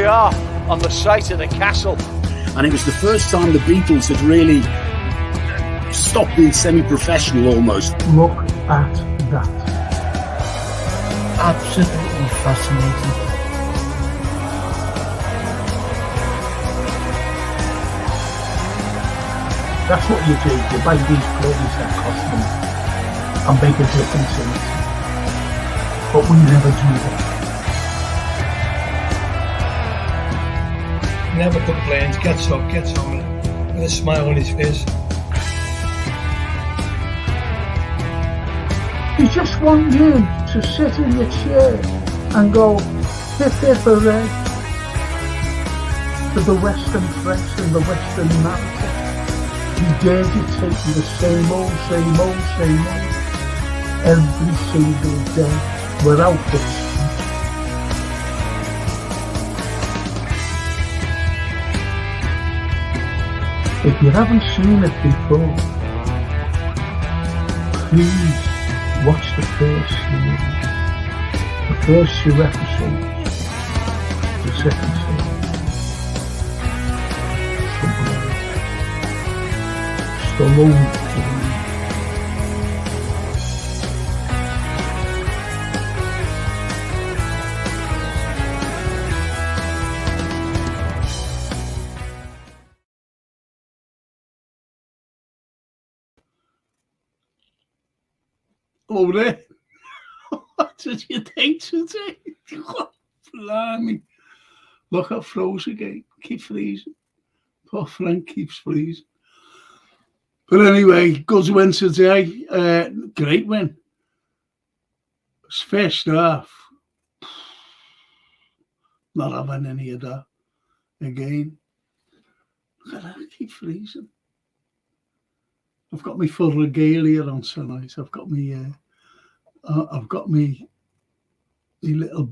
we are on the site of the castle. And it was the first time the Beatles had really stopped being semi-professional almost. Look at that. Absolutely fascinating. That's what you do. You buy these clothes that cost money and make a difference in it. But we never do that. Never complains, gets up, gets on with a smile on his face. You just want you to sit in your chair and go, hip hip hooray, to the Western press and the Western narrative. You dare dictate the same old, every single day, without this. If you haven't seen it before, please watch the first series, the first 2 episodes, the second series. It's the long Oh, there. What did you think today? Oh, blimey. Look, I froze again. Keep freezing. Poor Frank keeps freezing. But anyway, good win today. Great win. It's first half. Not having any of that again. Look at that, I keep freezing. I've got my full regalia on tonight. I've got me little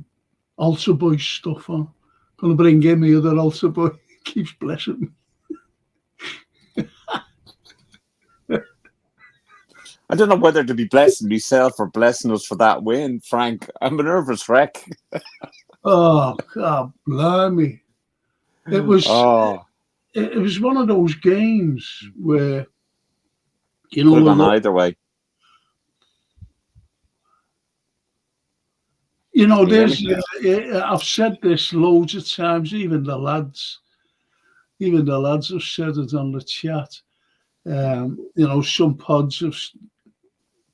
altar boy stuff on. Gonna bring in my other altar boy. Keeps blessing me. I don't know whether to be blessing myself or blessing us for that win, Frank. I'm a nervous wreck. Oh God, blimey! It was. It was one of those games where. You know, gone either way. You know, there's. I've said this loads of times. Even the lads have said it on the chat. You know, some pods have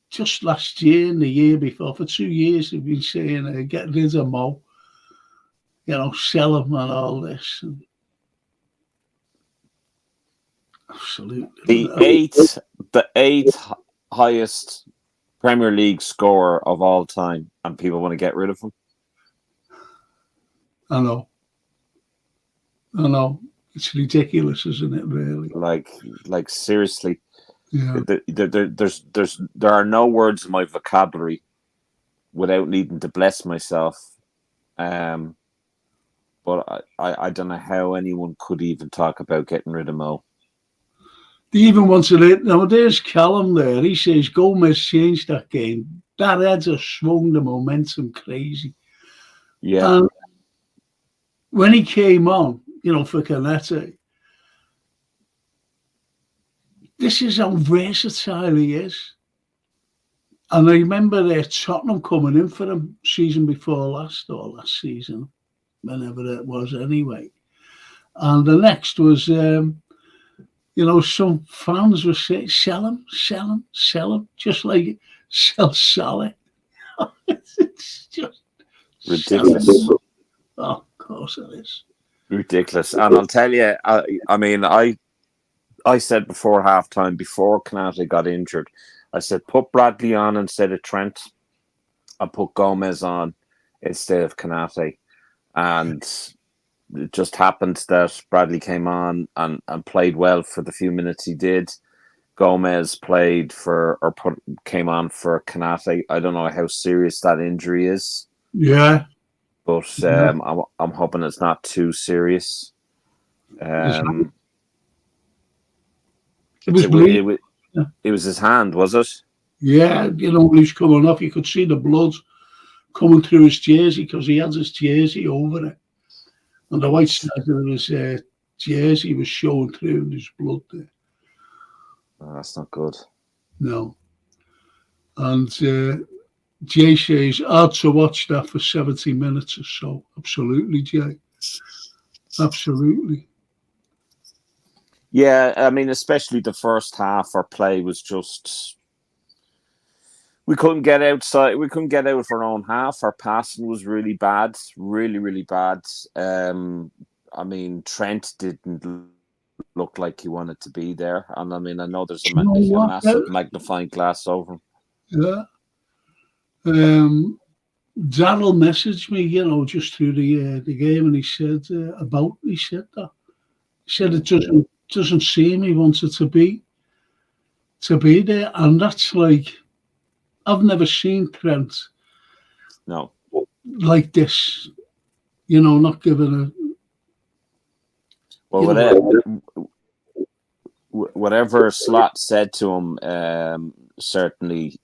just last year and the year before, for 2 years, they've been saying, "Get rid of Mo." You know, sell him and all this. And absolutely. The eighth highest Premier League scorer of all time, and people want to get rid of him. I know. It's ridiculous, isn't it? Really. Like seriously. Yeah. There are no words in my vocabulary without needing to bless myself. But I don't know how anyone could even talk about getting rid of Mo. They even wanted it. Now, there's Callum there. He says Gomez changed that game. That had just swung the momentum crazy. Yeah. And when he came on, you know, for Canete, this is how versatile he is. And I remember Tottenham coming in for him season before last, or last season, whenever it was anyway. And the next was... you know, some fans were saying, sell him, just like sell Salah. It's just ridiculous. Oh, of course it is. Ridiculous. And I'll tell you, I said before halftime, before Canate got injured, I said, put Bradley on instead of Trent and put Gomez on instead of Canate. And it just happened that Bradley came on and played well for the few minutes he did. Gomez came on for Canate. I don't know how serious that injury is. Yeah. But I'm hoping it's not too serious. It was his hand, was it? Yeah, you know, when he was coming off, you could see the blood coming through his jersey because he had his jersey over it. And the white side of his jersey was showing through in his blood there. Oh, that's not good. No. And Jay says, hard to watch that for 70 minutes or so. Absolutely, Jay. Absolutely. Yeah, I mean, especially the first half, our play was just... We couldn't get outside. We couldn't get out of our own half. Our passing was really bad. Really, really bad. I mean, Trent didn't look like he wanted to be there. And I mean, I know there's a massive magnifying glass over him. Yeah. Darryl messaged me, just through the game, and he said he said that. He said it doesn't seem he wanted to be there, and that's like, I've never seen Trent like this. Not given whatever Slot said to him, certainly,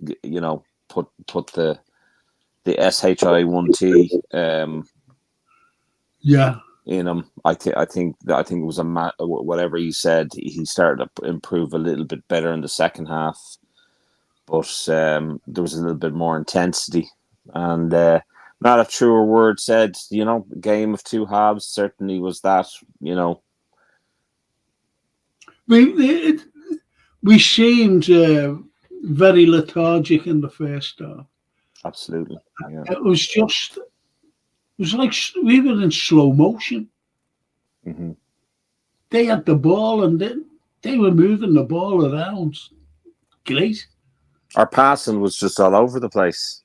put the SHI1T in him. I think it was whatever he said. He started to improve a little bit better in the second half, but there was a little bit more intensity, and not a truer word said. Game of two halves certainly was that. We seemed very lethargic in the first half. Absolutely. Yeah. It was like we were in slow motion. Mm-hmm. They had the ball and they were moving the ball around. Great. Our passing was just all over the place.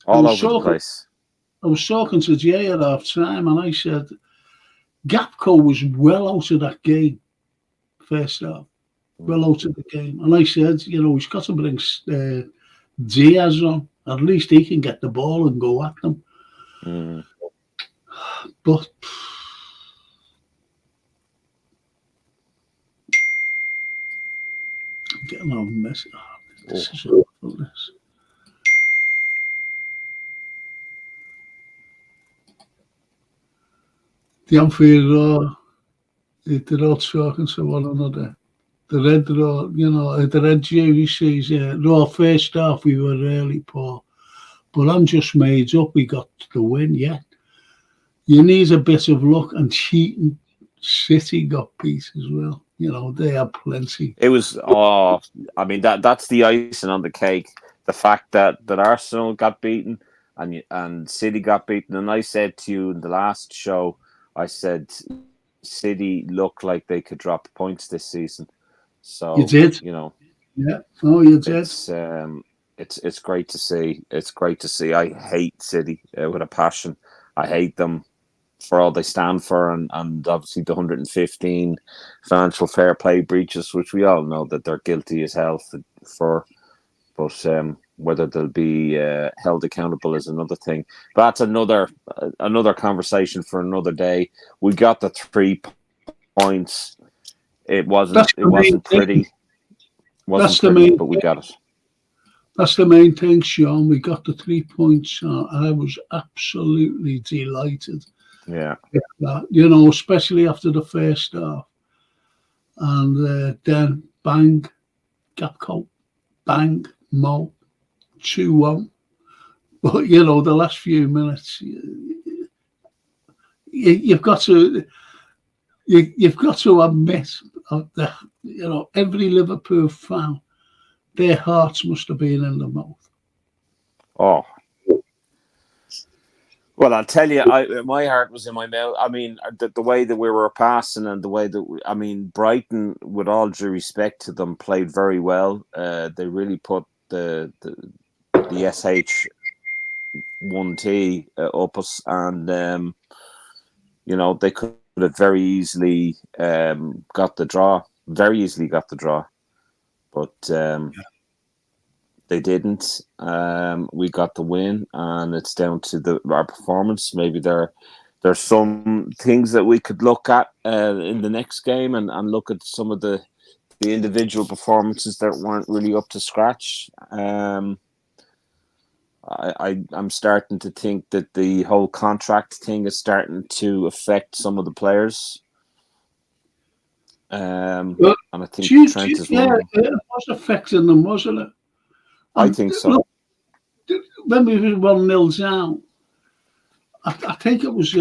All over the place. I was talking to Jay at half time, and I said, Gapco was well out of that game, first half. Well out of the game. And I said, he's got to bring Diaz on. At least he can get the ball and go at them. Mm. But I'm getting a message. This is awful, this. The Anfield, they're all talking to one another. The Red Jury says, first half we were really poor. But I'm just made up we got the win, yeah. You need a bit of luck, and cheating. City got beat as well. They had plenty. It was, I mean, that's the icing on the cake. The fact that Arsenal got beaten and City got beaten. And I said to you in the last show, I said City looked like they could drop points this season. So you did, yeah. Oh, you did. It's great to see. It's great to see. I hate City with a passion. I hate them for all they stand for, and obviously the 115 financial fair play breaches, which we all know that they're guilty as hell for. But whether they'll be held accountable is another thing. But that's another conversation for another day. We got the 3 points. It wasn't pretty. But we got it. That's the main thing, Sean. We got the 3 points. I was absolutely delighted. Yeah. Especially after the first half. And then bang, Gapco, bang, Mo, 2-1. But, the last few minutes, you've got to admit that, every Liverpool fan, their hearts must have been in the mouth. Oh. Well, I'll tell you, my heart was in my mouth. I mean, the way that we were passing and the way that Brighton, with all due respect to them, played very well. They really put the SH1T up us, and they could have very easily got the draw. Very easily got the draw, but they didn't. We got the win, and it's down to our performance. Maybe there's some things that we could look at in the next game and look at some of the individual performances that weren't really up to scratch. I'm starting to think that the whole contract thing is starting to affect some of the players. And I think Trent is one of them. It was affecting them, wasn't it? I think so. Look, when we were 1-0 down, I think it was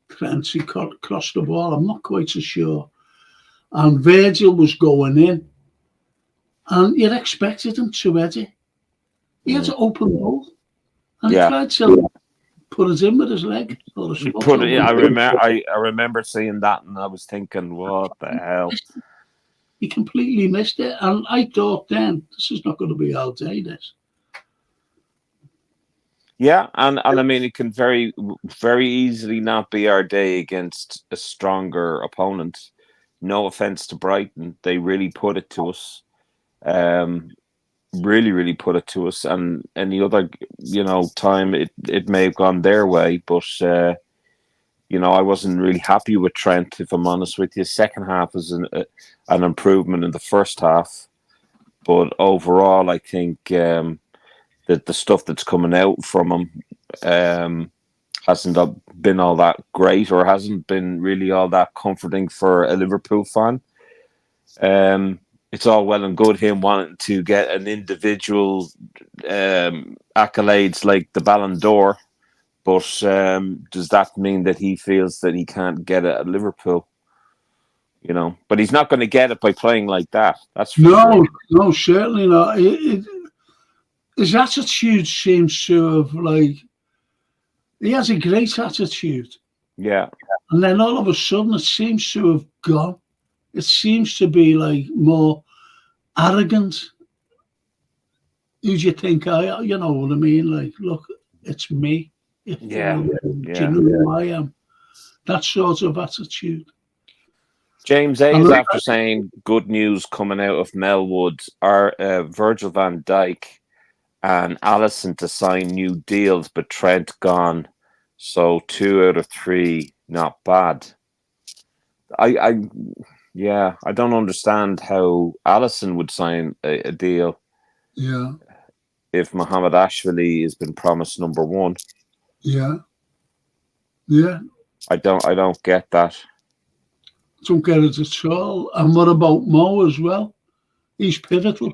Trent who crossed the ball. I'm not quite so sure. And Virgil was going in, and you'd expected him to head it. He had to open the goal, and he tried to put it in with his leg. Or his foot. I remember seeing that, and I was thinking, what the hell? He completely missed it, and I thought then, this is not going to be our day, this. Yeah, and I mean, it can very, very easily not be our day against a stronger opponent. No offense to Brighton, they really put it to us. Really, really put it to us. And any other, time it may have gone their way, but I wasn't really happy with Trent, if I'm honest with you. Second half was an improvement in the first half, but overall, I think that the stuff that's coming out from him hasn't been all that great, or hasn't been really all that comforting for a Liverpool fan. It's all well and good him wanting to get an individual accolades like the Ballon d'Or, but does that mean that he feels that he can't get it at Liverpool? But he's not going to get it by playing like that. That's for sure. No, certainly not. His attitude seems to have, he has a great attitude. Yeah. And then all of a sudden it seems to have gone. It seems to be more arrogant. Who do you think you know what I mean? Look, it's me. Do you know who I am? That sort of attitude. James A is after saying good news coming out of Melwood are Virgil van Dijk and Alisson to sign new deals, but Trent gone. So 2 out of 3, not bad. I don't understand how Alisson would sign a deal. Yeah. If Mohamed Ashvili has been promised number 1. Yeah. Yeah. I don't get that. Don't get it at all. And what about Mo as well? He's pivotal.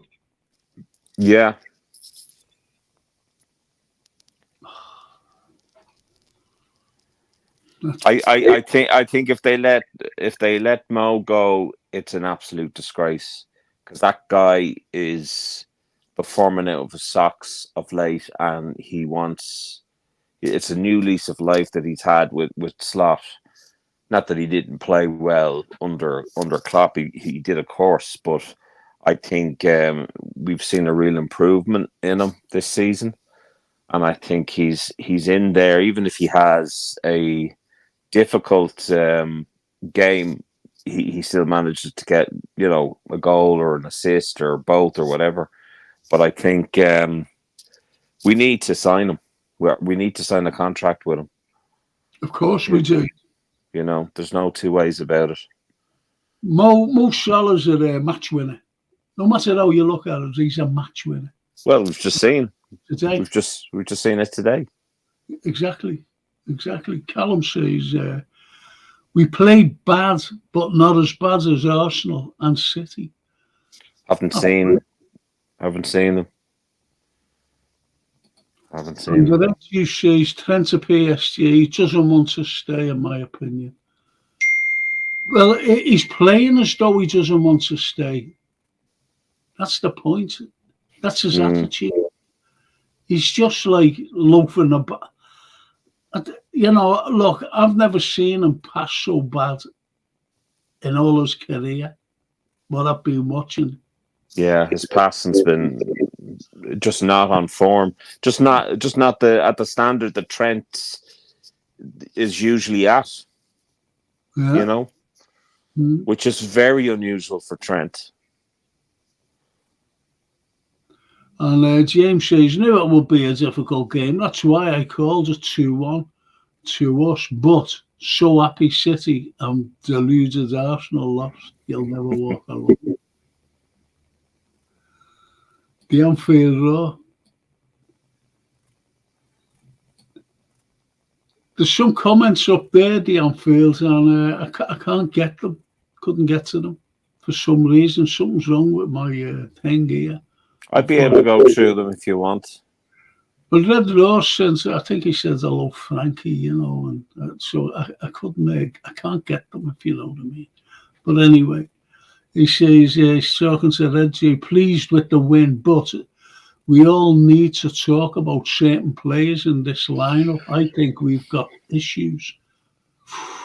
Yeah. I think if they let Mo go, it's an absolute disgrace, because that guy is performing out of his socks of late, and it's a new lease of life that he's had with Slot. Not that he didn't play well under Klopp, he did, of course, but I think we've seen a real improvement in him this season, and I think he's in there, even if he has a difficult game, he still manages to get a goal or an assist or both or whatever. But I think we need to sign him. We need to sign a contract with him. Of course we do. There's no two ways about it. Mo Salah's a match winner. No matter how you look at it, he's a match winner. Well, we've just seen today. We've just seen it today. Exactly. Callum says we played bad, but not as bad as Arsenal and City. Haven't seen them. And the next you say is Trent to PSG. He doesn't want to stay, in my opinion. Well, he's playing as though he doesn't want to stay. That's the point. That's his attitude. He's just loafing about. Look, I've never seen him pass so bad in all his career. What I've been watching. Yeah, his passing's been just not on form. Just not at the standard that Trent is usually at. Yeah. Which is very unusual for Trent. And James says, knew it would be a difficult game. That's why I called it 2-1 to us. But so happy City and deluded Arsenal lost. You'll never walk alone. The Anfield Roar. There's some comments up there, the Anfield, and I can't get them. Couldn't get to them for some reason. Something's wrong with my thing here. I'd be able to go through them if you want. But Red Rose says, I think he says hello, Frankie, you know, and so I couldn't, I can't get them, if you know what I mean. But anyway, he says, he's talking to Red J, pleased with the win, but we all need to talk about certain players in this lineup. I think we've got issues.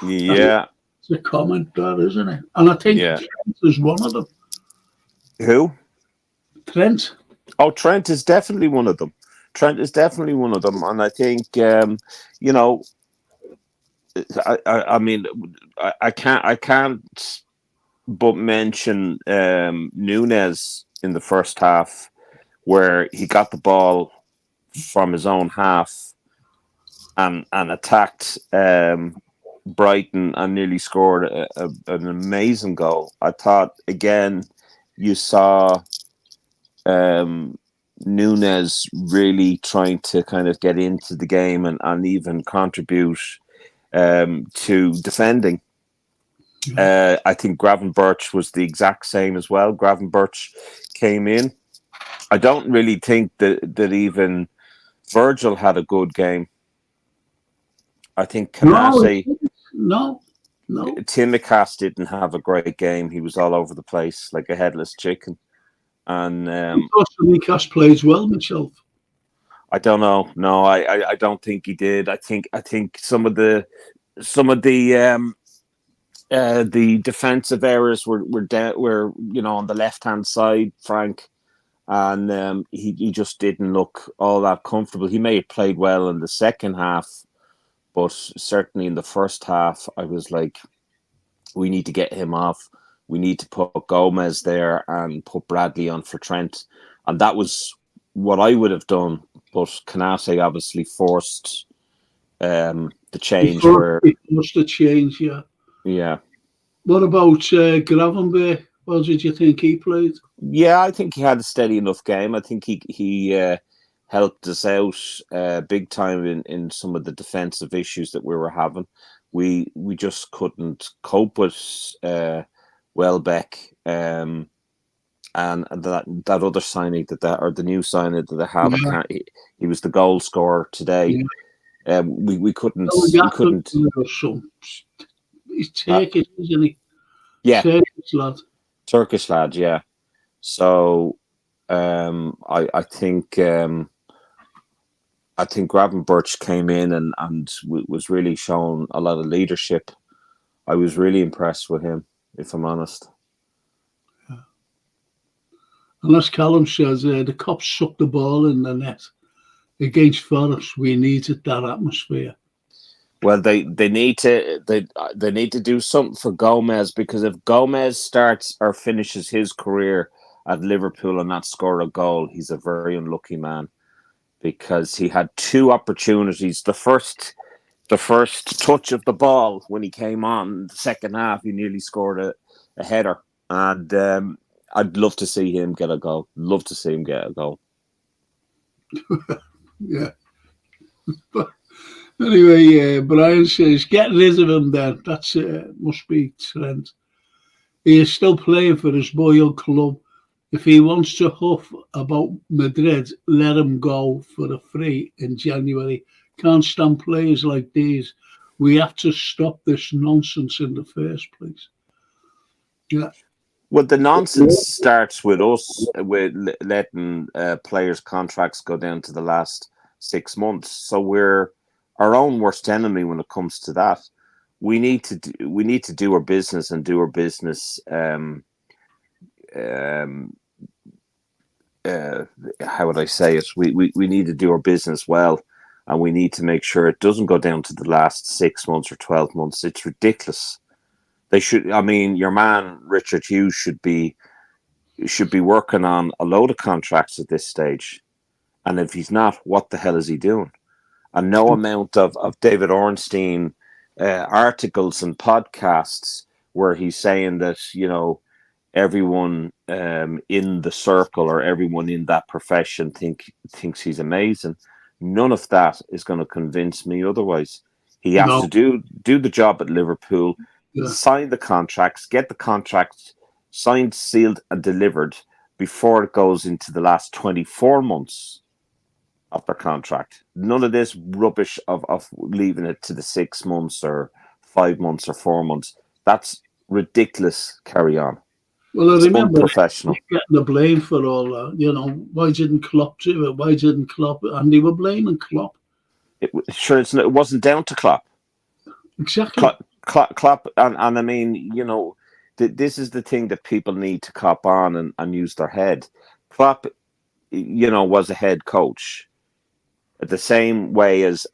Yeah. It's a comment there, isn't it? And I think Trent is one of them. Who? Trent. Oh, Trent is definitely one of them. And I think, you know, I mean, I can't but mention Núñez in the first half, where he got the ball from his own half and attacked Brighton and nearly scored an amazing goal. I thought, again, you saw Núñez really trying to kind of get into the game and even contribute to defending. I think Gravenberch was the exact same as well. Gravenberch came in. I don't really think that even Virgil had a good game. I think Canate... No. Timikas didn't have a great game. He was all over the place like a headless chicken. And Timikas plays well myself. I don't know. No, I don't think he did. I think some of the defensive errors were you know, on the left hand side, Frank, and he just didn't look all that comfortable. He may have played well in the second half, but certainly in the first half, I was like, we need to get him off. We need to put Gomez there and put Bradley on for Trent, and that was what I would have done. But Canate obviously forced the change. He forced the change, yeah. Yeah. What about Gravenberch? What did you think he played? Yeah, I think he had a steady enough game. I think he helped us out big time in some of the defensive issues that we were having. We just couldn't cope with Welbeck and that other signing or the new signing that they have. Yeah. He was the goal scorer today. Yeah. We couldn't. He's Turkish, isn't he? Yeah, Turkish lad. Yeah. So I think Gravenberch came in and was really showing a lot of leadership. I was really impressed with him, if I'm honest. Yeah. And as Callum says, the cops sucked the ball in the net against Forest. We needed that atmosphere. Well, they need to do something for Gomez, because if Gomez starts or finishes his career at Liverpool and not score a goal, he's a very unlucky man, because he had two opportunities. The first touch of the ball when he came on, the second half, he nearly scored a header, and I'd love to see him get a goal. Yeah. Anyway, Brian says, get rid of him then. That's must be Trent. He is still playing for his boy club. If he wants to huff about Madrid, let him go for a free in January. Can't stand players like these. We have to stop this nonsense in the first place. Yeah. Well, the nonsense starts with us, with letting players' contracts go down to the last 6 months. So we're our own worst enemy when it comes to that. We need to do our business and do our business. How would I say it? We need to do our business well, and we need to make sure it doesn't go down to the last 6 months or 12 months. It's ridiculous. They should. I mean, your man Richard Hughes should be working on a load of contracts at this stage, and if he's not, what the hell is he doing? And no amount of David Ornstein articles and podcasts where he's saying that, you know, everyone in the circle or everyone in that profession thinks he's amazing. None of that is going to convince me otherwise. He has No. to do the job at Liverpool, Yeah. sign the contracts, get the contracts signed, sealed, and delivered before it goes into the last 24 months of their contract. None of this rubbish of leaving it to the 6 months or 5 months or 4 months. That's ridiculous. Carry on. Well, I It's remember unprofessional. getting the blame for all that. You know, why didn't Klopp do it? Why didn't Klopp? And they were blaming Klopp. It wasn't down to Klopp. Exactly. Klopp, and I mean, you know, this is the thing that people need to cop on and use their head. Klopp, you know, was a head coach the same way as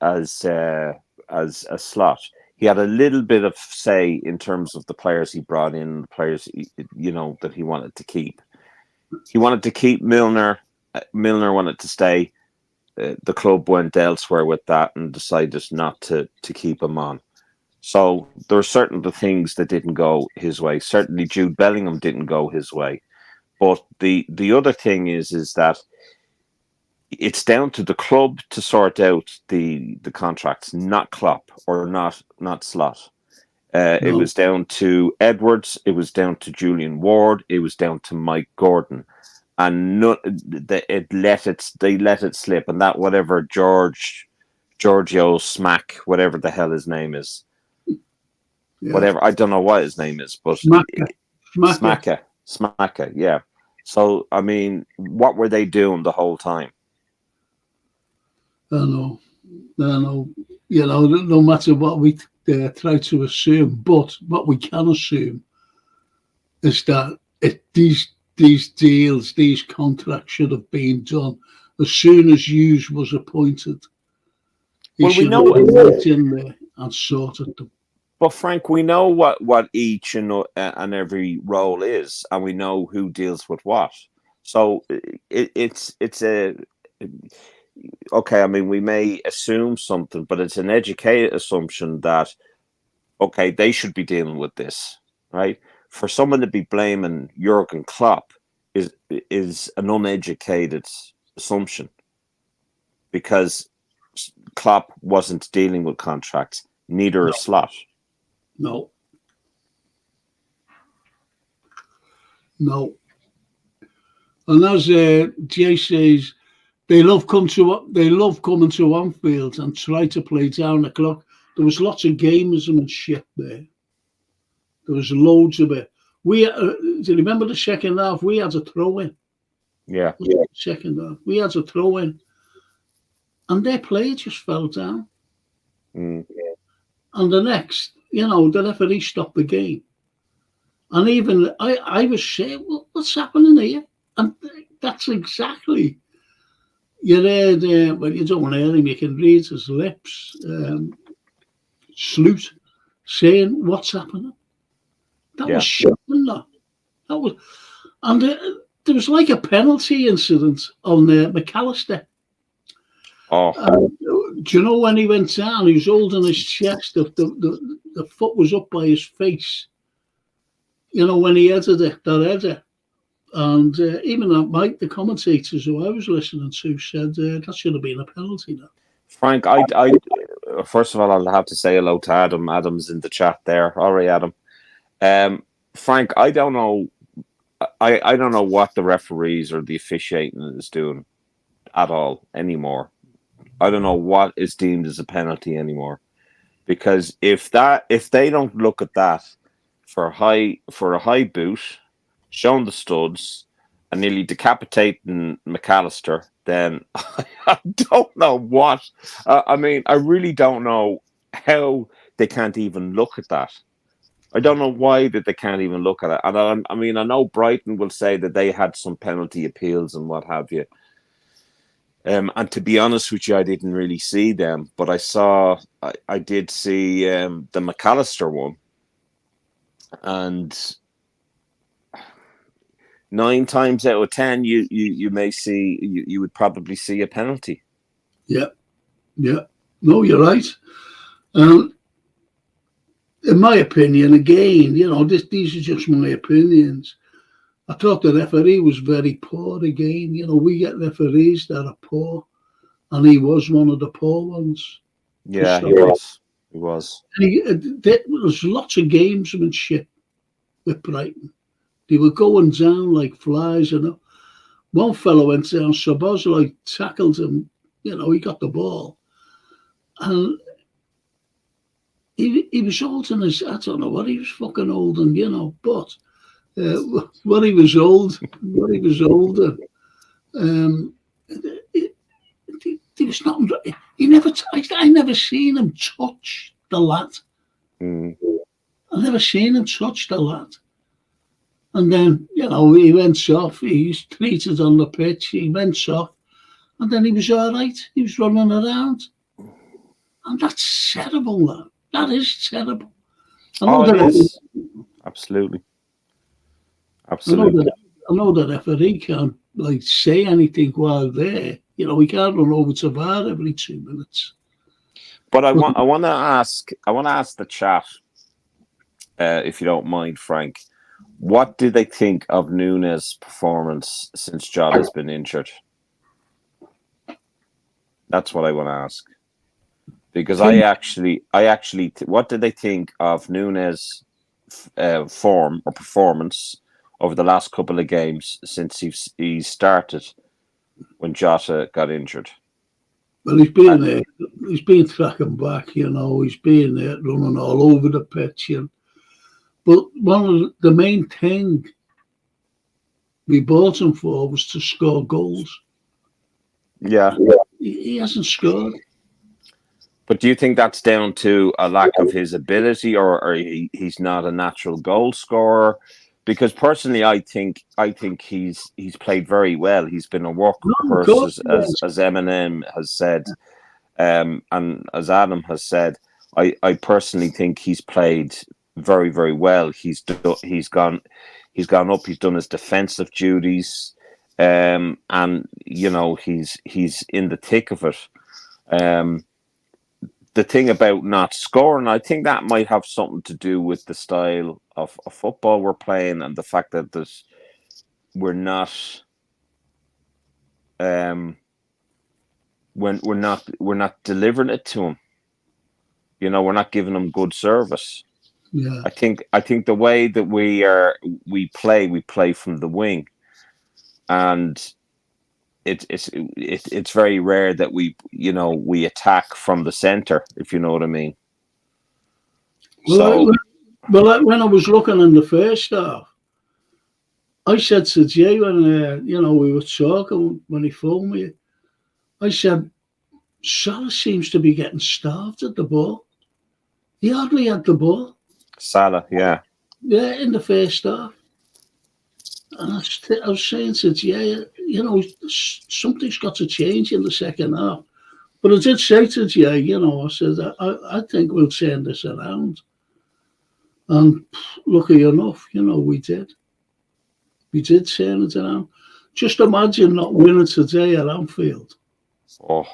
Slot. He had a little bit of say in terms of the players he brought in, the players, you know, that he wanted to keep. He wanted to keep Milner. Milner wanted to stay. The club went elsewhere with that and decided not to keep him on. So there are certain things that didn't go his way. Certainly Jude Bellingham didn't go his way. But the other thing is that it's down to the club to sort out the contracts, not Klopp or not Slot. It was down to Edwards. It was down to Julian Ward. It was down to Mike Gordon, and they let it slip. And that whatever Giorgio Smack, whatever the hell his name is, whatever, I don't know what his name is, but Smacka, yeah. So I mean, what were they doing the whole time? I know. You know, no matter what we try to assume, but what we can assume is that these deals, these contracts should have been done as soon as Hughes was appointed. He should have been right in there and sorted them. But Frank, we know what each and every role is, and we know who deals with what. So it's a okay. I mean, we may assume something, but it's an educated assumption that okay, they should be dealing with this, right? For someone to be blaming Jurgen Klopp is an uneducated assumption because Klopp wasn't dealing with contracts. Neither is Slot. No. And as Jay says, they love coming to Anfield and try to play down the clock. There was lots of gameism and shit there. There was loads of it. Do you remember the second half? We had a throw in. Yeah. Second half, we had a throw in, and their player just fell down. And the next, you know, the referee stopped the game. And even I was saying, well, what's happening here? And that's exactly, you heard, well, you don't hear him, you can read his lips, Sloot, saying, what's happening? That was shocking, that was, and there was like a penalty incident on McAllister. Do you know when he went down, he was holding his chest, the foot was up by his face. You know, when he headed it, that header. And even that Mike, the commentators who I was listening to, said that should have been a penalty now. Frank, I first of all, I'll have to say hello to Adam. Adam's in the chat there. All right, Adam. Frank, I don't know. I don't know what the referees or the officiating is doing at all anymore. I don't know what is deemed as a penalty anymore, because if they don't look at that for a high boot, showing the studs, and nearly decapitating McAllister, then I don't know what. I mean, I really don't know how they can't even look at that. I don't know why that they can't even look at it. And I mean, I know Brighton will say that they had some penalty appeals and what have you. And to be honest with you, I didn't really see them, but I did see the McAllister one, and 9 times out of 10, you may see you would probably see a penalty. Yeah. No, you're right. In my opinion, again, you know, these are just my opinions. I thought the referee was very poor again. You know, we get referees that are poor, and he was one of the poor ones. Yeah, he was. He was. There was lots of gamesmanship with Brighton. They were going down like flies, one fellow went down, Szoboszlai tackled him, he got the ball. And he was old in his, I don't know what he was fucking old and, but when he was old, older, there was nothing, I never seen him touch the lad. I never seen him touch the lad. And then, he went off. He was treated on the pitch. He went off. And then he was all right. He was running around. And that's terrible, man. That is terrible. It is. Absolutely. Absolutely. I know the referee can't, say anything while there. We can't run over to VAR every 2 minutes. But I want to ask the chat, if you don't mind, Frank. What did they think of Nunes' performance since Jota's been injured? That's what I want to ask. Because I actually, what did they think of Nunes' form or performance over the last couple of games since he started when Jota got injured? Well, he's been there. He's been tracking back, He's been there running all over the pitch, But one of the main thing we bought him for was to score goals. Yeah. He hasn't scored. But do you think that's down to a lack of his ability, or he's not a natural goal scorer? Because personally, I think he's played very well. He's been a workhorse, as Eminem has said, and as Adam has said. I personally think he's played very, very well. He's gone up. He's done his defensive duties, and he's in the thick of it. The thing about not scoring, I think that might have something to do with the style of football we're playing and the fact that we're not we're not delivering it to him. We're not giving him good service. Yeah. I think the way that we play from the wing, and it's very rare that we attack from the center, if you know what I mean. Well, when I was looking in the first half, I said to Jay when we were talking when he phoned me, I said, Salah seems to be getting starved at the ball. He hardly had the ball. Salah, yeah. Yeah, in the first half. And I was saying to Jay, something's got to change in the second half. But I did say to Jay, I said, I think we'll turn this around. And lucky enough, we did. We did turn it around. Just imagine not winning today at Anfield. Oh.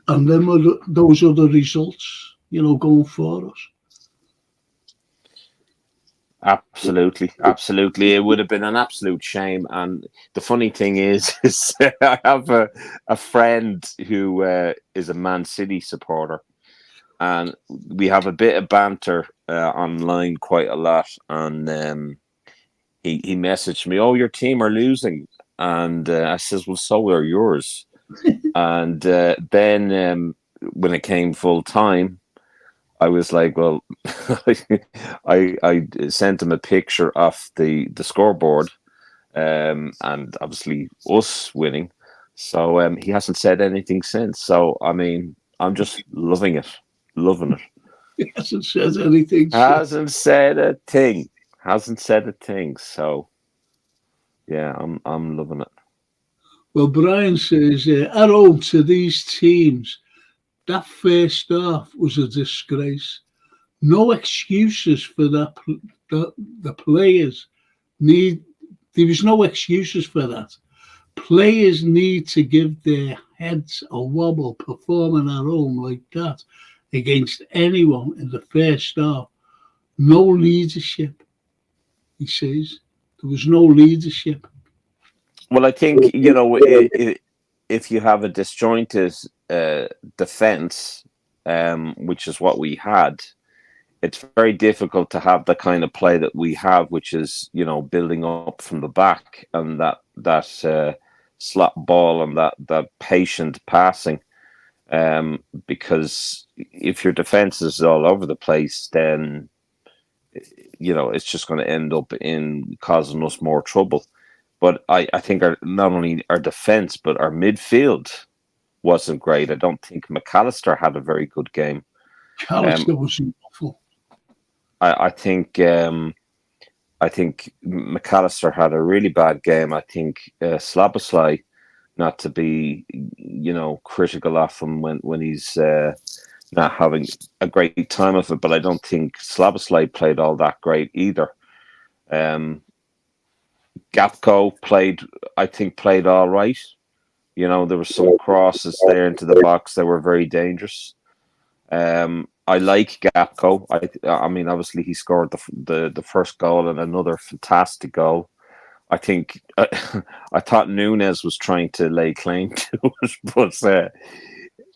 And then those other results, going for us. Absolutely. It would have been an absolute shame. And the funny thing is I have a friend who is a Man City supporter, and we have a bit of banter online quite a lot. And he messaged me, "Oh, your team are losing," and I says, "Well, so are yours." And then when it came full time, I was like, well, I sent him a picture of the scoreboard, and obviously us winning. So he hasn't said anything since. So I mean, I'm just loving it. He hasn't said anything. Hasn't said a thing. So yeah, I'm loving it. Well, Brian says, at home to these teams, that first half was a disgrace. No excuses for that. The players need. There was no excuses for that. Players need to give their heads a wobble performing at home like that against anyone in the first half. No leadership, he says. There was no leadership. Well, I think, if you have a disjointed defence, which is what we had, it's very difficult to have the kind of play that we have, which is, building up from the back and that slot ball and that patient passing. Because if your defense is all over the place, then it's just going to end up in causing us more trouble. But I think not only our defense but our midfield wasn't great. I don't think McAllister had a very good game. McAllister was awful. I think McAllister had a really bad game. I think Slabbersly, not to be critical of him when he's not having a great time of it, but I don't think Slabbersly played all that great either. Gapco played all right. There were some crosses there into the box that were very dangerous. I like Gapco. I mean, obviously he scored the first goal and another fantastic goal. I think I thought Núñez was trying to lay claim to it, but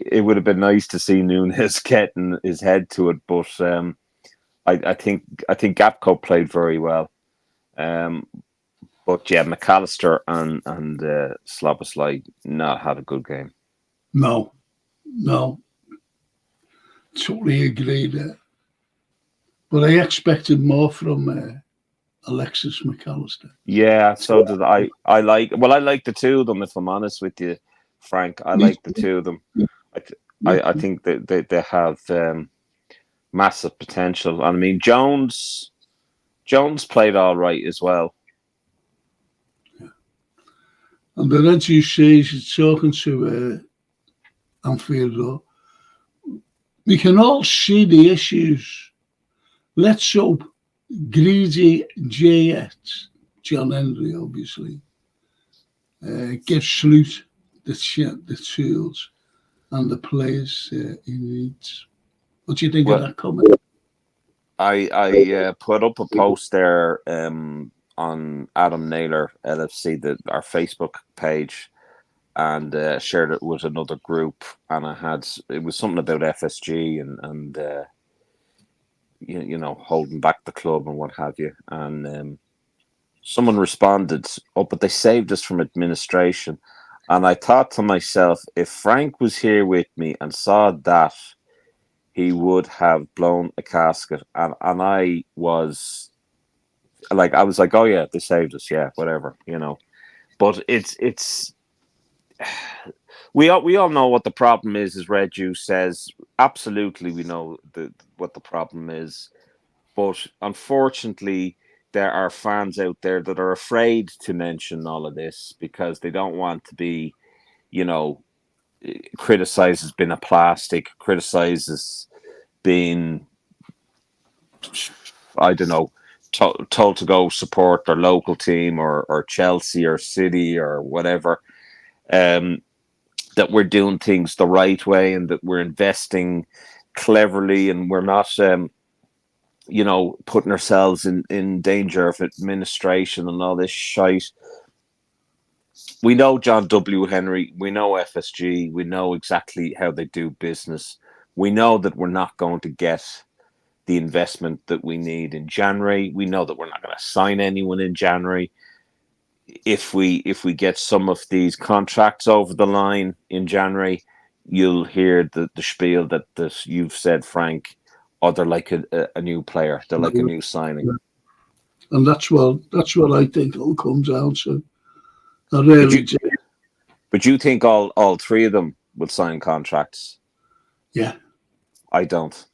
it would have been nice to see Núñez getting his head to it. But I think Gapco played very well. But yeah, McAllister and Slabbersly not had a good game. No, totally agree there. But I expected more from Alexis McAllister. Yeah, so did I. I like the two of them. If I'm honest with you, Frank, I like the two of them. I think that they have massive potential. I mean, Jones played all right as well. And then, as you say, he's talking to Anfield Road. We can all see the issues. Let's hope greedy J.S., John Henry, obviously, gives Sloot the tools and the players he needs. What do you think of that comment? I put up a post there on Adam Naylor LFC, our Facebook page, and shared it with another group. And it was something about FSG and holding back the club and what have you. And someone responded, "Oh, but they saved us from administration." And I thought to myself, if Frank was here with me and saw that, he would have blown a casket. And I was like, oh yeah, they saved us, yeah, whatever, But it's we all know what the problem is, as Red Juice says. Absolutely, we know what the problem is. But unfortunately, there are fans out there that are afraid to mention all of this because they don't want to be, criticized as being a plastic, criticized as being, I don't know, told to go support their local team or Chelsea or City or whatever. That we're doing things the right way and that we're investing cleverly and we're not, putting ourselves in danger of administration and all this shite. We know John W. Henry, we know FSG, we know exactly how they do business. We know that we're not going to get the investment that we need in January. We know that we're not going to sign anyone in January. If we get some of these contracts over the line in January, you'll hear the spiel that you've said, Frank. Oh, they're like a new player. They're like a new signing. And that's what I think it'll come down to. I really do. But you think all three of them will sign contracts? Yeah. I don't.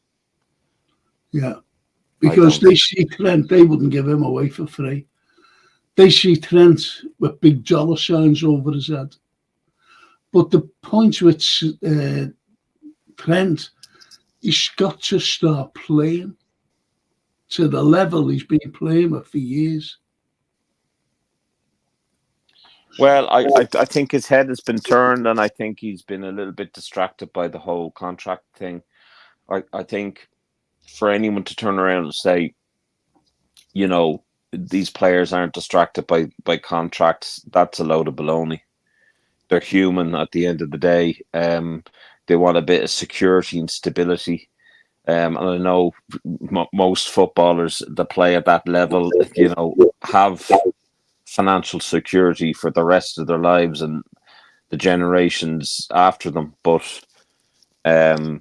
Yeah. Because they see Trent, they wouldn't give him away for free. They see Trent with big dollar signs over his head. But the point with Trent, he's got to start playing to the level he's been playing with for years. Well, I think his head has been turned, and I think he's been a little bit distracted by the whole contract thing. I think for anyone to turn around and say, these players aren't distracted by contracts, that's a load of baloney. They're human at the end of the day. they want a bit of security and stability. And I know most footballers that play at that level, have financial security for the rest of their lives and the generations after them. But I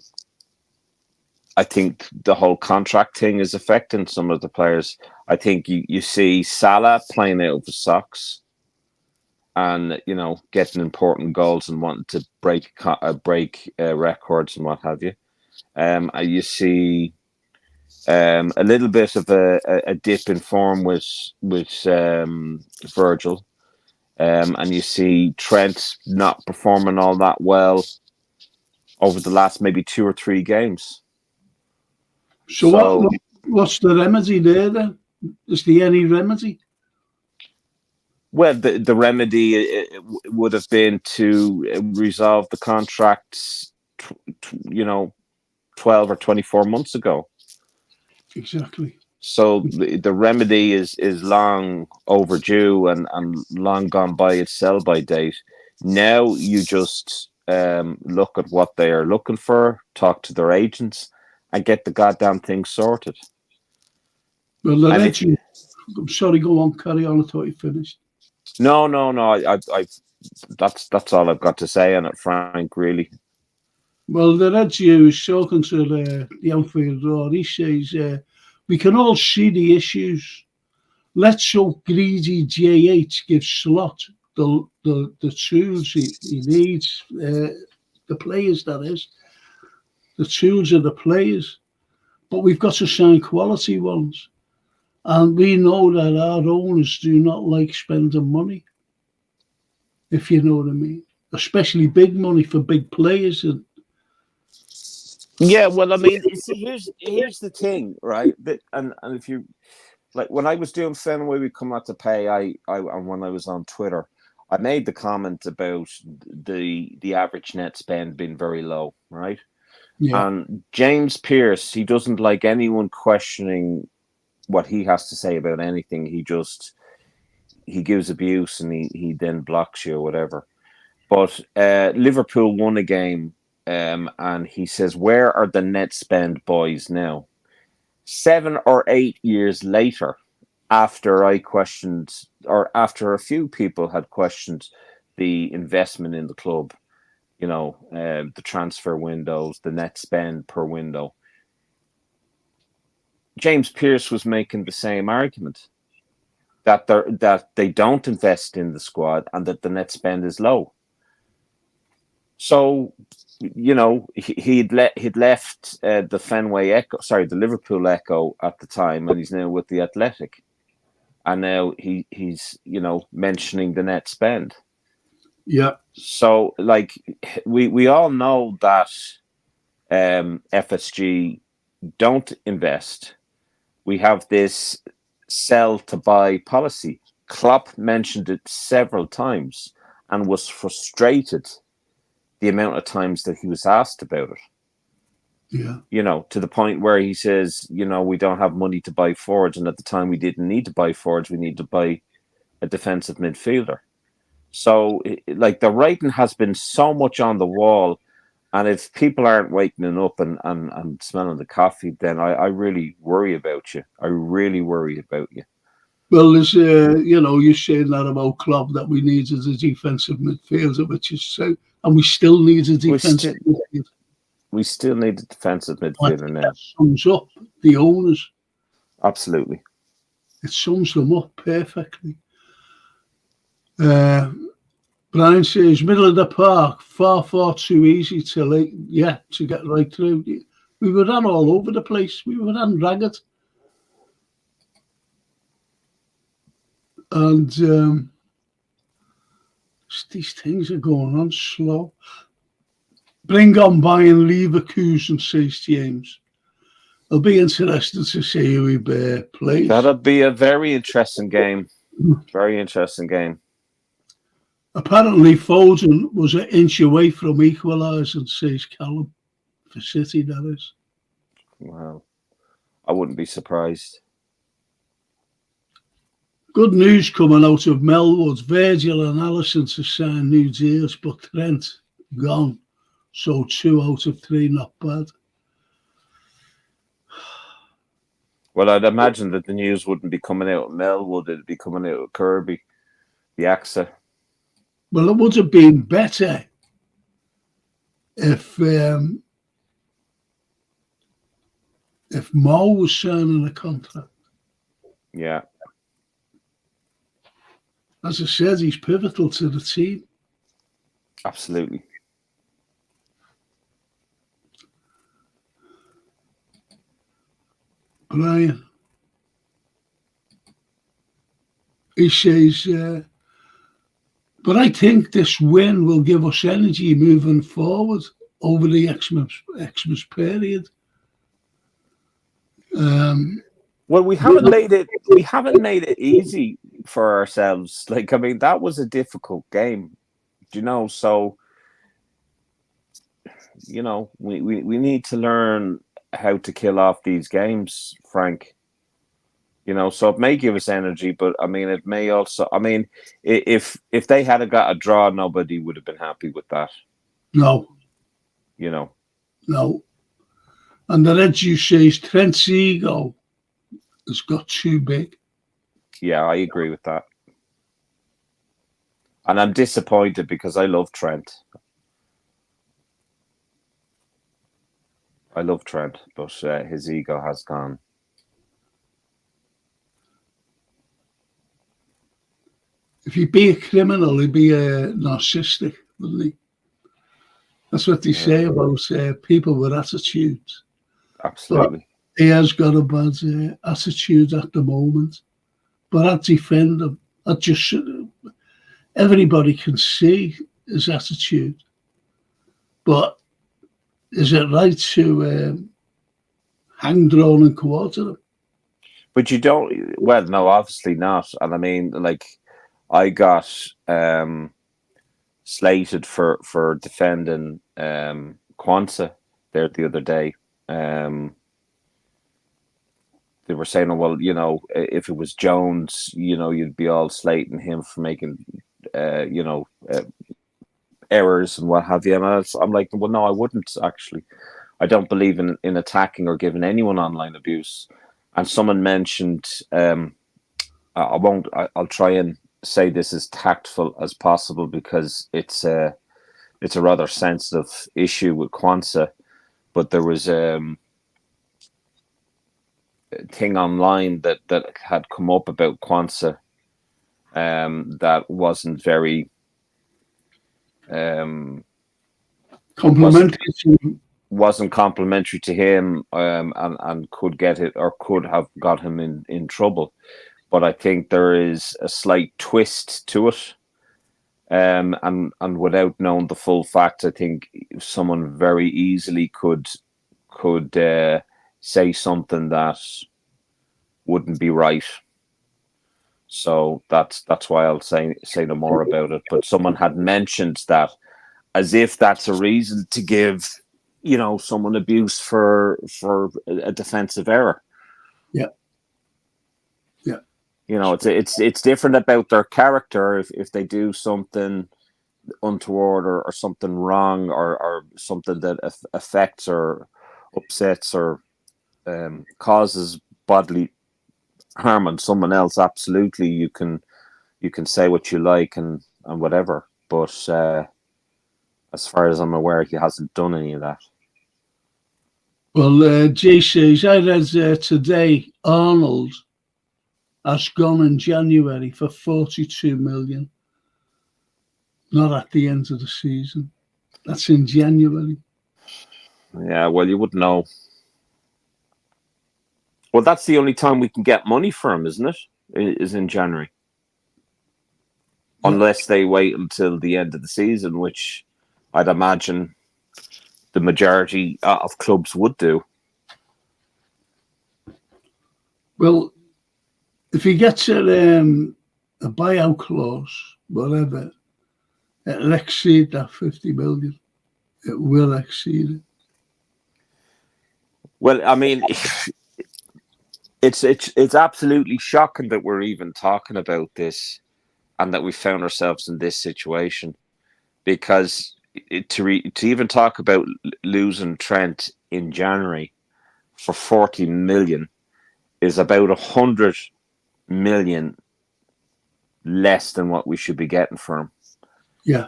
think the whole contract thing is affecting some of the players. I think you see Salah playing out of his socks and, getting important goals and wanting to break records and what have you. You see a little bit of a dip in form with Virgil. And you see Trent not performing all that well over the last maybe 2 or 3 games. So what's the remedy there then? Is there any remedy? Well, the remedy would have been to resolve the contracts, 12 or 24 months ago. Exactly. So the remedy is long overdue and long gone by its sell-by date. Now you just look at what they are looking for, talk to their agents, and get the goddamn thing sorted. Well, I'm sorry, go on, carry on. I thought you finished. No. I that's all I've got to say on it, Frank. Really. Well, the Reggie was talking to the Anfield Road. He says we can all see the issues. Let's show greedy JH give Slot the tools he needs. The players, that is. The tools are the players, but we've got to sign quality ones. And we know that our owners do not like spending money, if you know what I mean, especially big money for big players. Yeah, well, I mean, here's the thing, right? And if you like, when I was doing Fenway, we come out to pay. And when I was on Twitter, I made the comment about the average net spend being very low, right? Yeah. And James Pearce, he doesn't like anyone questioning what he has to say about anything. He gives abuse and he then blocks you or whatever. But Liverpool won a game, and he says, "Where are the net spend boys now?" 7 or 8 years later, after I questioned, or after a few people had questioned the investment in the club, the transfer windows, the net spend per window, James Pearce was making the same argument that they don't invest in the squad and that the net spend is low. So, he'd left the Fenway Echo, the Liverpool Echo at the time, and he's now with the Athletic, and now he's mentioning the net spend. Yeah. So, like, we all know that FSG don't invest. We have this sell to buy policy. Klopp mentioned it several times and was frustrated the amount of times that he was asked about it. Yeah. To the point where he says, we don't have money to buy forwards, and at the time we didn't need to buy forwards, we need to buy a defensive midfielder. So, like, the writing has been so much on the wall, and if people aren't waking up and smelling the coffee, then I really worry about you. I really worry about you. Well, there's, you're saying that about Klopp, that we needed a defensive midfielder, which is so, and we still need a defensive midfielder. We still need a defensive midfielder now. That sums up the owners. Absolutely. It sums them up perfectly. Brian says, middle of the park, far too easy to get right through. We were ran all over the place. We were ran ragged. And these things are going on slow. Bring on Bayern Leverkusen, says James. It'll be interesting to see who he plays. That'll be a very interesting game. Very interesting game. Apparently, Foden was an inch away from equalising, says Callum. For City, that is. Wow. I wouldn't be surprised. Good news coming out of Melwood. Virgil and Alisson to sign new deals, but Trent gone. So 2 out of 3, not bad. Well, I'd imagine that the news wouldn't be coming out of Melwood, it'd be coming out of Kirby, the AXA. Well, it would have been better if Mo was signing a contract. Yeah. As I said, he's pivotal to the team. Absolutely. Brian. He says, but I think this win will give us energy moving forward over the Xmas period. Well, we haven't made it easy for ourselves. Like, I mean, that was a difficult game, you know. So, you know, we need to learn how to kill off these games, Frank. You know, so it may give us energy, but I mean, it may also. I mean, if they had got a draw, nobody would have been happy with that. No. You know. No. And the Red Juice says Trent's ego has got too big. Yeah, I agree with that. And I'm disappointed because I love Trent. I love Trent, but his ego has gone. If he'd be a criminal, he'd be narcissistic, wouldn't he? That's what they say about people with attitudes. Absolutely. But he has got a bad attitude at the moment. But I'd defend him. Everybody can see his attitude. But is it right to hang, drawn and quarter him? But you don't, well, no, obviously not. And I mean, like, I got slated for defending Kwanzaa there the other day. They were saying, oh, well, you know, if it was Jones, you know, you'd be all slating him for making, errors and what have you. And I'm like, well, no, I wouldn't actually. I don't believe in attacking or giving anyone online abuse. And someone mentioned, I'll try and say this as tactful as possible because it's a rather sensitive issue with Kwanzaa. But there was a thing online that had come up about Kwanzaa that wasn't very wasn't complimentary to him, and could get it or could have got him in trouble. But I think there is a slight twist to it, and without knowing the full facts, I think someone very easily could say something that wouldn't be right. So that's why I'll say no more about it. But someone had mentioned that as if that's a reason to give, you know, someone abuse for a defensive error. Yeah. Yeah. You know, it's different about their character if they do something untoward or something wrong or something that affects or upsets or causes bodily harm on someone else. Absolutely, you can say what you like and whatever, but as far as I'm aware, he hasn't done any of that. Well, Jay says, I read today Arnold has gone in January for 42 million. Not at the end of the season. That's in January. Yeah, well, you wouldn't know. Well, that's the only time we can get money for him, isn't it? Is in January. Yeah. Unless they wait until the end of the season, which I'd imagine the majority of clubs would do. Well, if he gets a buyout clause, whatever, it'll exceed that 50 million. It will exceed it. Well, I mean, it's absolutely shocking that we're even talking about this and that we found ourselves in this situation, because to even talk about losing Trent in January for 40 million is about 100 million less than what we should be getting for him. Yeah.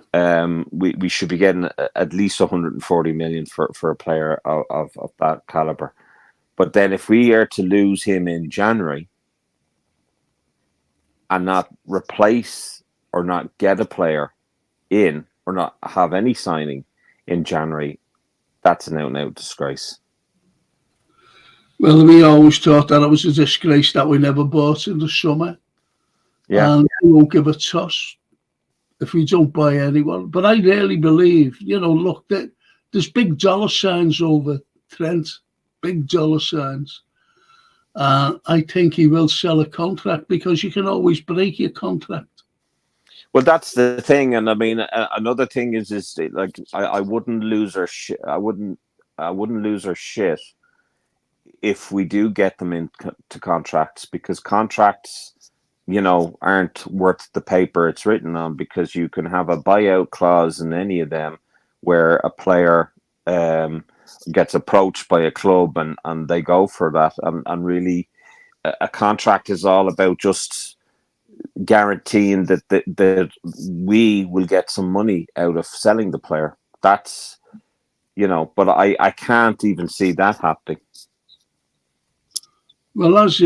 We should be getting at least 140 million for a player of that caliber. But then if we are to lose him in January and not replace or not get a player in or not have any signing in January, that's an out-and-out disgrace. Well, we always thought that it was a disgrace that we never bought in the summer. Yeah. And we won't give a toss if we don't buy anyone. But I really believe, look, there's big dollar signs over Trent, big dollar signs. I think he will sell a contract because you can always break your contract. Well, that's the thing, and I mean, another thing is like I wouldn't lose our shit. I wouldn't lose our shit if we do get them into contracts, because contracts, aren't worth the paper it's written on, because you can have a buyout clause in any of them where a player gets approached by a club and they go for that, and really a contract is all about just guaranteeing that we will get some money out of selling the player. That's, but I can't even see that happening. Well, as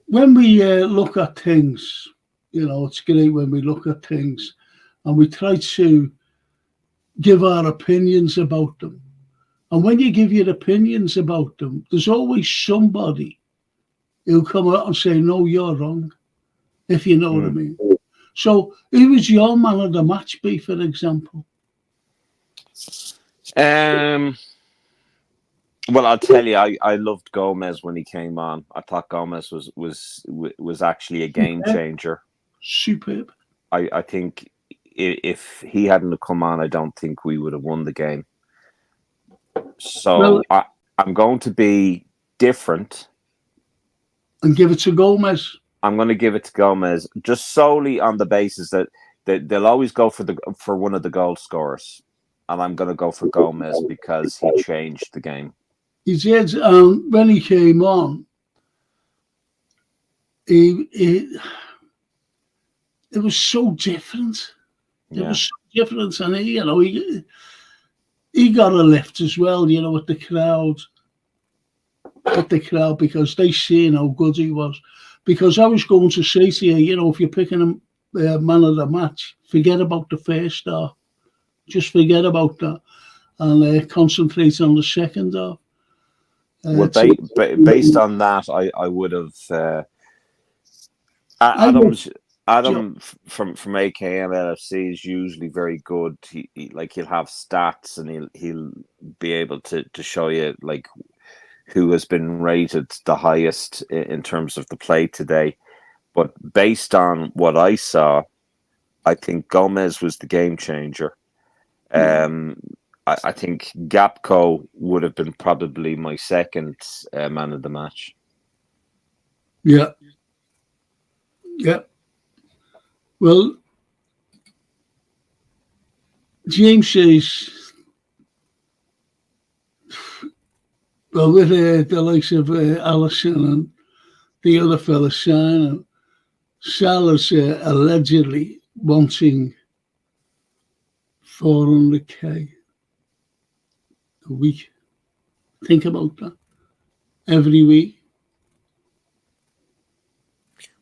when we look at things, it's great when we look at things and we try to give our opinions about them. And when you give your opinions about them, there's always somebody who'll come out and say, no, you're wrong, if you know what I mean. So who was your man of the match be, for example? Well, I'll tell you, I loved Gomez when he came on. I thought Gomez was actually a game changer. Superb. I think if he hadn't come on, I don't think we would have won the game. So I'm going to be different and give it to Gomez. I'm going to give it to Gomez just solely on the basis that they'll always go for one of the goal scorers, and I'm going to go for Gomez because he changed the game. He did. When he came on, it was so different. It was so different, and he got a lift as well, with the crowd. Because they seen how good he was. Because I was going to say to you, if you're picking him man of the match, forget about the first half. Just forget about that and concentrate on the second half. Well, based on that, I would have Adam from AKM LFC is usually very good. He'll have stats and he'll be able to show you like who has been rated the highest in terms of the play today. But based on what I saw, I think Gomez was the game changer. I think Gapco would have been probably my second man of the match. Yeah. Yeah. Well, James says, well, with the likes of Allison and the other fella signing, Salah's allegedly wanting 400k a week. Think about that. Every week.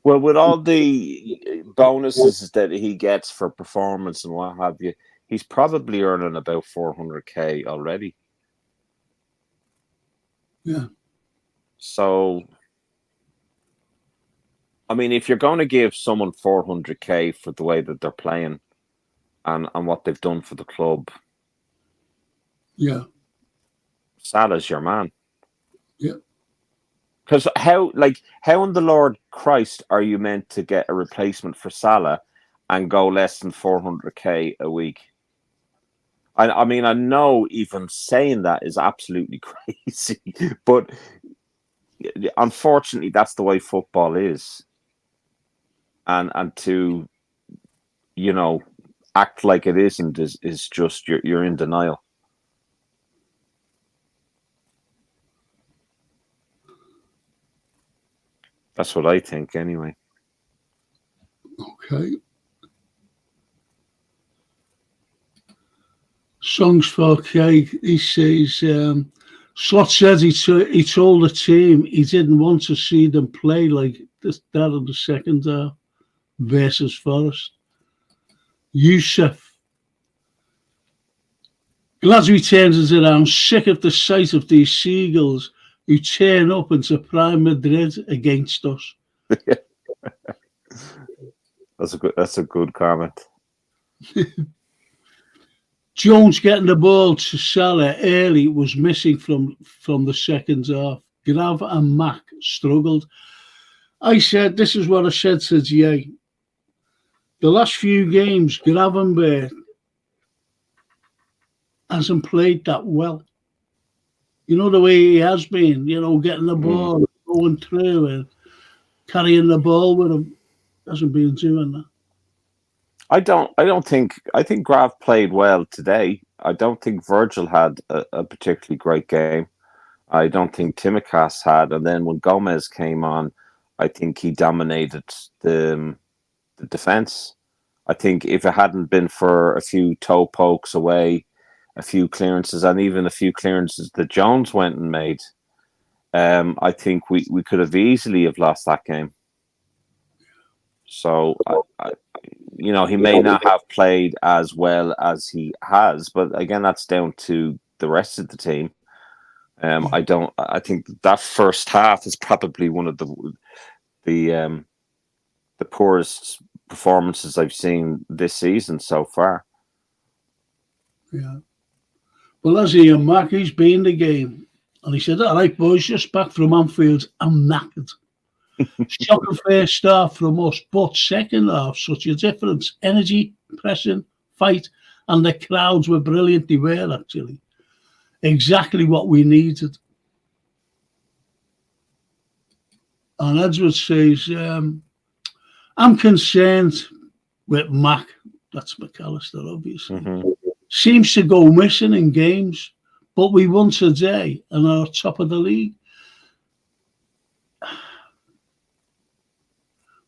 Well, with all the bonuses that he gets for performance and what have you, he's probably earning about 400k already. Yeah. So, I mean, if you're going to give someone 400k for the way that they're playing and what they've done for the club, yeah, Salah's your man. Yeah. Because how in the Lord Christ are you meant to get a replacement for Salah and go less than 400k a week? I mean, I know even saying that is absolutely crazy, but unfortunately, that's the way football is. and to, you know, act like it isn't is just you're in denial. That's what I think, anyway. Okay. Songs for Craig, he says, Slot says he told the team he didn't want to see them play like that of the second half versus Forest. Yusuf. Glasby turns it around, sick of the sight of these seagulls who turn up into Prime Madrid against us. That's a good comment. Jones getting the ball to Salah early was missing from the second half. Grav and Mack struggled. I said, this is what I said to GA. The last few games, Gravenberch hasn't played that well. You know, the way he has been, you know, getting the ball, going through and carrying the ball with him. Hasn't been doing that. I think Grav played well today. I don't think Virgil had a particularly great game. I don't think Tsimikas had. And then when Gomez came on, I think he dominated the defence. I think if it hadn't been for a few toe pokes away, a few clearances, and even a few clearances that Jones went and made, I think we could have easily have lost that game. So, you know, he may not have played as well as he has, but again, that's down to the rest of the team. I think that first half is probably one of the poorest performances I've seen this season so far. Yeah. Well, as Ian Mack, he's been in the game, and he said, all right, boys, just back from Anfield, I'm knackered. Shocking first half from us, but second half, such a difference. Energy, pressing, fight, and the crowds were brilliant. They were, actually. Exactly what we needed. And Edwards says, I'm concerned with Mack. That's McAllister, obviously. Mm-hmm. Seems to go missing in games, but we won today and are top of the league.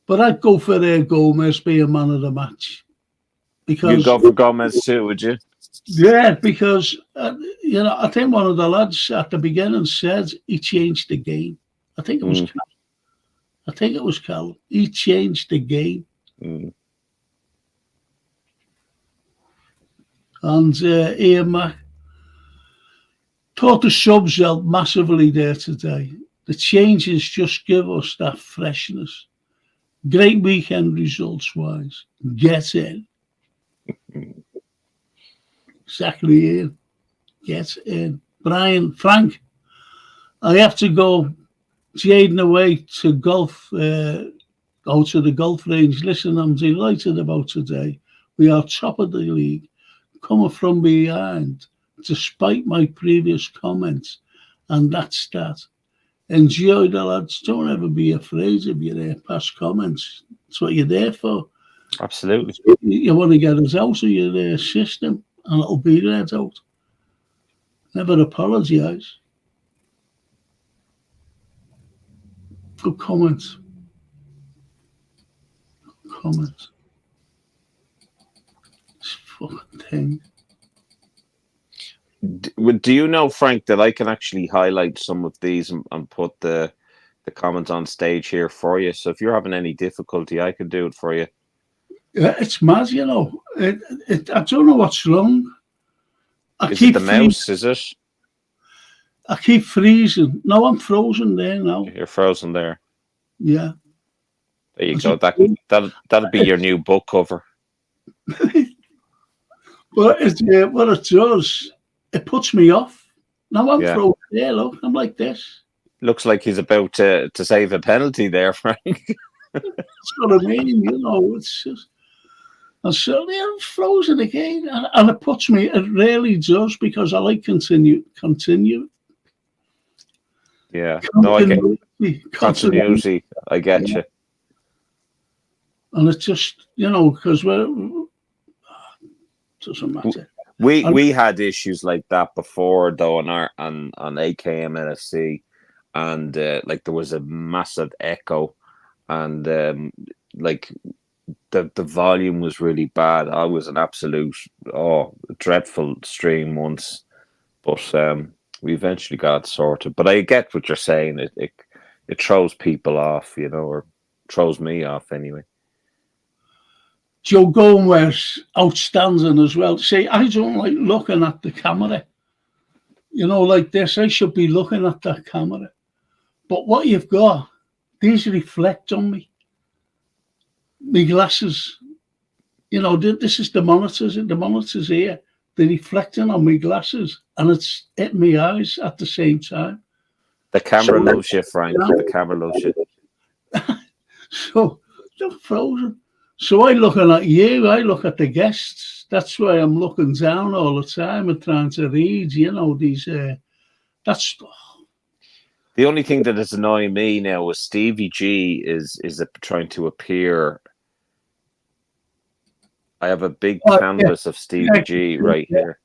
But I'd go for Gomez being man of the match. Because you'd go for Gomez too, would you? Yeah, because, you know, I think one of the lads at the beginning said he changed the game. I think it was Cal. He changed the game. And Ian Mack thought the subs helped massively there today. The changes just give us that freshness. Great weekend results-wise. Get in. Exactly, Ian. Get in. Frank, I have to go jading away to golf, go to the golf range. Listen, I'm delighted about today. We are top of the league, coming from behind, despite my previous comments, and that's that. Enjoy the lads. Don't ever be afraid of your past comments. That's what you're there for. Absolutely. You want to get us out of your system, and it'll be read out. Never apologise. Good comments. Comments. This fucking thing. Do you know, Frank, that I can actually highlight some of these and put the comments on stage here for you? So if you're having any difficulty, I can do it for you. Yeah, it's mad, you know. I don't know what's wrong. Is it the mouse, is it? I keep freezing. No, I'm frozen there now. You're frozen there. Yeah. There you go. That'll be your new book cover. Well, what it does, it puts me off. Now I'm frozen there, look. I'm like this. Looks like he's about to save a penalty there, Frank. That's what I mean, you know. It's just... And suddenly I'm frozen again. And it puts me, it really does, because I like continue. Yeah. No, I get continuity. I get you. And it's just, because doesn't matter. We had issues like that before, though, on AKM LFC, and like there was a massive echo, and like the volume was really bad. I was an absolute dreadful stream once, but we eventually got it sorted. But I get what you're saying. It throws people off, or throws me off anyway. Joe Gomez outstanding as well. See, I don't like looking at the camera. Like this, I should be looking at that camera. But what you've got, these reflect on me. My glasses, this is the monitors. The monitors here, they're reflecting on my glasses, and it's hitting my eyes at the same time. The camera loves you, Frank. The camera loves you. So, they're frozen. So I'm looking at you, I look at the guests. That's why I'm looking down all the time and trying to read, these, that's... The only thing that is annoying me now is Stevie G is trying to appear. I have a big canvas of Stevie G right here.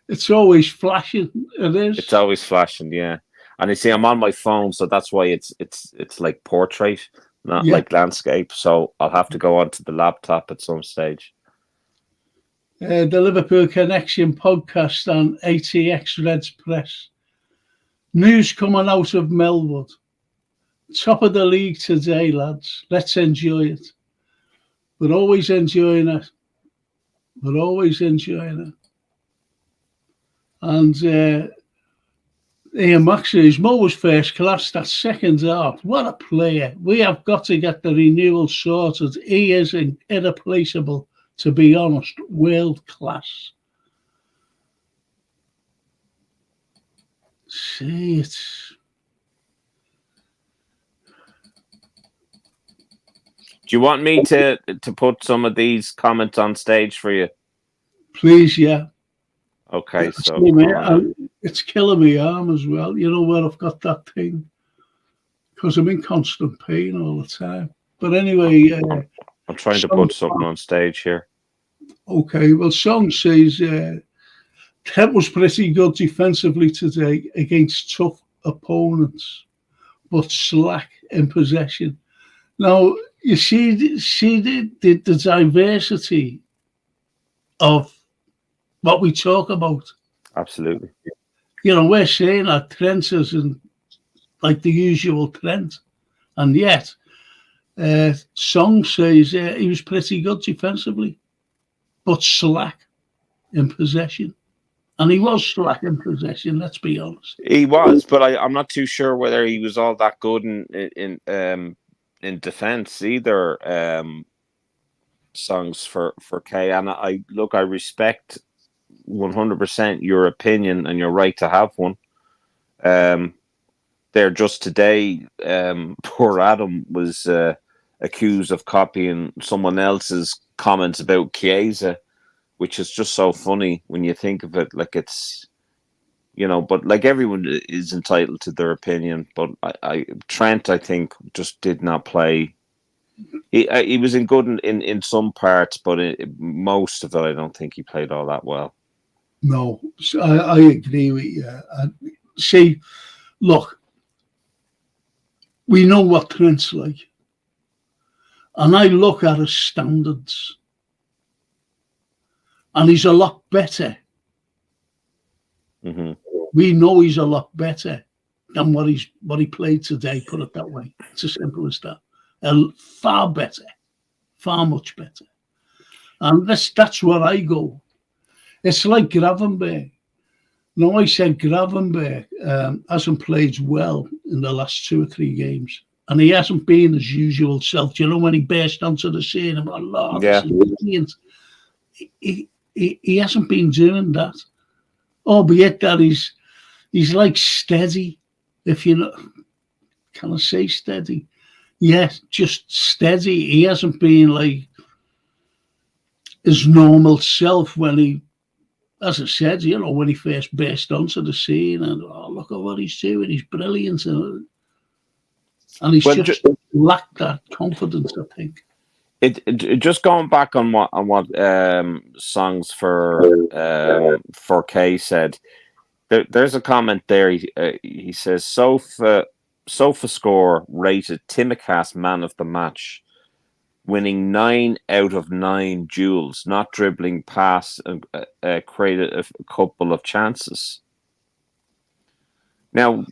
It's always flashing, it is. It's always flashing, yeah. And you see, I'm on my phone, so that's why it's like portrait, not like landscape. So I'll have to go onto the laptop at some stage. The Liverpool Connection podcast on ATX Reds Press. News coming out of Melwood. Top of the league today, lads. Let's enjoy it. We're always enjoying it. We're always enjoying it. And Ian Maxey's Mo was first class. That second half. What a player. We have got to get the renewal sorted. He is irreplaceable, to be honest. World class. See it. Do you want me to put some of these comments on stage for you? Please, yeah. Okay, so it's killing me arm as well. You know where I've got that thing? Because I'm in constant pain all the time. But anyway, I'm trying to put something on stage here. Okay, well, Song says Kent was pretty good defensively today against tough opponents, but slack in possession. Now, you see the diversity of what we talk about. Absolutely. We're saying that Trent isn't like the usual Trent. And yet, Song says he was pretty good defensively, but slack in possession. And he was slack in possession, let's be honest. He was, but I'm not too sure whether he was all that good in defence either. Songs for K, and I respect 100% your opinion, and you're right to have one. There just today, poor Adam was accused of copying someone else's comments about Chiesa, which is just so funny when you think of it. Like it's, but like everyone is entitled to their opinion. But Trent, I think, just did not play. He was good in some parts, but most of it, I don't think he played all that well. No, I agree with you. See, look, we know what Trent's like. And I look at his standards. And he's a lot better. Mm-hmm. We know he's a lot better than what he played today, put it that way. It's as simple as that. Far better. Far much better. And that's where I go. It's like Gravenberg. Now, I said Gravenberg hasn't played well in the last 2 or 3 games. And he hasn't been his usual self. Do you know when he burst onto the scene? I'm like, Lord, this is brilliant. He hasn't been doing that. Albeit that he's like steady. If you know, can I say steady? Yes, just steady. He hasn't been like his normal self when he, as I said, when he first burst onto the scene and look at what he's doing. He's brilliant. And he's just lacked that confidence, I think. Just going back on what songs for K said. There's a comment there. He says Sofa score rated Timicast man of the match, winning 9 out of 9 duels, not dribbling past and created a couple of chances. Now,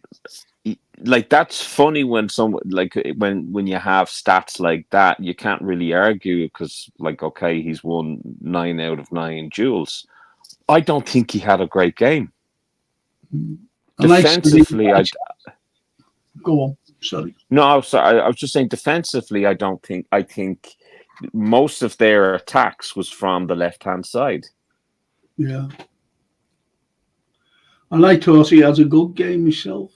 like that's funny when when you have stats like that, you can't really argue because like okay, he's won 9 out of 9 duels. I don't think he had a great game. Defensively, go on. Sorry. No, sorry. I was just saying defensively. I think most of their attacks was from the left-hand side. Yeah, and I thought he had a good game myself.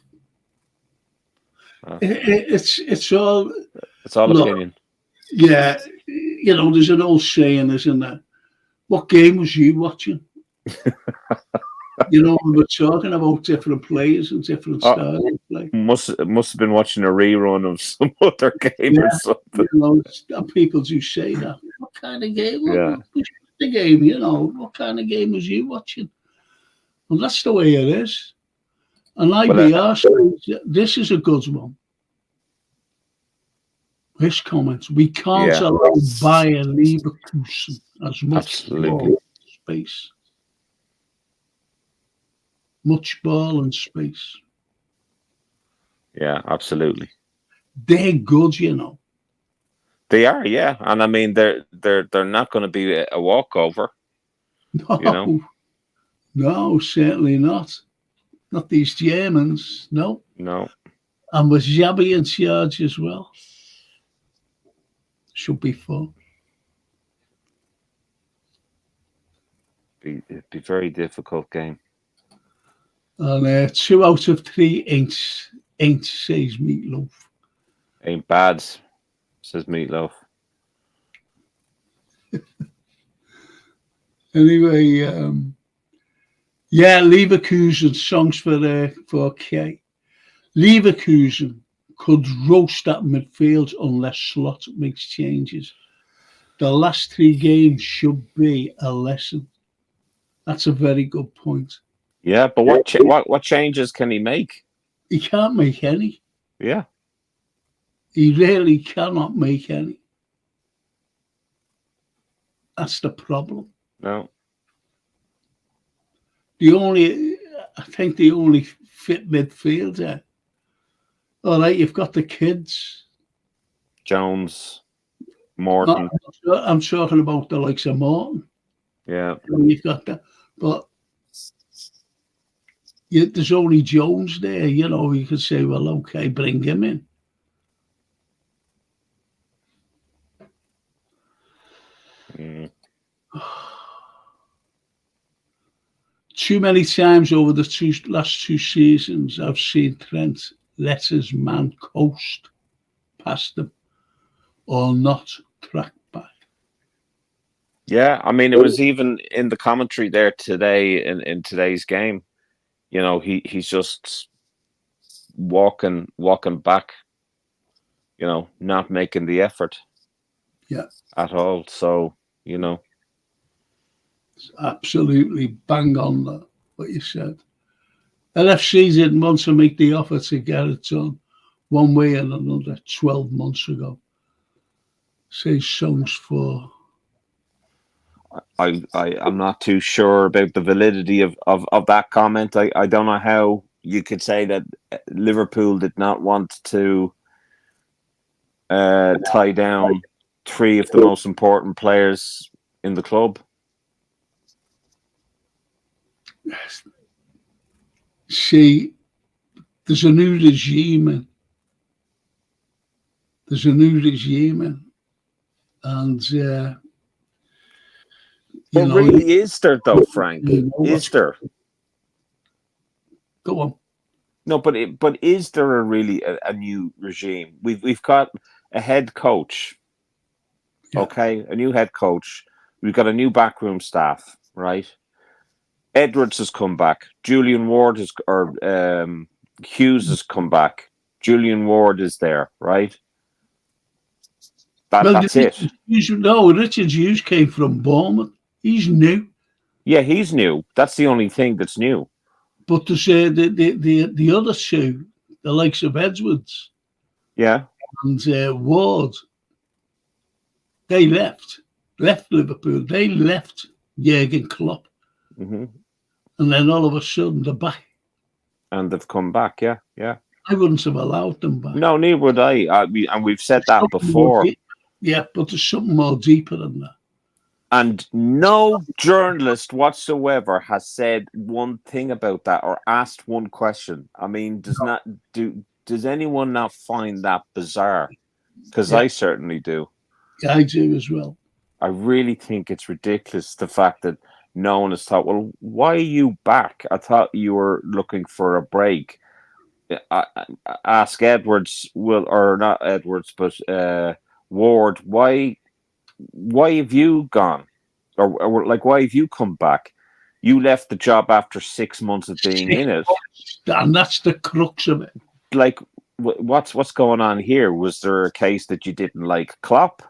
It's all opinion. Yeah, there's an old saying, isn't there? What game was you watching? We're talking about different players and different styles of play. Must have been watching a rerun of some other game or something. And people do say that. What kind of game? What was the game? What kind of game was you watching? Well, that's the way it is. And I'd be asked, this is a good one. This comment: we can't allow Bayer Leverkusen as much space. Much ball and space. Yeah, absolutely. They're good, They are, yeah, and I mean they're not going to be a walkover. No, no, certainly not. Not these Germans. No. And with Xabi in charge as well. Should be fun. It'd be a very difficult game. And 2 out of 3 ain't says Meatloaf. Ain't bad, says Meatloaf. Anyway, Leverkusen songs for K. Leverkusen could roast that midfield unless Slot makes changes. The last 3 games should be a lesson. That's a very good point. Yeah, but what changes can he make? He can't make any. Yeah. He really cannot make any. That's the problem. No. I think the only fit midfielder. All right, you've got the kids. Jones, Morton. I'm talking about the likes of Morton. Yeah. You've got that. But there's only Jones there, you could say, well, okay, bring him in. Too many times over the last 2 seasons, I've seen Trent let his man coast past him or not track back. Yeah, I mean, it was even in the commentary there today in today's game. He's just walking back, not making the effort. Yeah. At all. So, It's absolutely bang on that, what you said. LFC didn't want to make the offer to get it done one way and another 12 months ago. Say songs for. I'm not too sure about the validity of that comment. I don't know how you could say that Liverpool did not want to tie down 3 of the most important players in the club. See, there's a new regime in. And really, is there though, Frank? Is there? Go on. No, but is there a new regime? We've got a head coach. Yeah. Okay, a new head coach. We've got a new backroom staff, right? Edwards has come back. Julian Ward Hughes has come back. Julian Ward is there, right? That's it. Richard Hughes came from Bournemouth. He's new. Yeah, he's new. That's the only thing that's new. But to say the other two, the likes of Edwards, yeah, and Ward, they left Liverpool. They left Jurgen Klopp, mm-hmm. And then all of a sudden they're back. And they've come back. Yeah. I wouldn't have allowed them back. No, neither would I. And we've said that before. Yeah, but there's something more deeper than that. And no journalist whatsoever has said one thing about that or asked one question. I mean, does anyone not find that bizarre? Because I certainly do. Yeah, I do as well. I really think it's ridiculous, the fact that no one has thought, well, why are you back? I thought you were looking for a break. Ask Edwards, or not Edwards, but Ward, why have you gone? Or like, why have you come back? You left the job after 6 months of being in it. And that's the crux of it. Like, what's going on here? Was there a case that you didn't like Klopp?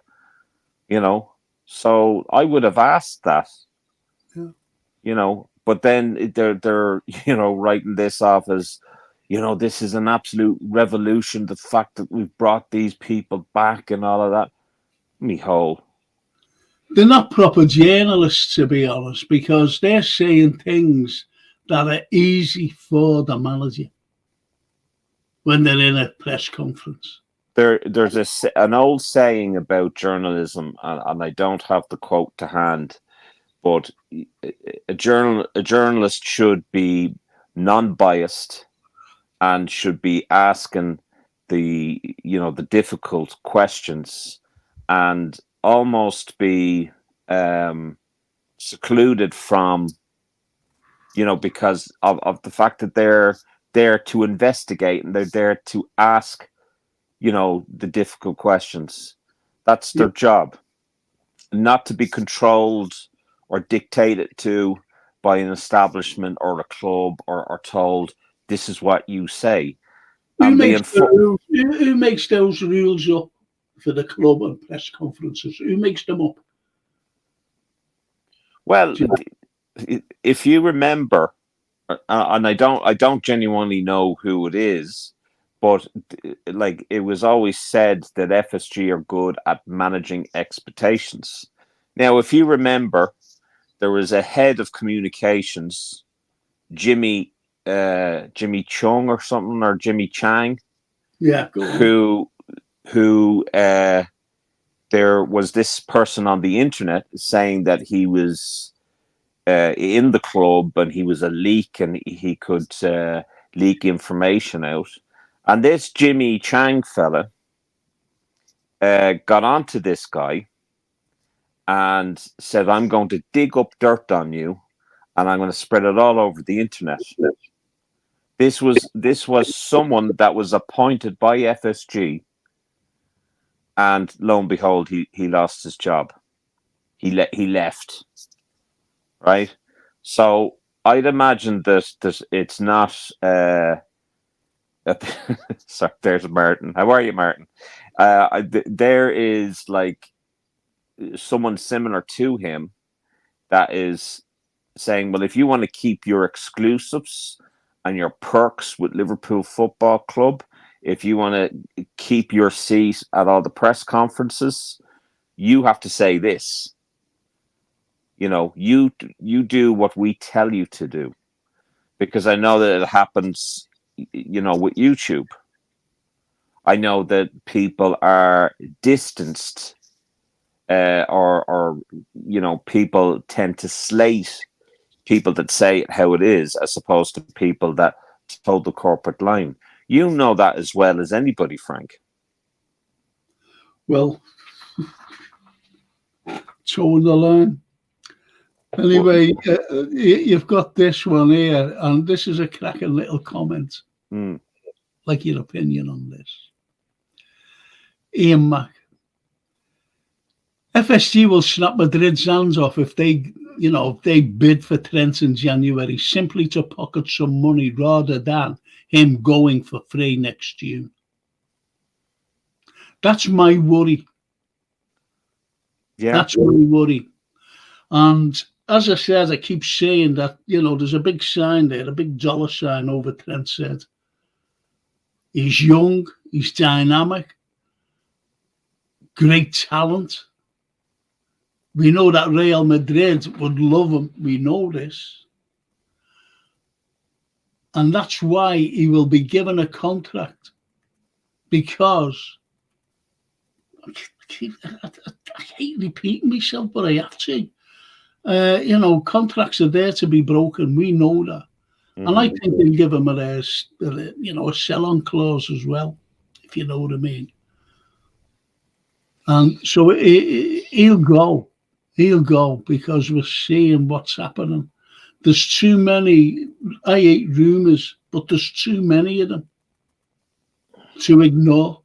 So I would have asked that. Yeah. But then they're writing this off as, this is an absolute revolution. The fact that we've brought these people back and all of that. Me hole. They're not proper journalists, to be honest, because they're saying things that are easy for the manager when they're in a press conference. There's an old saying about journalism, and I don't have the quote to hand, but a journalist should be non-biased and should be asking the difficult questions and almost be secluded from, because of the fact that they're there to investigate and they're there to ask, the difficult questions. That's their job, not to be controlled or dictated to by an establishment or a club or told this is what you say. Who makes those rules up for the club and press conferences? Who makes them up? Well, if you remember, and I don't genuinely know who it is, but like it was always said that FSG are good at managing expectations. Now, if you remember, there was a head of communications, Jimmy Chung or something, or Jimmy Chang. Yeah, who there was this person on the internet saying that he was in the club and he was a leak and he could leak information out. And this Jimmy Chang fella got onto this guy and said, I'm going to dig up dirt on you and I'm going to spread it all over the internet. This was someone that was appointed by FSG, and lo and behold, he lost his job. He left. Right? So I'd imagine that it's not sorry, there's Martin. How are you, Martin? There is like someone similar to him that is saying, well, if you want to keep your exclusives and your perks with Liverpool Football Club, if you want to keep your seat at all the press conferences, you have to say this. You do what we tell you to do. Because I know that it happens, with YouTube. I know that people are distanced or people tend to slate people that say it how it is as opposed to people that toe the corporate line. You know that as well as anybody, Frank. Well, toe the line. Anyway, you've got this one here, and this is a cracking little comment. Like your opinion on this. Ian Mack. FSG will snap Madrid's hands off if they bid for Trent in January simply to pocket some money rather than him going for free next June. That's my worry Yeah. That's my worry. And as I said, I keep saying that, there's a big sign there, a big dollar sign over Trent said. He's young, he's dynamic, great talent. We know that Real Madrid would love him. We know this. And that's why he will be given a contract. Because I hate repeating myself, but I have to. Contracts are there to be broken. We know that. Mm-hmm. And I think they'll give him a sell-on clause as well, if you know what I mean. And so he'll go. He'll go because we're seeing what's happening. There's too many, I hate rumours, but there's too many of them to ignore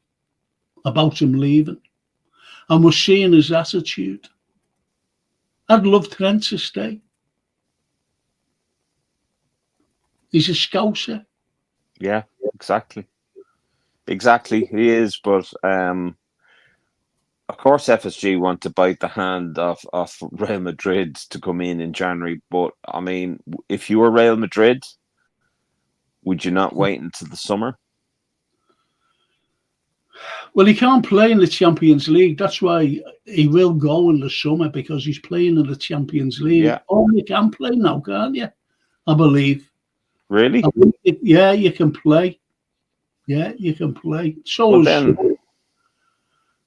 about him leaving. And we're seeing his attitude. I'd love Trent to stay. He's a Scouser. Yeah, exactly. Exactly, he is. But of course, FSG want to bite the hand of Real Madrid to come in January. But I mean, if you were Real Madrid, would you not wait until the summer? Well, he can't play in the Champions League. That's why he will go in the summer, because he's playing in the Champions League. Yeah. Oh, you can play now, can't you? I believe. Really? Yeah, you can play. Yeah, you can play. So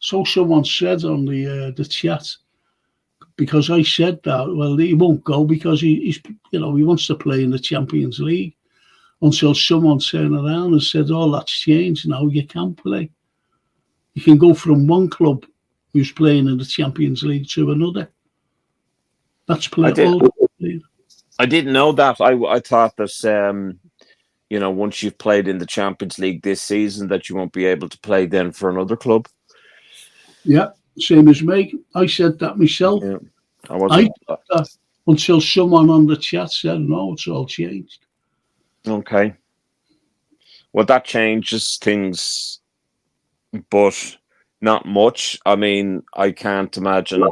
someone said on the chat, because I said that. Well, he won't go because he wants to play in the Champions League, until someone turned around and said, "Oh, that's changed now. You can play. You can go from one club who's playing in the Champions League to another." That's playing. I didn't know that. I thought that once you've played in the Champions League this season, that you won't be able to play then for another club. Yeah, same as me. I said that myself. Yeah. I said that until someone on the chat said, "No, it's all changed." Okay. Well, that changes things, but not much. I mean, I can't imagine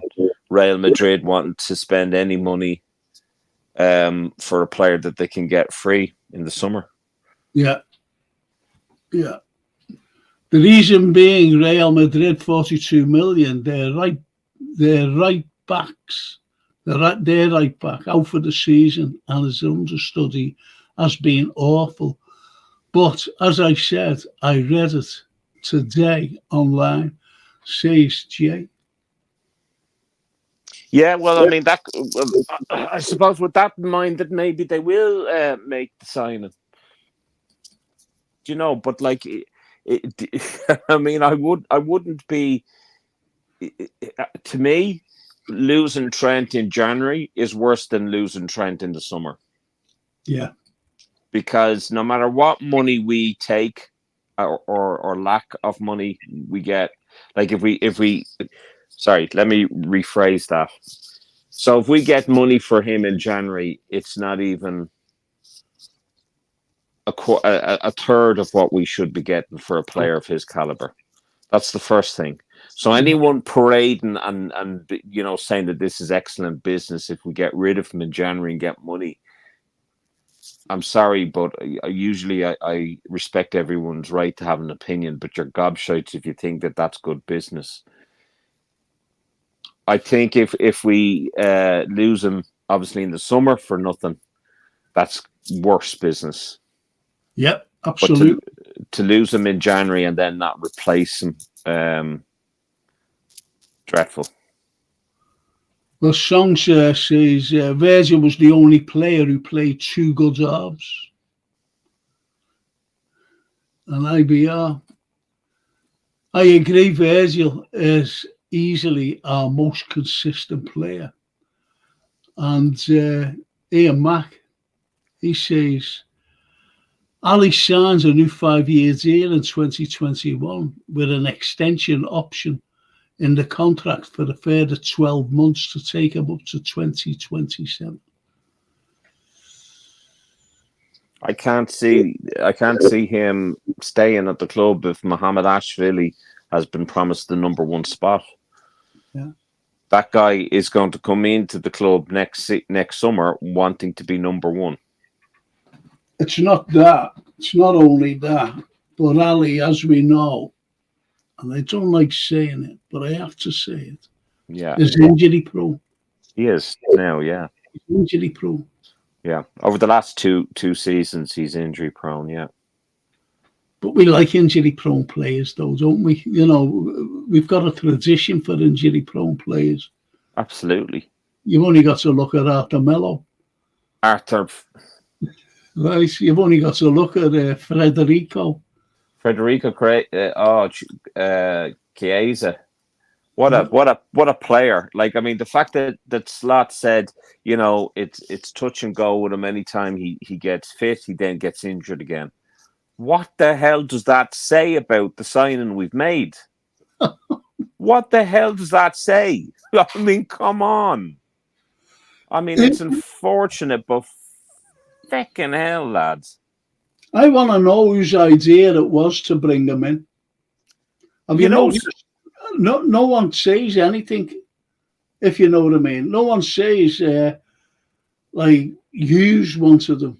Real Madrid wanting to spend any money for a player that they can get free in the summer. Yeah. Yeah. The reason being, Real Madrid, 42 million, their right backs, their right back out for the season, and his understudy has been awful. But as I said, I read it today online, says Jay. Yeah, well, I mean, I suppose with that in mind, that maybe they will make the signing. But like, I mean, I wouldn't be. To me, losing Trent in January is worse than losing Trent in the summer. Yeah, because no matter what money we take, or lack of money we get, like if we. Sorry, let me rephrase that. So if we get money for him in January, it's not even a third of what we should be getting for a player of his caliber. That's the first thing. So anyone parading and saying that this is excellent business if we get rid of him in January and get money, I'm sorry, but usually I respect everyone's right to have an opinion, but you're gobshites if you think that that's good business. I think if we lose him, obviously in the summer for nothing, that's worse business. Yep, absolutely. But to lose him in January and then not replace him, dreadful. Well, Song says Virgil was the only player who played two good halves. And IBR. I agree, Virgil is easily our most consistent player. And Ian Mack, he says, Ali signs a new 5-year deal in 2021 with an extension option in the contract for a further 12 months to take him up to 2027. I can't see him staying at the club if Mohamed Ashvili has been promised the number one spot. Yeah. That guy is going to come into the club next summer wanting to be number one. It's not that. It's not only that. But Ali, as we know, and I don't like saying it, but I have to say it, Yeah, is injury prone. he is now. Yeah, He's injury prone. yeah. Over the last two seasons, he's injury prone. Yeah. But we like injury prone players, though, don't we? You know, we've got a tradition for injury prone players. Absolutely. You've only got to look at Arthur Mello. Arthur. Right? You've only got to look at Federico Chiesa. What a player! Like, I mean, the fact that Slot said, you know, it's touch and go with him. Anytime he gets fit, he then gets injured again. What the hell does that say about the signing we've made? What the hell does that say? I mean, come on. I mean, it's unfortunate, but feckin' hell, lads. I want to know whose idea it was to bring him in. Have you noticed? No one says anything, if you know what I mean. No one says, like, Hughes wanted him,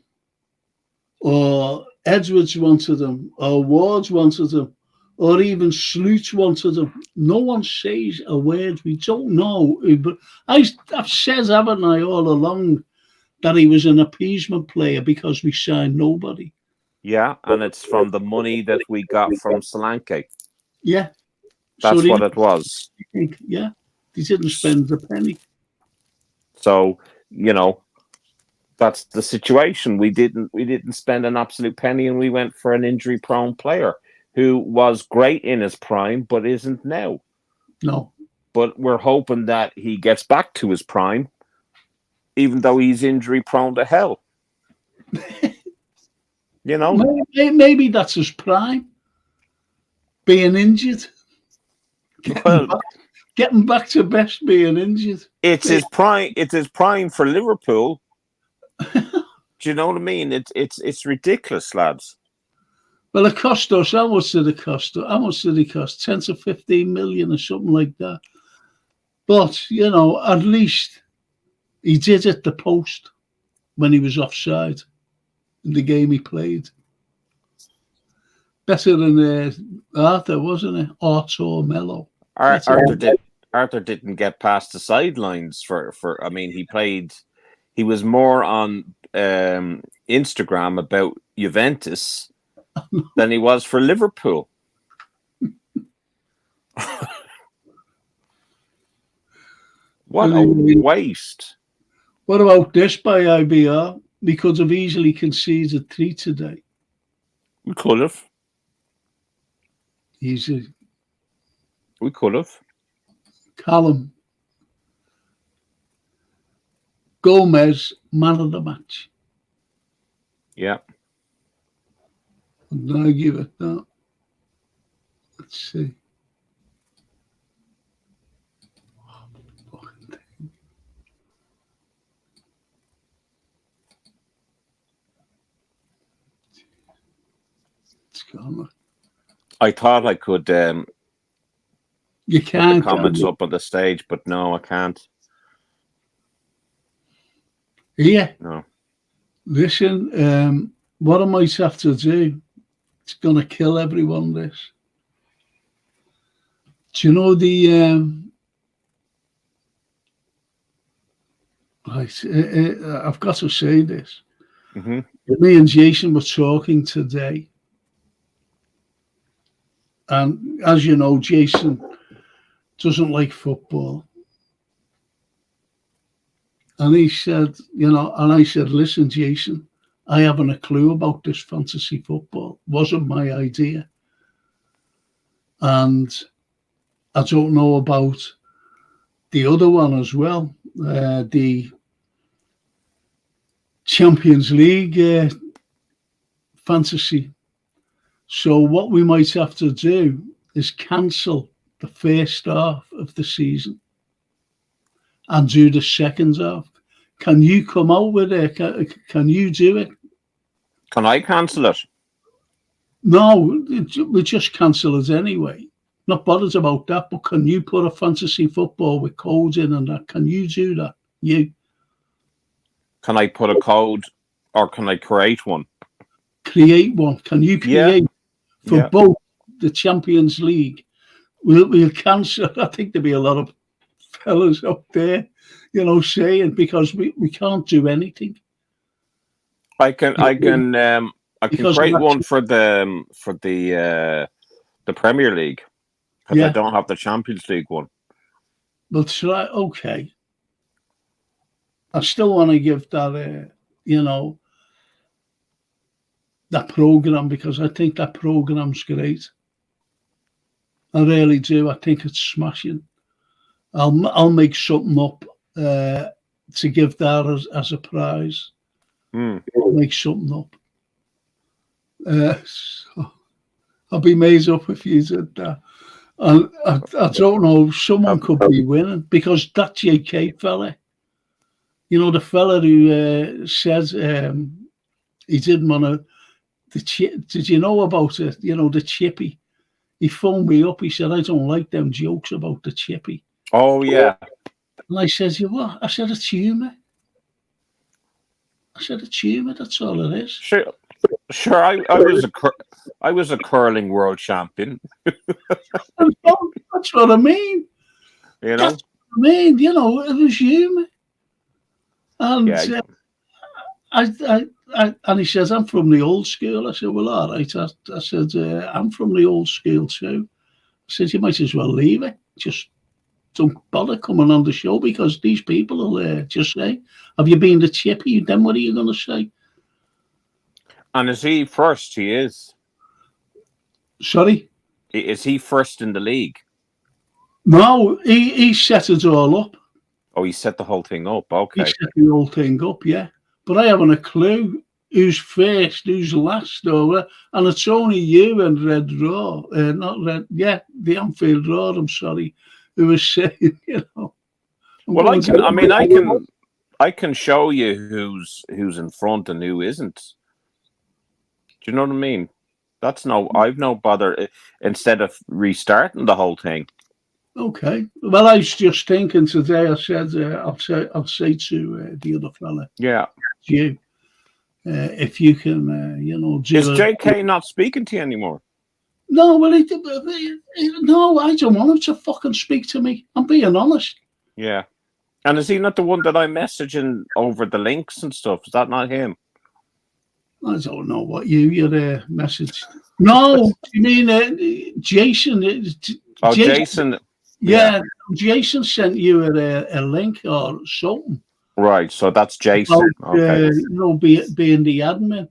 or Edwards wanted him, or Wards wanted him, or even Sloot wanted him. No one says a word. We don't know. But I've said, haven't I, all along, that he was an appeasement player because we signed nobody. Yeah, and it's from the money that we got from Solanke. Yeah. That's what it was. Yeah. He didn't spend a penny. So, you know, that's the situation. We didn't spend an absolute penny, and we went for an injury-prone player who was great in his prime, but isn't now. No. But we're hoping that he gets back to his prime, even though he's injury-prone to hell. You know? Maybe that's his prime. Being injured. Getting back to best being injured. It's his prime. It's his prime for Liverpool. Do you know what I mean? It's ridiculous, lads. Well, it cost us. How much did it cost? How much did it cost? 10 to 15 million or something like that. But, you know, at least he did hit the post when he was offside in the game he played. Better than Arthur, wasn't it? Arthur Mello. Arthur didn't get past the sidelines for. I mean, he was more on Instagram about Juventus than he was for Liverpool. What a waste. What about this by IBR? We could have easily conceded 3 today. We could have. Easy. We could have. Callum. Gomez, man of the match. Yeah. And I give it that. Let's see. It's gone. I thought I could you can't put the comments up on the stage, but no, I can't. Yeah. No. Listen, what I might have to do, it's going to kill everyone, this. Do you know I've got to say this. Mm-hmm. Me and Jason were talking today. And as you know, Jason doesn't like football. And he said, you know, and I said, listen, Jason, I haven't a clue about this fantasy football. Wasn't my idea. And I don't know about the other one as well, the Champions League fantasy. So what we might have to do is cancel the first half of the season and do the second half. Can you come out with it? Can you do it? Can I cancel it? No, we just cancel it anyway. not bothered about that, but can you put a fantasy football with codes in and that? Can you do that? You? Can I put a code or can I create one? Create one. Can you create for both the Champions League? We'll cancel. I think there'll be a lot of fellas up there, you know, saying because we can't do anything. I can create one for the Premier League because I don't have the Champions League one. Well, try. Okay. I still want to give that, you know, that program because I think that program's great. I really do. I think it's smashing. I'll make something up to give that as a prize. I'll make something up. So I'll be made up if you did that. I don't know. Someone could be winning because that JK fella, you know, the fella who says he didn't want to. Did you know about it? You know, the chippy. He phoned me up. He said, I don't like them jokes about the chippy. Oh, yeah. And I said, you what? I said, it's humour. I said, it's humour. That's all it is. Sure. I was a curling world champion. That's what I mean. You know? That's what I mean. You know, it was humour. And and he says, I'm from the old school. I said, well, all right. I said, I'm from the old school too. I said, you might as well leave it. Just don't bother coming on the show because these people will just say, have you been the chippy? Then what are you going to say? And is he first? He is. Sorry? Is he first in the league? No, he set it all up. Oh, he set the whole thing up. Okay. He set the whole thing up, yeah. But I haven't a clue who's first, who's last, and it's only you and Red Raw, not Red, the Anfield Raw, I'm sorry, who was saying, you know. Well, I can show you who's in front and who isn't. Do you know what I mean? I've no bother instead of restarting the whole thing. Okay. Well, I was just thinking today. I said I'll say to the other fella. Yeah. You, if you can, you know. Is JK not speaking to you anymore? No. Well, no. I don't want him to fucking speak to me. I'm being honest. Yeah. And is he not the one that I'm messaging over the links and stuff? Is that not him? I don't know what your message. No, you mean Jason? Jason. Yeah, Jason sent you a link or something. Right, so that's Jason. About, you know, being the admin.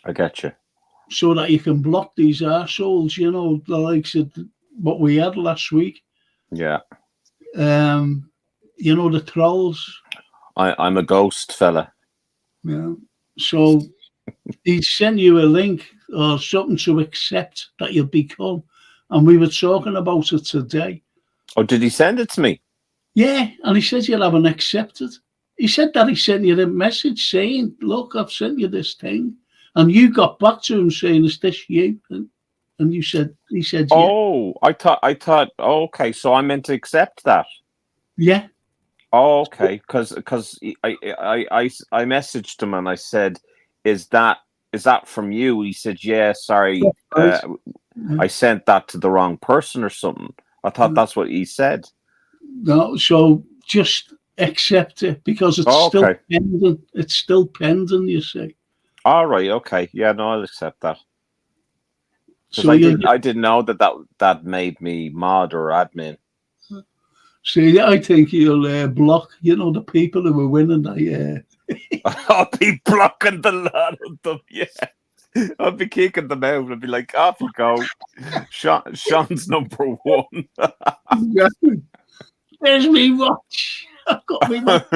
I get you. So that you can block these arseholes, you know, the likes of what we had last week. Yeah. You know, the trolls. I'm a ghost fella. Yeah. So he sent you a link or something to accept that you'll become. And we were talking about it today. Oh, did he send it to me? Yeah, and he said you haven't accepted. He said that he sent you a message saying, look, I've sent you this thing. And you got back to him saying, is this you? And he said, yeah. Oh, I thought, okay, so I meant to accept that. Yeah. Oh, okay, because I messaged him and I said, is that from you? He said, yeah, sorry, I sent that to the wrong person or something. I thought that's what he said. No, so just accept it because it's still pending. It's still pending, you see. All right, okay. Yeah, no, I'll accept that. So I didn't know that made me mod or admin. See, I think you'll block, you know, the people who were winning. I'll be blocking the lot of them, yeah. I'll be kicking them out. I'll be like, off you go. Sean's number one. Exactly. There's me watch. I've got me watch.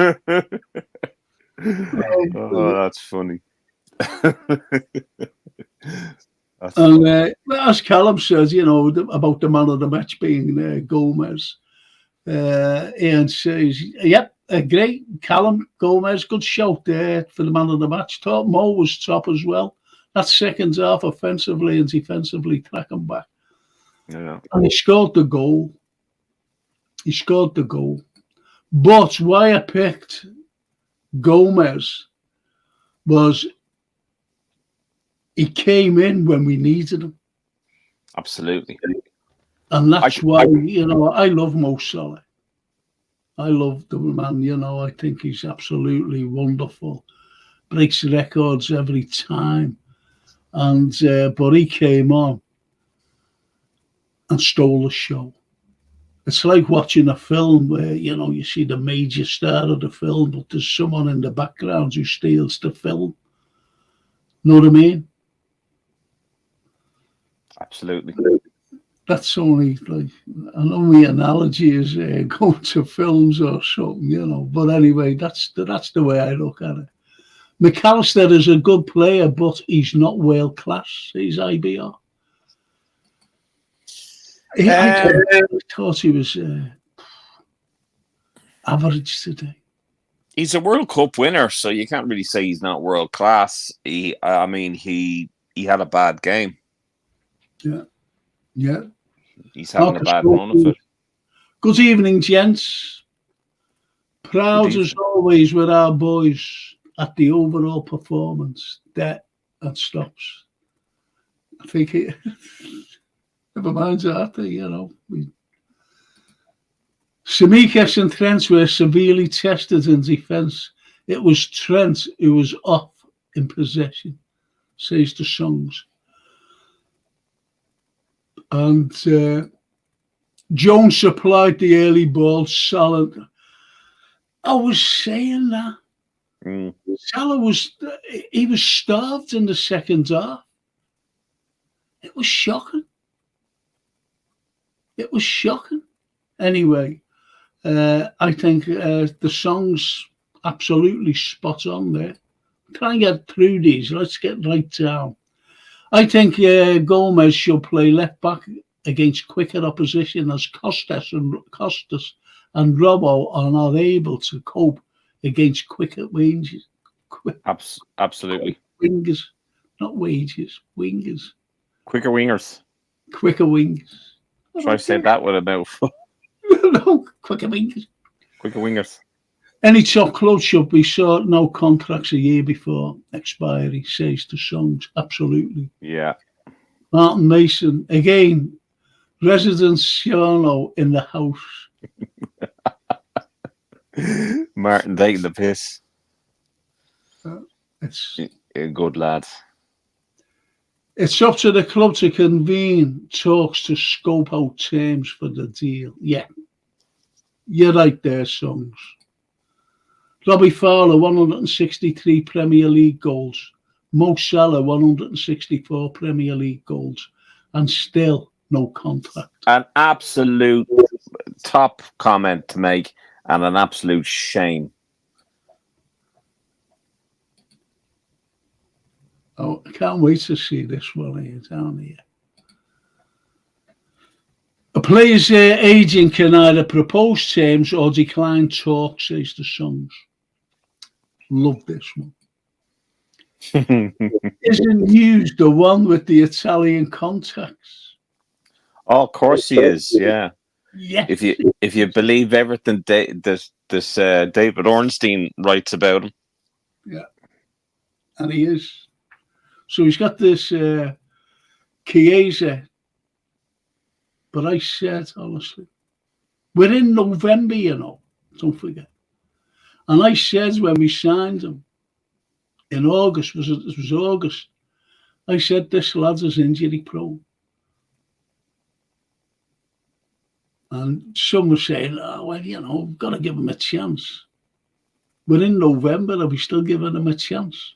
Oh, that's funny. And as Callum says, you know, about the man of the match being Gomez, Ian says, yep, great. Callum Gomez, good shout there for the man of the match. Thought Mo was top as well. That second half offensively and defensively tracking back. Yeah. And he scored the goal. But why I picked Gomez was he came in when we needed him. Absolutely. And that's why, I love Mo Salah. I love the man, I think he's absolutely wonderful. Breaks records every time. And but he came on and stole the show. It's like watching a film where, you see the major star of the film, but there's someone in the background who steals the film. Know what I mean? Absolutely. That's only like, I know my analogy is go to films or something, But anyway, that's the way I look at it. McAllister is a good player, but he's not world class. He's IBR. I thought he was average today. He's a World Cup winner, so you can't really say he's not world class. He had a bad game. Yeah. He's having a bad run of it. Good evening, gents. Proud as always with our boys at the overall performance. That stops. I think it. Never mind that, Tsimikas and Trent were severely tested in defence. It was Trent who was off in possession, says the Songs. And Jones supplied the early ball. Salah. I was saying that. Salah was starved in the second half. It was shocking. Anyway, I think the Song's absolutely spot on there. Try and get through these. Let's get right down. I think Gomez should play left back against quicker opposition, as Costas and Robbo are not able to cope against quicker wages. Absolutely. Wingers, not wages, wingers. Quicker wingers. Try to say that with a mouthful. No, quicker wingers. Any top club should be sorting out contracts a year before expiry, says the Songs. Absolutely. Yeah. Martin Mason, again, resident Siano in the house. Martin taking the piss. It's a good lad. It's up to the club to convene talks to scope out terms for the deal. Yeah. You're right there, Songs. Robbie Fowler, 163 Premier League goals. Mo Salah, 164 Premier League goals. And still no contract. An absolute top comment to make and an absolute shame. Oh, I can't wait to see this one here down here. A player's agent can either propose terms or decline talks, says the Songs. Love this one. Isn't Hughes the one with the Italian contacts? Oh, of course he is. Yeah. Yeah. If you believe everything this David Ornstein writes about him. Yeah. And he is. So he's got this Chiesa. But I said, honestly, we're in November, don't forget. And I said when we signed him in August, it was August, I said, this lad is injury prone. And some were saying, we've got to give him a chance. We're in November, are we still giving him a chance?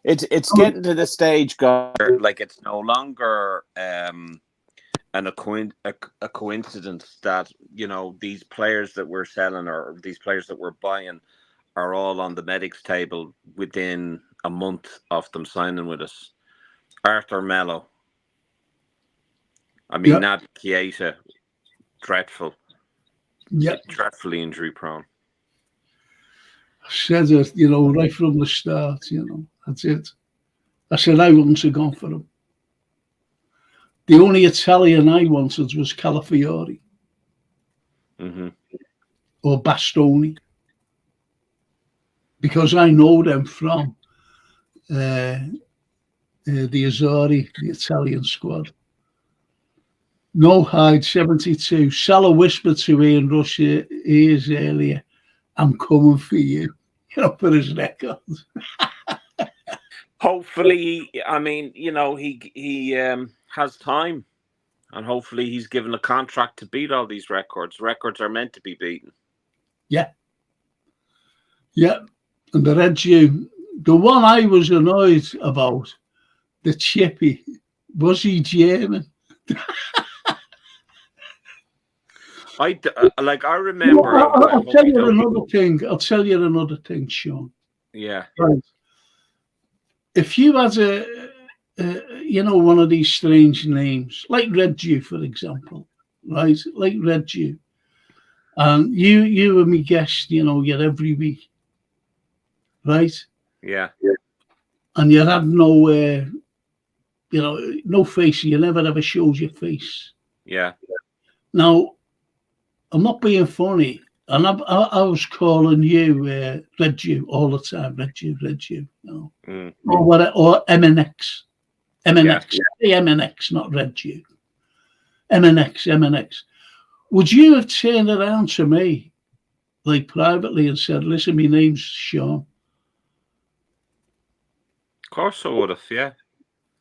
It's getting to the stage, where like it's no longer a coincidence that these players that we're selling or these players that we're buying are all on the medics table within a month of them signing with us. Arthur Mello. I mean, not Chiesa. Dreadful. Yep. Dreadfully injury prone. I said it, right from the start, that's it. I said I wouldn't have gone for him. The only Italian I wanted was Calafiori or Bastoni, because I know them from the Azzurri, the Italian squad. No Hyde, 72. Salah whispered to Ian Rush ears earlier, "I'm coming for you," for his record. Hopefully, I mean, he has time, and hopefully he's given a contract to beat all these records. Records are meant to be beaten. Yeah. And the Red Jew, the one I was annoyed about, the Chippy, was he German? I remember. I'll tell you another thing. I'll tell you another thing, Sean. Yeah. Right. If you had one of these strange names, like Red Jew, for example, right? Like Red Jew, and you and me guest, you're every week, right? Yeah. And you had no, no face. You never ever showed your face. Yeah. Now, I'm not being funny, and I was calling you Red Jew all the time, Red Jew, or MNX, MNX, not Red Jew, MNX. Would you have turned around to me, like privately, and said, "Listen, my name's Sean"? Of course I would have, yeah.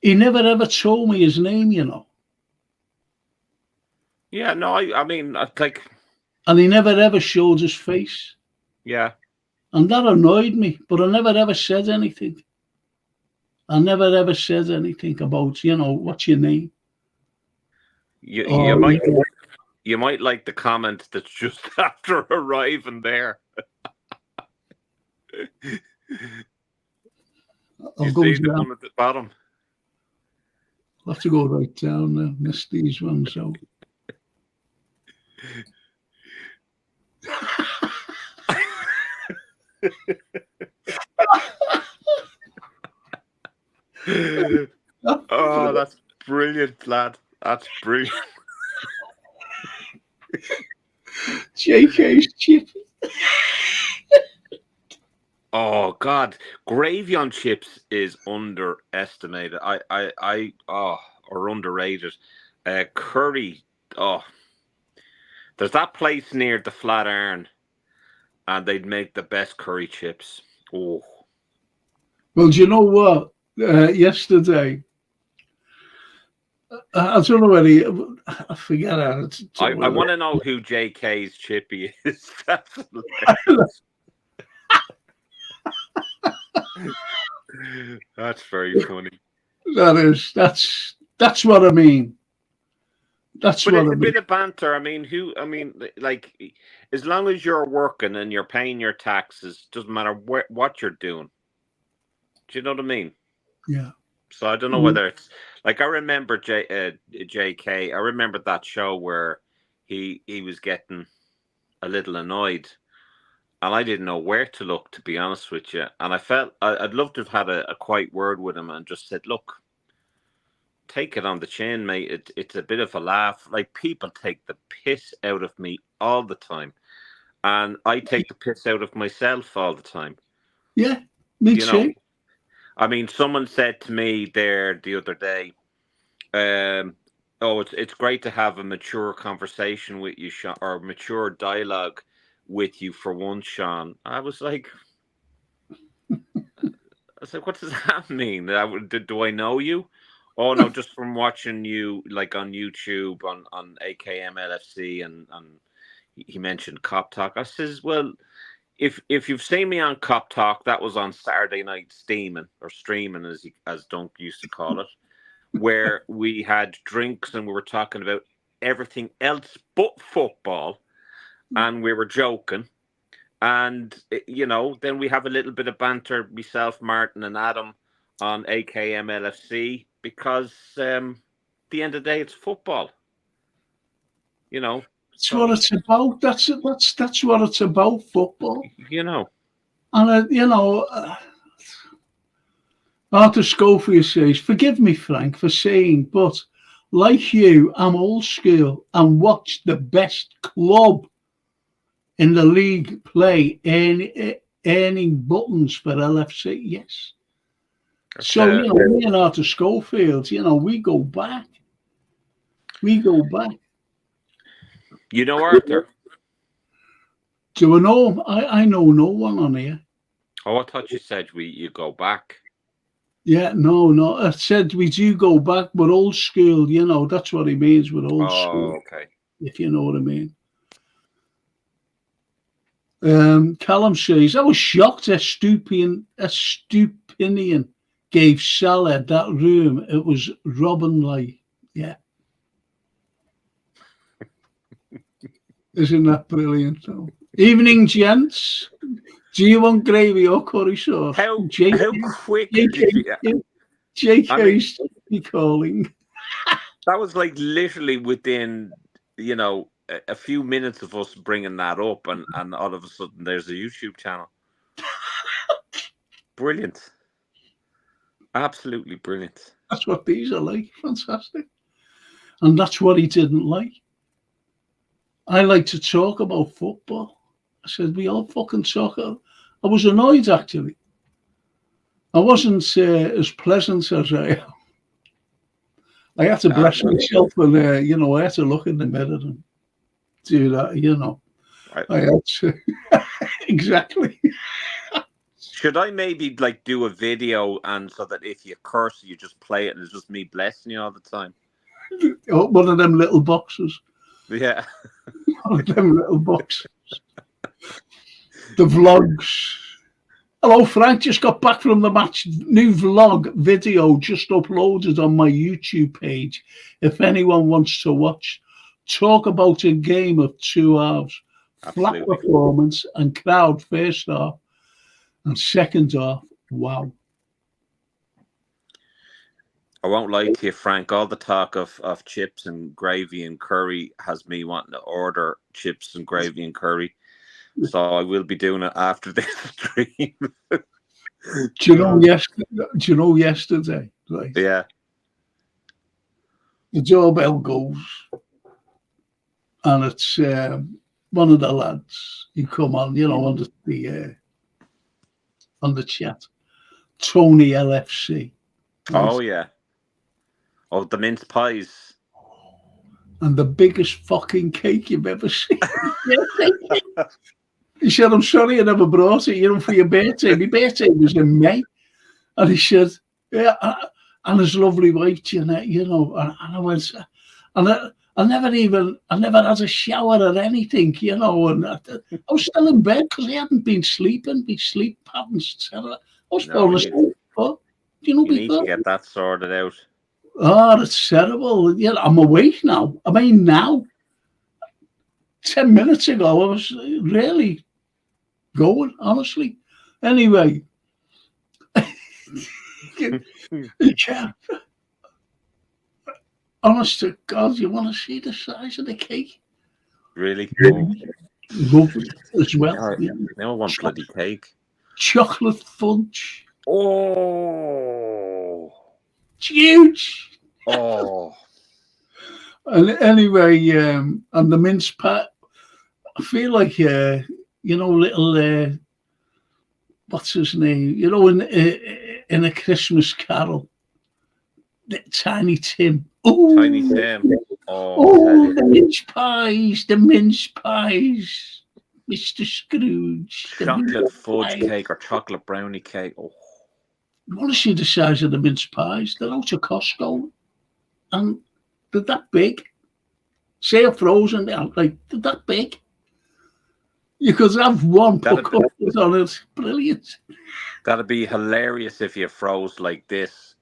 He never ever told me his name, Yeah, no, I mean, like... And he never ever showed his face. Yeah. And that annoyed me, but I never ever said anything. I never ever said anything about, what's your name? You might like the comment that's just after arriving there. I'll go see the one at the bottom. I'll have to go right down now. Miss these ones out. Oh, that's brilliant, lad. That's brilliant. JK's chip. Oh God, gravy on chips is underestimated. Or underrated. Curry. Oh, there's that place near the Flatiron, and they'd make the best curry chips. Oh. Well, do you know what? Yesterday, I don't know whether I forget how. I want to know who JK's chippy is. That's very funny. That's what I mean. That's but what it's I a mean. Bit of banter. I mean, like, as long as you're working and you're paying your taxes, doesn't matter what you're doing. Do you know what I mean? Yeah. So I don't know whether it's like, I remember JK. I remember that show where he was getting a little annoyed, and I didn't know where to look, to be honest with you. And I felt I'd love to have had a quiet word with him and just said, "Look, take it on the chin, mate. It's a bit of a laugh. Like, people take the piss out of me all the time, and I take the piss out of myself all the time." Yeah, me too. I mean, someone said to me there the other day, it's great to have a mature conversation with you, Sean, or mature dialogue with you for once, Sean. I was like, what does that mean? Do I know you? Oh no, just from watching you like on YouTube on AKM LFC, and he mentioned Cop Talk. I says, well, if you've seen me on Cop Talk, that was on Saturday night streaming, as Dunk used to call it, where we had drinks and we were talking about everything else but football, and we were joking. And, then we have a little bit of banter, myself, Martin, and Adam on AKM LFC, because the end of the day, it's football. That's what it's about. That's what it's about, football. And Arthur Schofield says, "Forgive me, Frank, for saying, but like you, I'm old school and watch the best club in the league play earning buttons for LFC. Yes. So, you know, me and Arthur Schofield, you know, we go back. We go back. You know Arthur? Do I know him? I know no one on here. Oh, I thought you said you go back. Yeah, no. I said we do go back, but old school, you know, that's what he means with old school. Okay. If you know what I mean. Callum says, I was shocked Estupinian gave Salah that room. It was Robin-like. Yeah. Isn't that brilliant? Though? Evening, gents. Do you want gravy or curry sauce? How quick did you... JK's be calling. That was like literally within, you know, a few minutes of us bringing that up, and all of a sudden there's a YouTube channel. Brilliant. Absolutely brilliant. That's what these are like. Fantastic. And that's what he didn't like. I like to talk about football. I said, we all fucking talk. I was annoyed, actually. I wasn't as pleasant as I am. I had to bless myself, and, you know, I had to look in the mirror and do that, you know. I had to. Exactly. Should I maybe like do a video, and so that if you curse, you just play it and it's just me blessing you all the time? One of them little boxes. Yeah. One of them little boxes. The vlogs. Hello, Frank. Just got back from the match. New vlog video just uploaded on my YouTube page. If anyone wants to watch, talk about a game of 2 halves. Absolutely. Flat performance and crowd first half. And second half, wow. I won't lie to you, Frank. All the talk of chips and gravy and curry has me wanting to order chips and gravy and curry. So I will be doing it after this stream. Do you know yesterday? Right? Yeah. The doorbell goes, and it's one of the lads. You come on, you know, on the chat. Tony LFC. Oh yeah. Oh, the mince pies. And the biggest fucking cake you've ever seen. He said, I'm sorry I never brought it, you know, for your birthday. My birthday was in May. And he said, yeah, and his lovely wife, Jeanette, you know, and I went, and I never had a shower or anything, you know, and I was still in bed because I hadn't been sleeping. My sleep patterns, I was falling asleep before. You need to get that sorted out. Oh, it's terrible. Yeah, I'm awake now. I mean, now. 10 minutes ago, I was really going, honestly. Anyway. Yeah. Honest to God, you want to see the size of the cake? Really? Lovely as well. Yeah. Now I want bloody cake. Chocolate fudge. Oh. It's huge. Oh. And anyway, and the mince pie, I feel like, you know, little, what's his name? You know, in A Christmas Carol, Tiny Tim. Ooh. Tiny Tim. Oh, the mince pies, Mr. Scrooge. Chocolate fudge cake or chocolate brownie cake. Oh. You want to see the size of the mince pies? They're out of Costco. And they're that big. Say a frozen, they're that big. You could have one put custard on it. Brilliant. That'd be hilarious if you froze like this.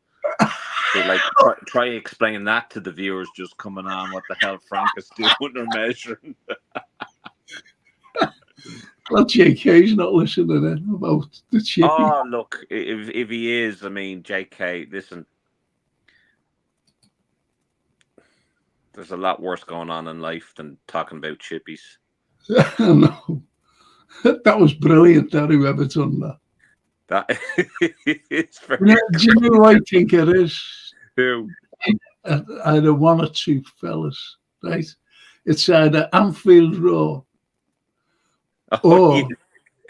So, like, try explaining that to the viewers just coming on what the hell Frank is doing or measuring. Well, JK's not listening then about the chippy. Oh, look, if he is, I mean, JK, listen. There's a lot worse going on in life than talking about chippies. No. That was brilliant, that whoever done that. That is very do you know who I think it is? Who? I had one or two fellas, right? It's either Anfield Raw or yeah.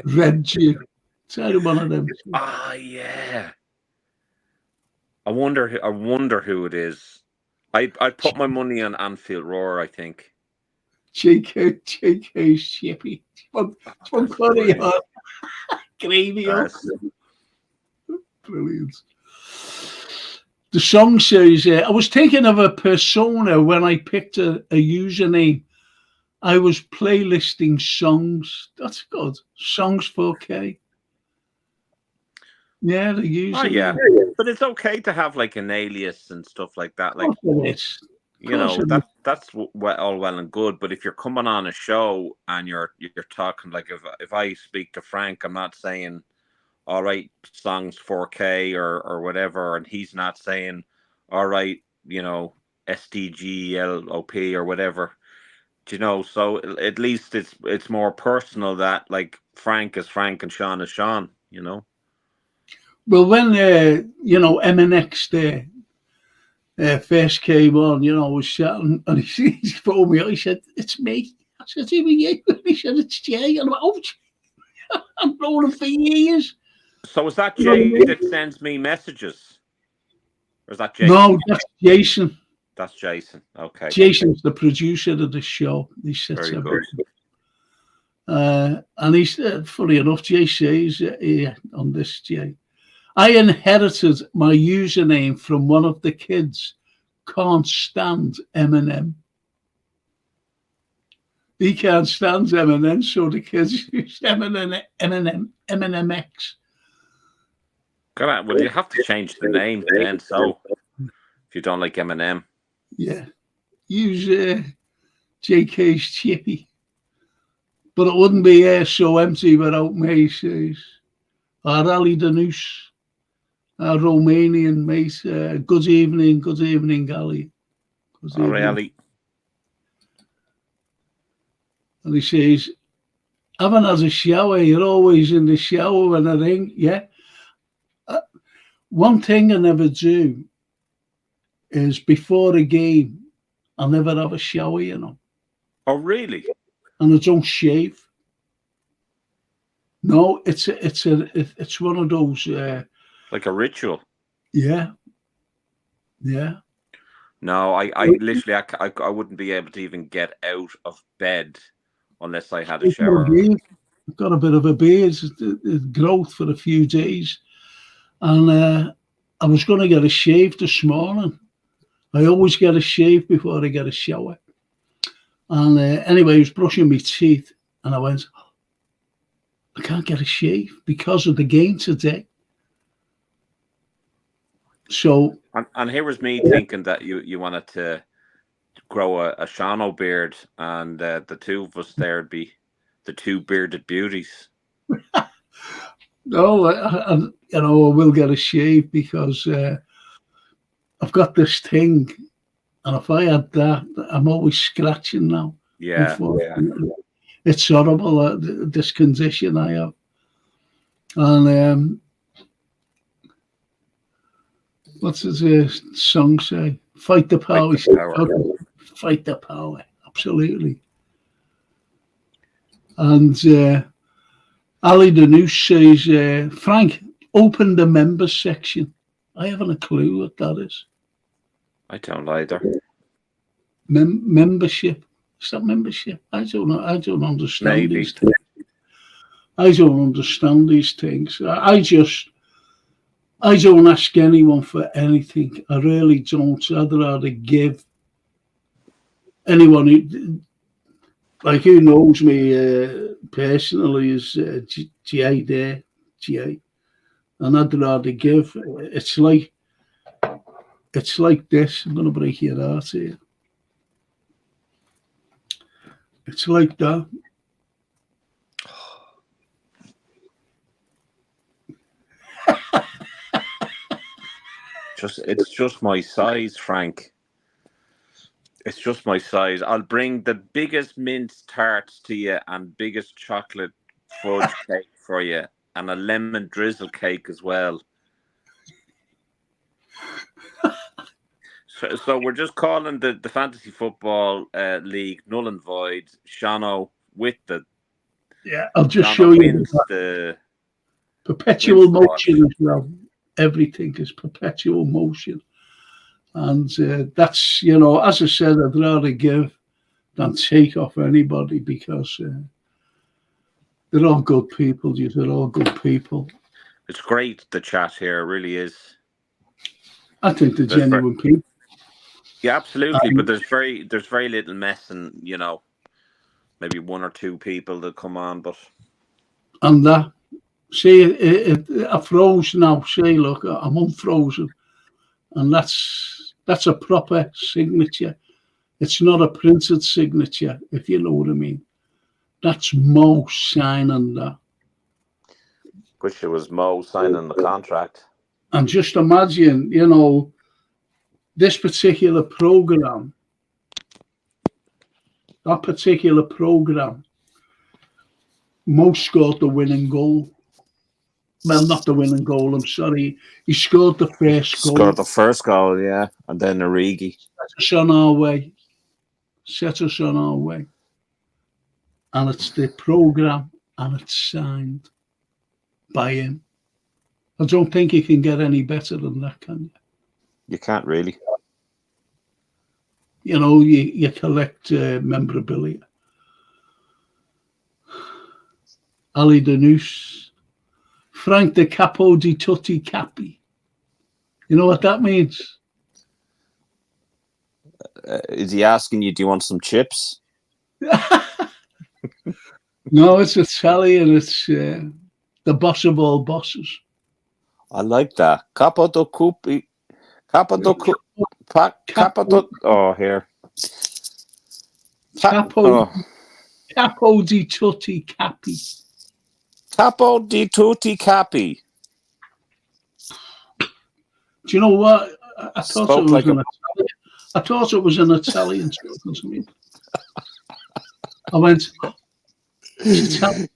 Red Dew. It's either one of them. Ah, yeah. I wonder who it is. I'd put my money on Anfield Roar, I think. JK's chippy. From Korea. Brilliant. Gravy. Yes. Brilliant. The song says, I was thinking of a persona when I picked a username. I was playlisting songs. That's good. Songs 4K. Yeah, the username. Oh, yeah. But it's okay to have like an alias and stuff like that. Like, you know, that's all well and good. But if you're coming on a show and you're talking, like if I speak to Frank, I'm not saying, all right, songs 4K or whatever, and he's not saying, all right, you know, SDGLOP or whatever. Do you know? So at least it's more personal that like Frank is Frank and Sean is Sean. You know. Well, when you know, MNX there first came on, you know, I was shouting, and he phoned me up. He said, "It's me." I said, "Who are you?" And he said, "It's Jay." And I'm like, "Oh, I've known him for years." So is that Jay that sends me messages? Or is that Jason? No, that's Jason. That's Jason. Okay. Jason's the producer of the show. He sits Very good. And he's, funny enough, Jay says here on this, Jay, I inherited my username from one of the kids. Can't stand Eminem. He can't stand Eminem, so the kids use Eminem X. Well, you have to change the name then. So if you don't like Eminem, yeah, use JK's Chippy, but it wouldn't be so empty without me. Says Ali Danus, our Romanian mate. Good evening, Ali. All right, Ali. And he says, haven't had a shower. You're always in the shower when I ring. Yeah. One thing I never do is before a game, I never have a shower, you know. Oh, really? And I don't shave. No, it's one of those. Like a ritual. Yeah. No, I literally I wouldn't be able to even get out of bed unless I had a shower. I've got a bit of a beard, growth for a few days. And I was going to get a shave this morning. I always get a shave before I get a shower. And anyway, I was brushing my teeth and I went, I can't get a shave because of the game today. So. And here was me thinking that you wanted to grow a Shano beard, and the two of us there would be the two bearded beauties. No, I will get a shave because I've got this thing, and if I had that, I'm always scratching now. Yeah. It's horrible, this condition I have. And what's his song say? Fight the power. Fight the power. Absolutely. And Ali Danus says, Frank, open the members section. I haven't a clue what that is. I don't either. Membership. Is that membership? I don't know. I don't understand Maybe. these things. I don't understand these things. I don't ask anyone for anything. I really don't. I'd rather give anyone who knows me personally is Jay there, Jay, and I'd rather give. It's like this. I'm going to break your heart here. It's like that. It's just my size, Frank. It's just my size. I'll bring the biggest mint tarts to you and biggest chocolate fudge cake for you, and a lemon drizzle cake as well. So we're just calling the fantasy football league null and void. Shano with the Yeah, I'll just Shano show you wins the the perpetual wins the watch. motion as well. Everything is perpetual motion. And that's, as I said, I'd rather give than take off anybody because they're all good people. They're all good people. It's great, the chat here. It really is. I think they're genuine people. Yeah, absolutely. But there's very little mess, and maybe one or two people that come on. But and that, see, I froze now. See, look, I'm unfrozen, and that's a proper signature. It's not a printed signature, if you know what I mean. That's Mo signing that. wish it was Mo signing the contract. And just imagine, this particular program, Mo scored the winning goal. Well, not the winning goal, I'm sorry. He scored the first goal. Scored the first goal, yeah. And then Origi. Set us on our way. And it's the program, and it's signed by him. I don't think you can get any better than that, can you? You can't really. You collect memorabilia. Ali Danus, Frank the Capo di Tutti Capi. You know what that means? Is he asking you, do you want some chips? No, it's Italian. It's the boss of all bosses. I like that. Capo do Cupi. Capo do Capo do. Oh, here. Capo di Tutti Capi. Capo di Tutti Capi. Do you know what? I thought it was an Italian talking. I went, is that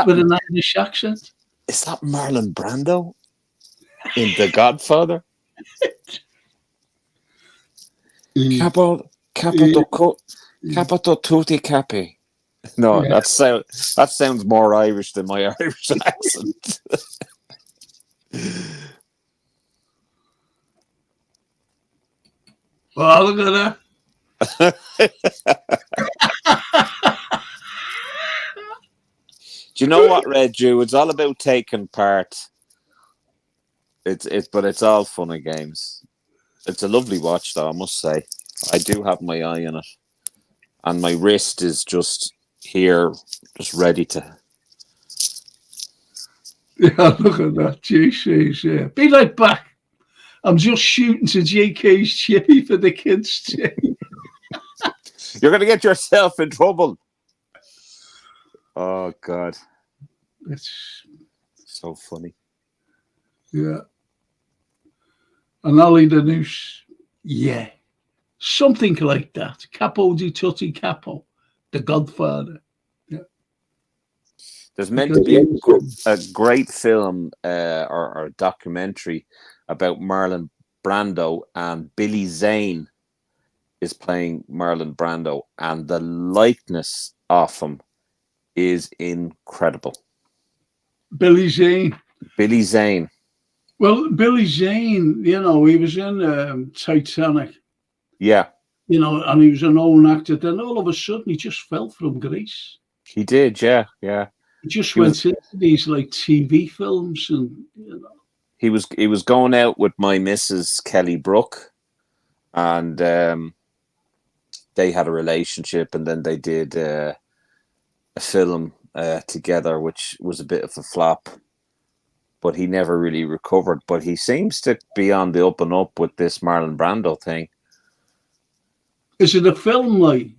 with an Irish accent? Is that Marlon Brando in The Godfather? Capo do Tutti Capi. No, yeah. That sounds more Irish than my Irish accent. Oh, look at that. Do you know what, Red Jew? It's all about taking part. But it's all fun and games. It's a lovely watch, though, I must say. I do have my eye on it. And my wrist is just here, just ready to. Yeah, look at that. JC's, yeah. Be right back. I'm just shooting to JK's chippy for the kids' team. You're going to get yourself in trouble. Oh, God. It's so funny. Yeah. And Ali the Noose, yeah. Something like that. Capo di Tutti Capo, The Godfather. Yeah. There's meant to be a great film or documentary about Marlon Brando, and Billy Zane is playing Marlon Brando, and the likeness of him is incredible. Billy Zane. Well, Billy Zane, he was in Titanic. Yeah. And he was a known actor. Then all of a sudden, he just fell from grace. He did, yeah. He just went into these like TV films, and He was going out with my missus Kelly Brook, and they had a relationship, and then they did a film together, which was a bit of a flop. But he never really recovered. But he seems to be on the up and up with this Marlon Brando thing. Is it a film, like?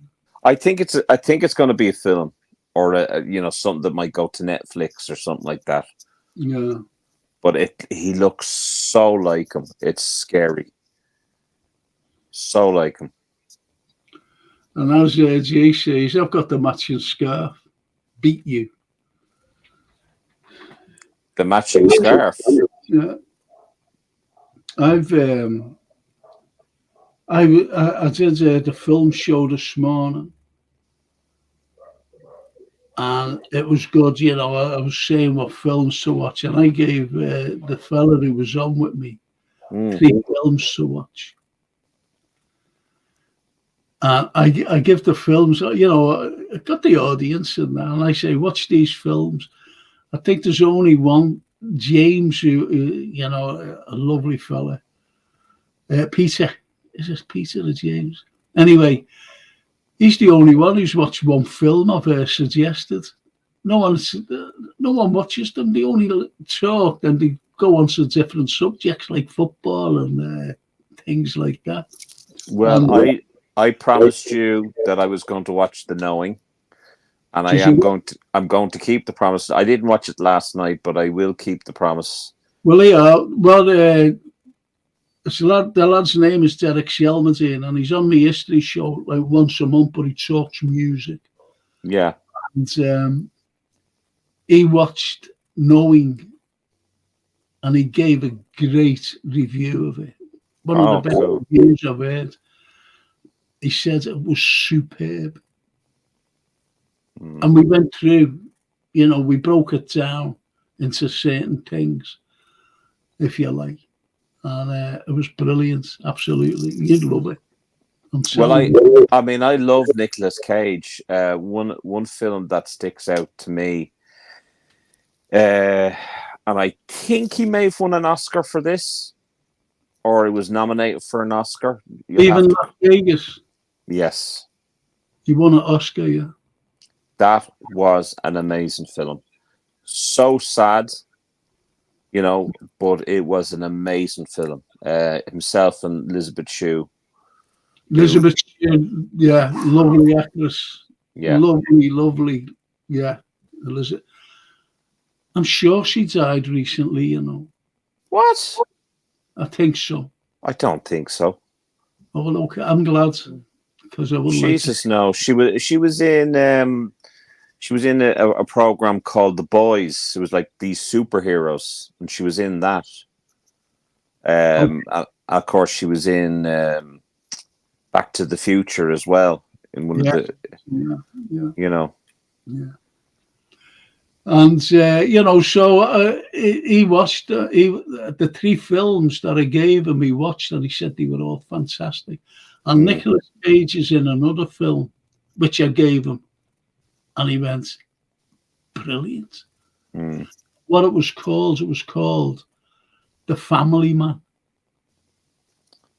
I think it's going to be a film, or something that might go to Netflix or something like that. Yeah. But he looks so like him. It's scary. So like him. And as Jay says, I've got the matching scarf. Beat you. The matching scarf. Yeah. I've I did the film show this morning, and it was good. You know, I was saying what films to watch, and I gave the fella who was on with me 3 films to watch. And I give the films, you know, I got the audience in there, and I say, watch these films. I think there's only one, James, who you know, a lovely fella. Peter, is this Peter or James? Anyway, he's the only one who's watched one film I've suggested. No one watches them. They only talk and they go on to different subjects like football and things like that. Well, I promised you that I was going to watch The Knowing, and I'm going to keep the promise. I didn't watch it last night, but I will keep the promise. Well, yeah. Well, the lad's name is Derek Shelmerdine, and he's on the history show like once a month, but he talks music. Yeah. And he watched Knowing, and he gave a great review of it. One of the best reviews I've heard. He said it was superb. And we went through, you know, we broke it down into certain things, if you like. And it was brilliant, absolutely. You'd love it. Well, I mean, I love Nicolas Cage. One film that sticks out to me, and I think he may have won an Oscar for this, or he was nominated for an Oscar. Even Las Vegas. Yes. He won an Oscar, yeah. That was an amazing film. So sad, you know, but it was an amazing film. Himself and Elizabeth Shue. Elizabeth Shue, yeah, lovely actress. Yeah. Lovely, yeah. Elizabeth. I'm sure she died recently, you know. What? I think so. I don't think so. Oh, well, okay. I'm glad. Because I wouldn't Jesus, no. She was in a program called The Boys. It was like these superheroes, and she was in that. Of course, she was in Back to the Future as well. In one of the, you know. Yeah. And you know, so he watched the 3 films that I gave him. He watched, and he said they were all fantastic. And Nicolas Cage is in another film, which I gave him, and he went, brilliant. What it was called The Family Man.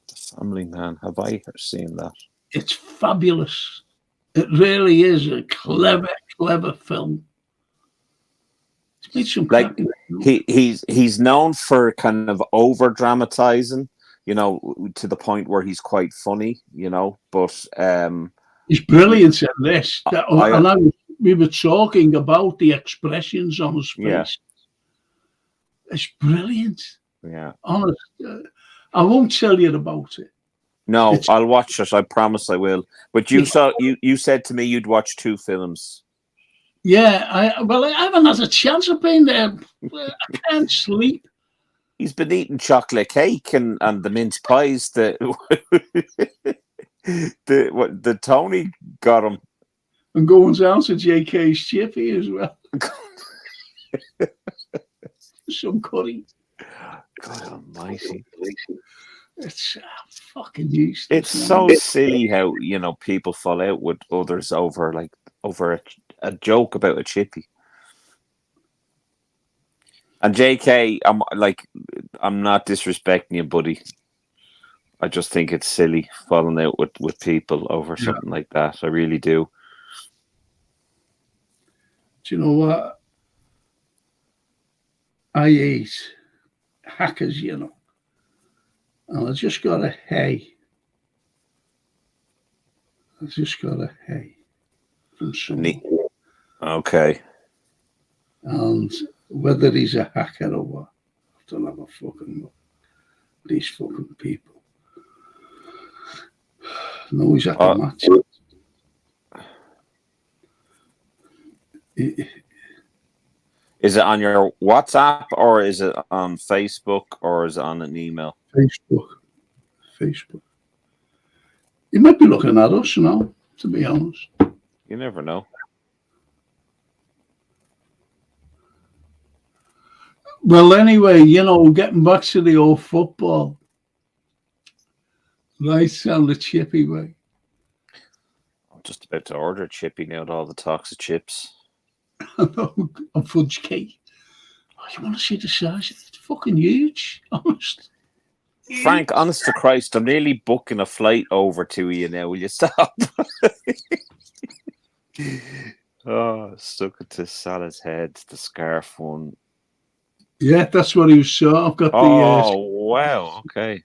The Family Man. Have I seen that? It's fabulous. It really is a clever film. It's made some like he's known for kind of over dramatizing, you know, to the point where he's quite funny, you know, but he's brilliant in this. We were talking about the expressions on his face. Yeah. It's brilliant. Yeah. Honest. I won't tell you about it. No, I'll watch it. I promise I will. But you said to me you'd watch 2 films. Yeah, I haven't had a chance of being there. I can't sleep. He's been eating chocolate cake and the mince pies that the Tony got him. And going down to JK's Chippy as well. Some curry. God almighty. It's fucking useless. It's so silly how, you know, people fall out with others over a joke about a chippy. And JK, I'm not disrespecting you, buddy. I just think it's silly falling out with people over something like that. I really do. Do you know what? I ate hackers, you know. And I just got a hay. From someone. Okay. And whether he's a hacker or what, I don't have a fucking look. These fucking people. No, he's at the match. Is it on your WhatsApp, or is it on Facebook, or is it on an email? Facebook. He might be looking at us, to be honest. You never know. Well, anyway, getting back to the old football. Right down the chippy way. I'm just about to order chippy now with all the talks of chips. And fudge cake. Oh, you want to see the size? It's fucking huge, honest. Frank, honest to Christ, I'm nearly booking a flight over to you now. Will you stop? Stuck it to Salah's head, the scarf one. Yeah, that's what he was saw. I've got the. Wow. Okay.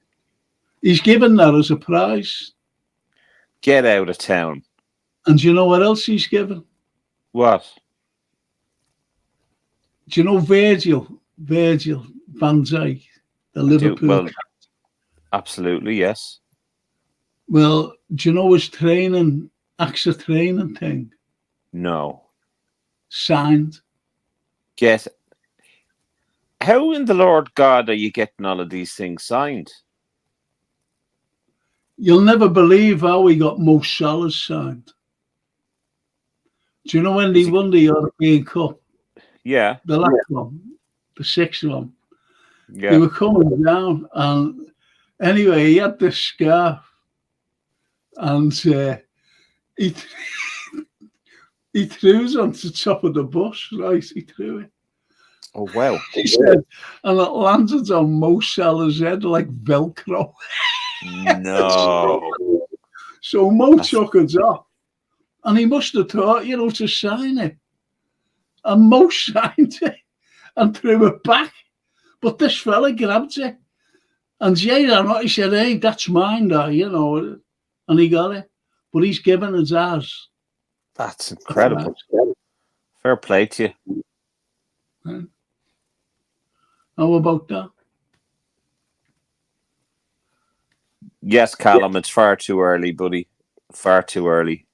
He's given that as a prize. Get out of town. And do you know what else he's given? What? Do you know Virgil van Dijk, the Liverpool? Well, absolutely, yes. Well, do you know his AXA training thing? No. Signed. How in the Lord God are you getting all of these things signed? You'll never believe how he got Mo Salah signed. Do you know when they won the European Cup? Yeah. The last one, the sixth one. Yeah. They were coming down, and anyway, he had this scarf, and he threw it onto the top of the bus, right? He threw it. Oh, wow. He said, and it landed on Mo Salah's head like Velcro. No. So Mo took it off, and he must have thought, to sign it. And Mo signed it and threw it back. But this fella grabbed it. And Jay he said, hey, that's mine, and he got it. But he's given it as. That's incredible. Fair play to you. Right. How about that? Yes, Callum, it's far too early, buddy. Far too early.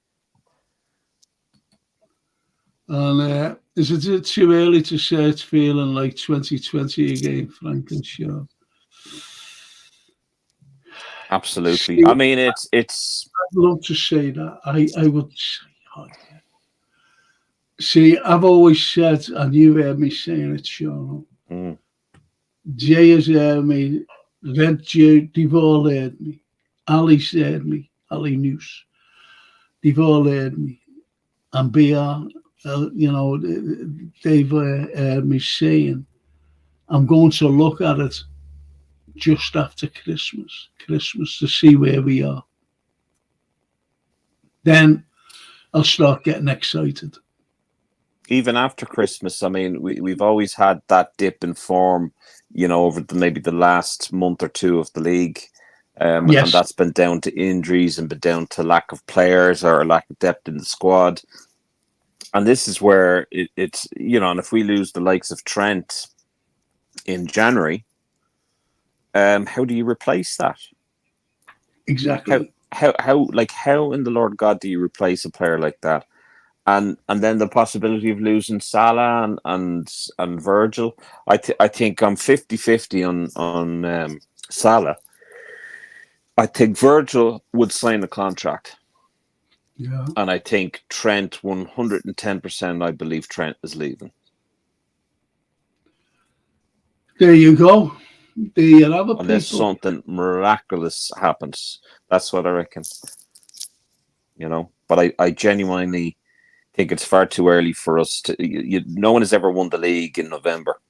And is it too early to say it's feeling like 2020 again, Frank and Sean? Absolutely. I mean, it's. I'd love to say that. I would say, yeah. See, I've always said, and you heard me saying it, Sean. Jay has heard me. Red Jay, they've all heard me. Ali's heard me. Ali News. They've all heard me. And BR, they've heard me saying, I'm going to look at it just after Christmas to see where we are. Then I'll start getting excited. Even after Christmas, I mean, we've always had that dip in form, over maybe the last month or two of the league. Yes. And that's been down to injuries and been down to lack of players or lack of depth in the squad. And this is where it's, and if we lose the likes of Trent in January, how do you replace that? Exactly. How in the Lord God do you replace a player like that? And then the possibility of losing Salah and Virgil. I think I'm 50-50 on Salah. I think Virgil would sign a contract. Yeah. And I think Trent 110%, I believe Trent is leaving. There you go. There you have it, Unless people. something miraculous happens. That's what I reckon. But I genuinely think it's far too early for us to. No one has ever won the league in November.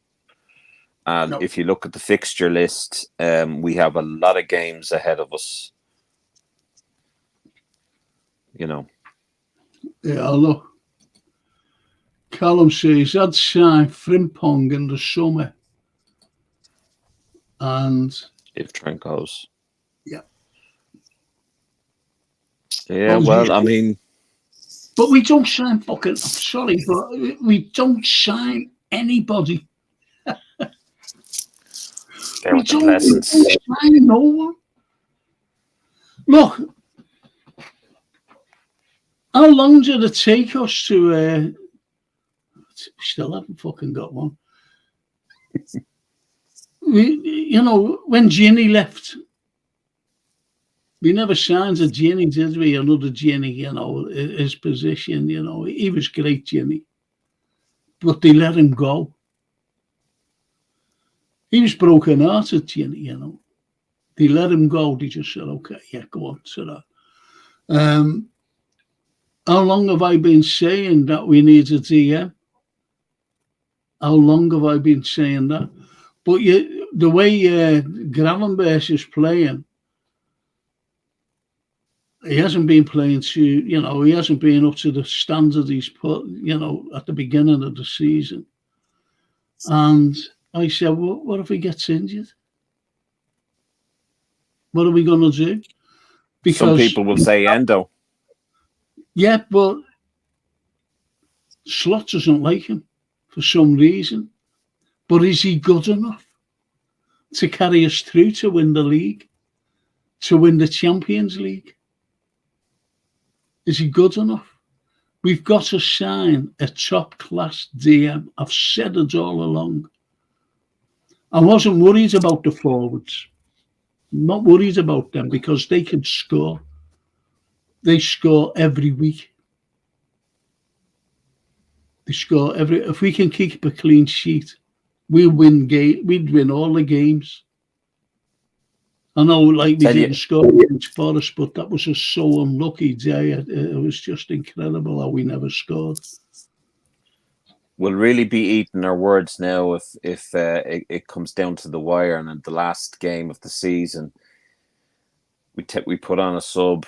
And if you look at the fixture list, we have a lot of games ahead of us. Yeah, look. Callum says I'd sign Frimpong in the summer. And if Trent goes. Yeah. Yeah, well, I mean. But we don't sign fucking. I'm sorry, but we don't sign anybody. We don't sign no one. Look, how long did it take us to? We still haven't fucking got one. When Ginny left, We never signed a Ginny, did we? Another Ginny, his position, he was great, Ginny. But they let him go. He was broken-hearted, Ginny, They let him go. They just said, okay, yeah, go on to that. How long have I been saying that we need a DM? How long have I been saying that? But the way Gravenberch is playing, he hasn't been playing he hasn't been up to the standard he's put, at the beginning of the season. And I said, well, what if he gets injured? What are we going to do? Because some people will say Endo. Yeah, but Slot doesn't like him for some reason. But is he good enough to carry us through to win the league, to win the Champions League? Is he good enough? We've got to sign a top-class DM. I've said it all along. I wasn't worried about the forwards. Not worried about them because they can score. They score every week. They score if we can keep a clean sheet, we'd win all the games. I know, we didn't score against Forest, but that was a so unlucky day. It was just incredible how we never scored. We'll really be eating our words now if it comes down to the wire, and in the last game of the season, we put on a sub.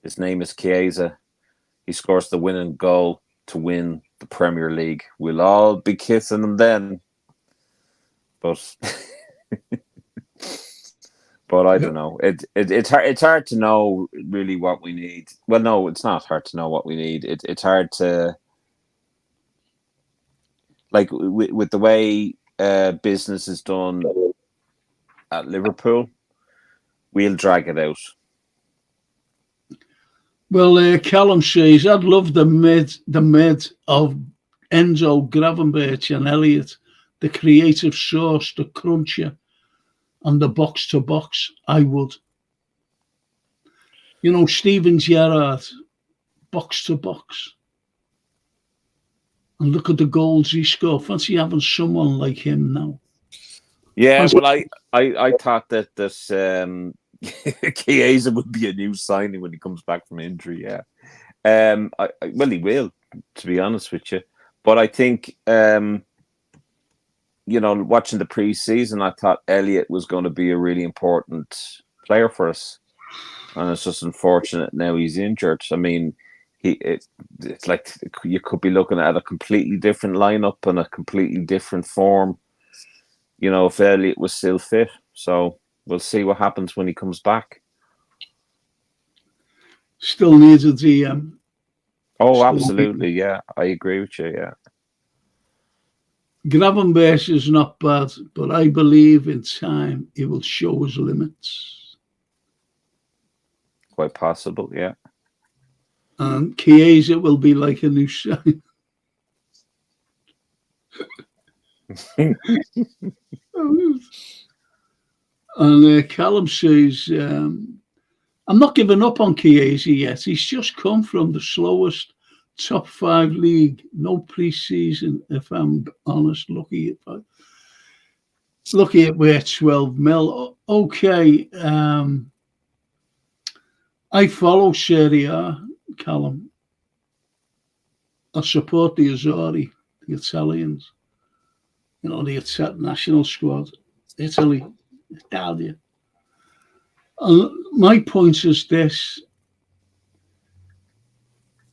His name is Chiesa. He scores the winning goal to win the Premier League. We'll all be kissing him then, but. But I don't know. It's hard to know really what we need. Well, no, it's not hard to know what we need. It's hard to, like, with the way business is done at Liverpool, we'll drag it out. Well, Callum says, I'd love the mid of Enzo, Gravenberch and Elliott, the creative source, the cruncher, and the box-to-box. I would. Steven Gerrard, box-to-box. And look at the goals he scored. Fancy having someone like him now. Yeah, well, I thought that Chiesa would be a new signing when he comes back from injury, yeah. Well, he will, to be honest with you. But I think... watching the pre-season, I thought Elliott was going to be a really important player for us, and it's just unfortunate now he's injured. I mean, it's like you could be looking at a completely different lineup and a completely different form, if Elliott was still fit. So we'll see what happens when he comes back. Still needs a DM. Oh, absolutely, yeah. I agree with you, yeah. Gravenberch is not bad, but I believe in time he will show his limits. Quite possible, yeah. And Chiesa will be like a new sign. And Callum says, I'm not giving up on Chiesa yet. He's just come from the slowest top 5 league, no pre-season, if I'm honest, lucky at where 12 mil. Okay, I follow Serie A, Callum. I support the Azzurri, the Italians, the national squad, Italy, Italia. And my point is this.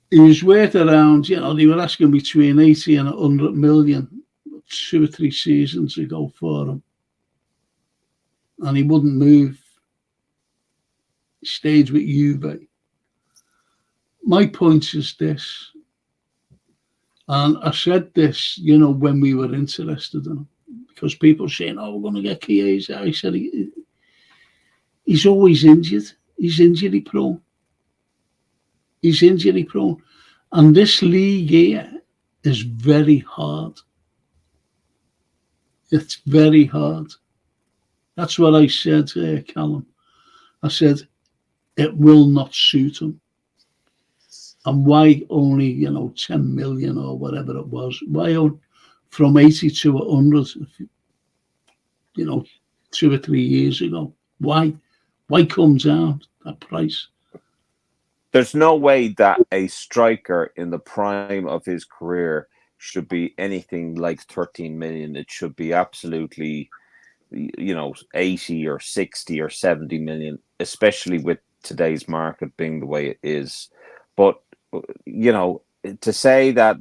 He was worth around, they were asking between 80 and 100 million 2 or 3 seasons ago for him. And he wouldn't move. He stayed with Juve. My point is this, and I said this, when we were interested in him, because people saying, we're going to get Chiesa. I said, he's always injured. He's injury prone. He's injury prone. And this league here is very hard. It's very hard. That's what I said, Callum. I said, it will not suit him. And why only, 10 million or whatever it was? Why from 80 to 100, 2 or 3 years ago? Why come down that price? There's no way that a striker in the prime of his career should be anything like 13 million. It should be absolutely, 80 or 60 or 70 million, especially with today's market being the way it is. But, to say that,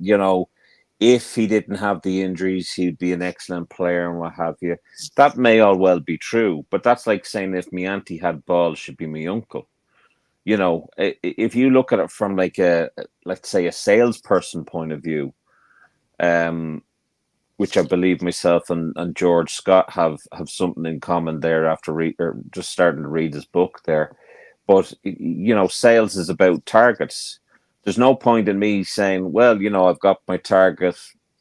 if he didn't have the injuries, he'd be an excellent player and what have you, that may all well be true. But that's like saying if my auntie had balls, she'd be my uncle. If you look at it from like let's say a salesperson point of view, which I believe myself and George Scott have something in common there after just starting to read his book there. But, sales is about targets. There's no point in me saying, well, I've got my target,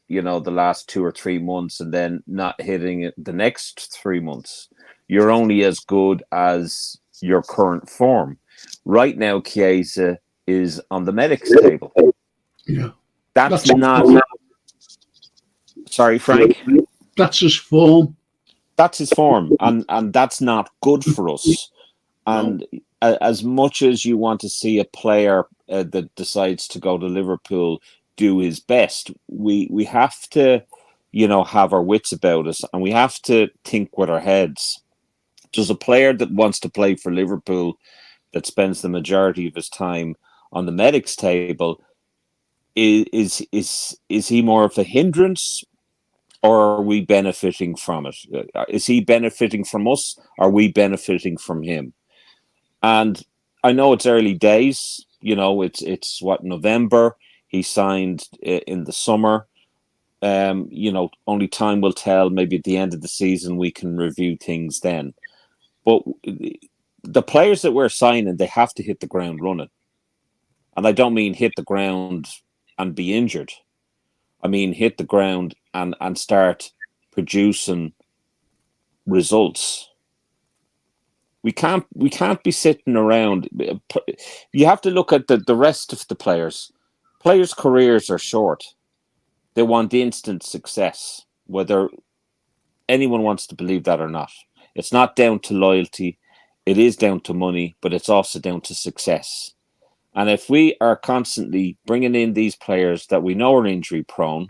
the last 2 or 3 months and then not hitting it the next 3 months. You're only as good as your current form. Right now, Chiesa is on the medics table. Yeah. That's not... Sorry, Frank? That's his form. That's his form, and that's not good for us. And as much as you want to see a player that decides to go to Liverpool do his best, we have to, have our wits about us, and we have to think with our heads. Does a player that wants to play for Liverpool, that spends the majority of his time on the medics table, is he more of a hindrance, or are we benefiting from it? Is he benefiting from us? Are we benefiting from him? And I know it's early days. It's what, November. He signed in the summer. Only time will tell. Maybe at the end of the season we can review things then. But the players that we're signing, they have to hit the ground running. And I don't mean hit the ground and be injured. I mean hit the ground and start producing results. We can't be sitting around. You have to look at the rest of the players. Players' careers are short. They want instant success, whether anyone wants to believe that or not. It's not down to loyalty. It is down to money, but it's also down to success. And if we are constantly bringing in these players that we know are injury prone,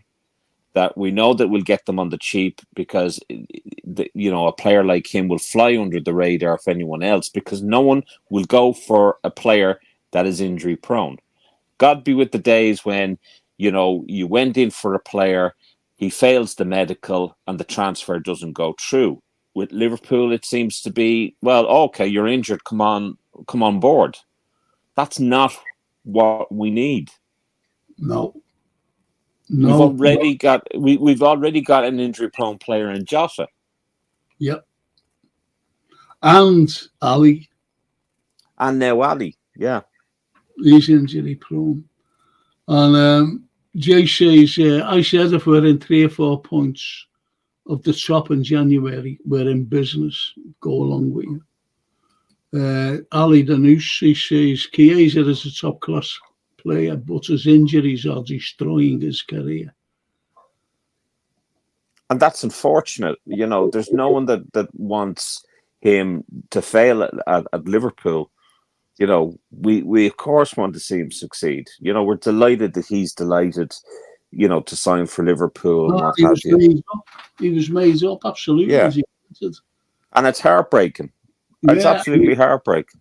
that we know that we'll get them on the cheap because, a player like him will fly under the radar of anyone else, because no one will go for a player that is injury prone. God be with the days when, you went in for a player, he fails the medical and the transfer doesn't go through. With Liverpool, it seems to be, well, okay, you're injured, come on board. That's not what we need. No. We've already got an injury-prone player in Jota. Yep. And Ali. And now Ali, yeah. He's injury-prone. And Jay says, I said if we're in 3 or 4 points of the top in January, we're in business. Go along with you. Ali Danoush, he says, Chiesa is a top-class player, but his injuries are destroying his career. And that's unfortunate. There's no one that wants him to fail at Liverpool. We of course want to see him succeed. We're delighted that he's delighted, to sign for Liverpool and what have you. He was made up, absolutely. Yeah. And it's heartbreaking. Yeah. It's absolutely heartbreaking.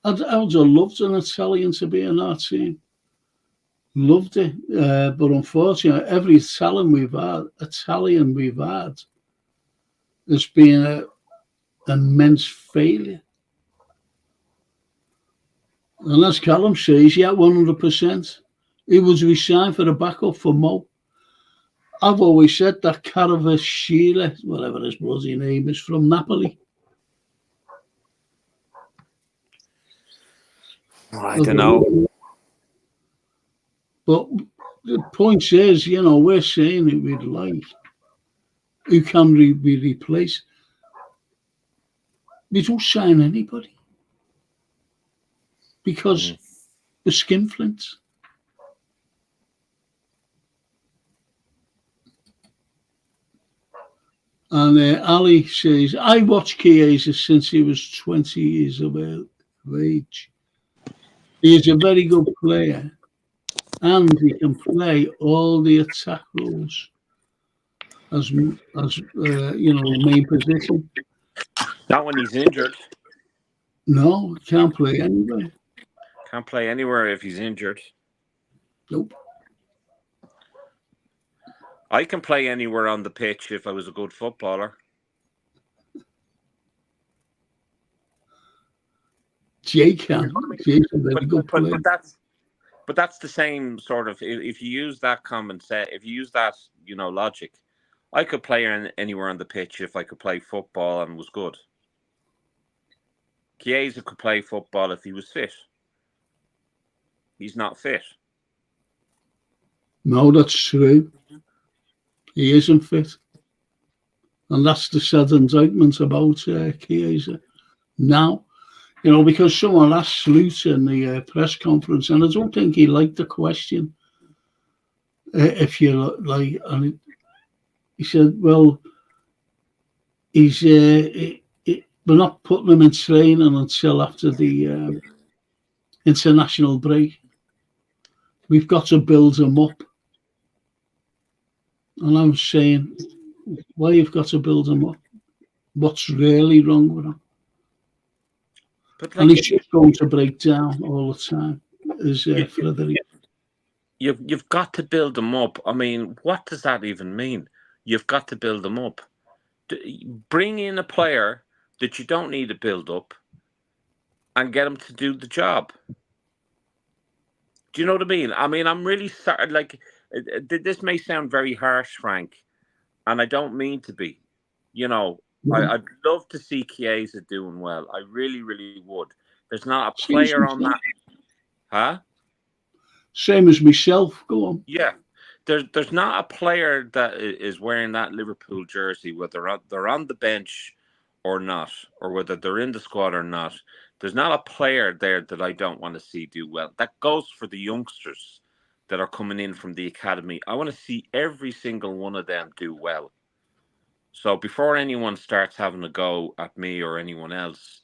I'd have loved an Italian to be in our team. Loved it. But unfortunately, every Italian we've had has been an immense failure. And as Callum says, yeah, 100%. He was resigned for a backup for Mo. I've always said that Caravasciele, whatever his bloody name is, from Napoli. I don't know. But the point is, we're saying it we'd like. Who can be replaced? They don't sign anybody because the skinflints. And Ali says, I watched Chiesa since he was 20 years of age. He is a very good player and he can play all the attack roles as main position. Not when he's injured. No, can't play anywhere. Can't play anywhere if he's injured. Nope. I can play anywhere on the pitch if I was a good footballer. Jay can. Jay's a very good player. But that's the same sort of. If you use that common set, if you use that logic, I could play anywhere on the pitch if I could play football and was good. Chiesa could play football if he was fit. He's not fit. No, that's true. He isn't fit. And that's the sad indictment about Chiesa. Now, because someone asked Sluter in the press conference, and I don't think he liked the question. If you like, and he said, well, he's we're not putting him in training until after the international break. We've got to build him up. And I'm saying, why you've got to build him up? What's really wrong with him? And he's just going to break down all the time, is Frederick. You've got to build him up. I mean, what does that even mean? You've got to build him up. Bring in a player that you don't need to build up and get him to do the job. Do you know what I mean? I mean, I'm really sorry. Like, this may sound very harsh, Frank, and I don't mean to be. I'd love to see Chiesa doing well. I really, really would. There's not a player on that. Huh? Same as myself. Go on. Yeah. There's not a player that is wearing that Liverpool jersey, whether they're on the bench or not, or whether they're in the squad or not. There's not a player there that I don't want to see do well. That goes for the youngsters that are coming in from the academy. I want to see every single one of them do well. So before anyone starts having a go at me or anyone else,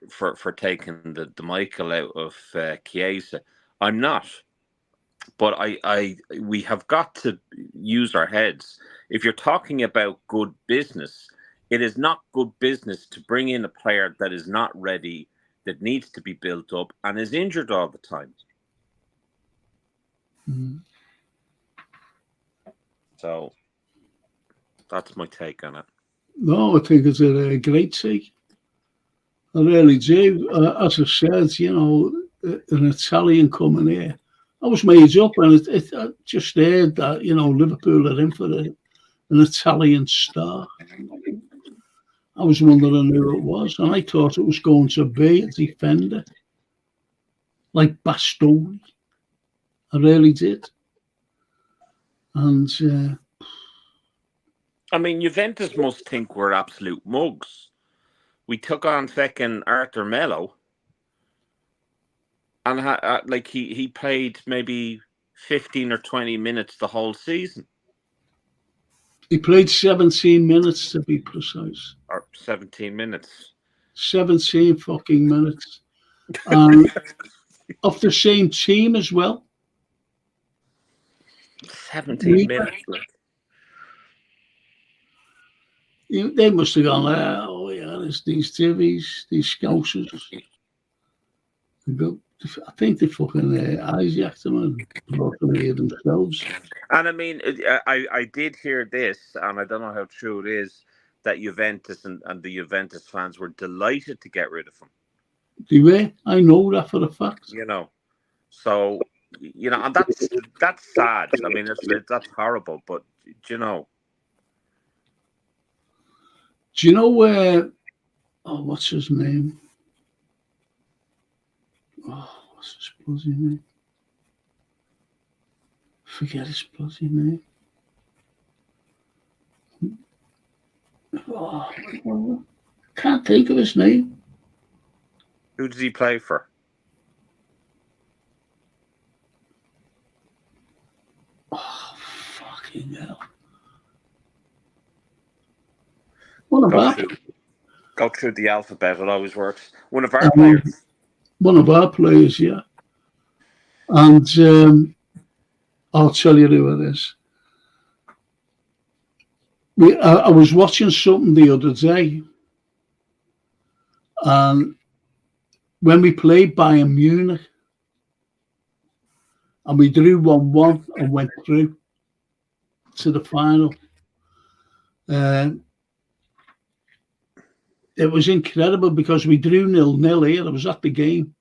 for taking the Michael out of Chiesa, I'm not. But we have got to use our heads. If you're talking about good business, it is not good business to bring in a player that is not ready, that needs to be built up, and is injured all the time. Mm-hmm. So that's my take on it. No, I think it's a great take. I really do. As I said, an Italian coming here. I was made up, and I just heard that Liverpool are in for an Italian star. I was wondering who it was, and I thought it was going to be a defender like Bastoni. I really did. And I mean, Juventus must think we're absolute mugs. We took on second Arthur Melo, and he played maybe 15 or 20 minutes the whole season. He played 17 minutes, to be precise. Or 17 minutes. 17 fucking minutes. And of the same team as well. 17 minutes. They must have gone, oh yeah, there's these TVs, these scousers. I think they fucking hijacked them and brought them here themselves. And I mean, I did hear this, and I don't know how true it is, that Juventus and the Juventus fans were delighted to get rid of him. They were. I know that for a fact. So, and that's sad. I mean, that's horrible, but, Do you know where, what's his name? Oh, what's his bloody name? Forget his bloody name. Oh, Can't think of his name. Who did he play for? Oh, fucking hell. One of Go through the alphabet. It always works. One of our players. One of our players, yeah. And I'll tell you who it is. I was watching something the other day, and when we played Bayern Munich, and we drew 1-1 and went through to the final. It was incredible because we drew 0-0 here. I was at the game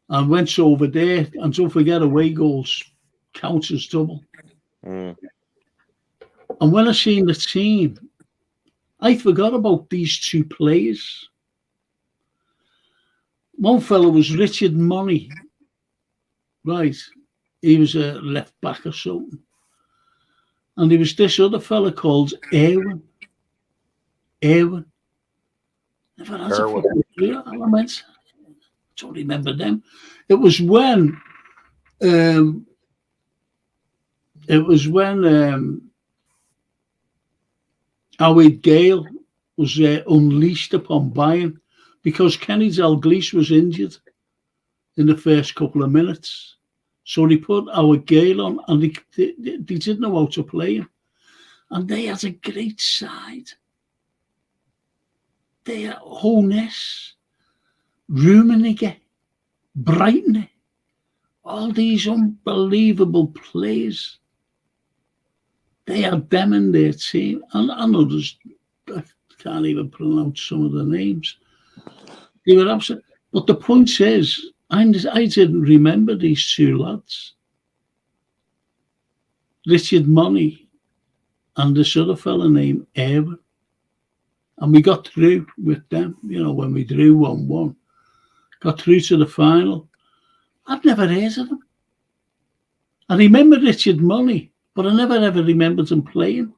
and went over there, and don't forget, away goals count as double. And when I seen the team, I forgot about these two players. One fellow was Richard Money. Right. He was a left back or something. And there was this other fella called Erwin. I don't remember them. It was when Howard Gale was unleashed upon Bayern because Kenny Dalglish was injured in the first couple of minutes. So they put Howard Gale on, and they didn't know how to play him. And they had a great side. They had Hones, Rummenigge, Brighton, all these unbelievable players. They had them in their team. And others, I can't even pronounce some of the names. They were absolute. But the point is, I didn't remember these two lads. Richard Money and this other fella named Erwin. And we got through with them, when we drew 1-1. Got through to the final. I've never heard of them. I remember Richard Money, but I never ever remembered him playing.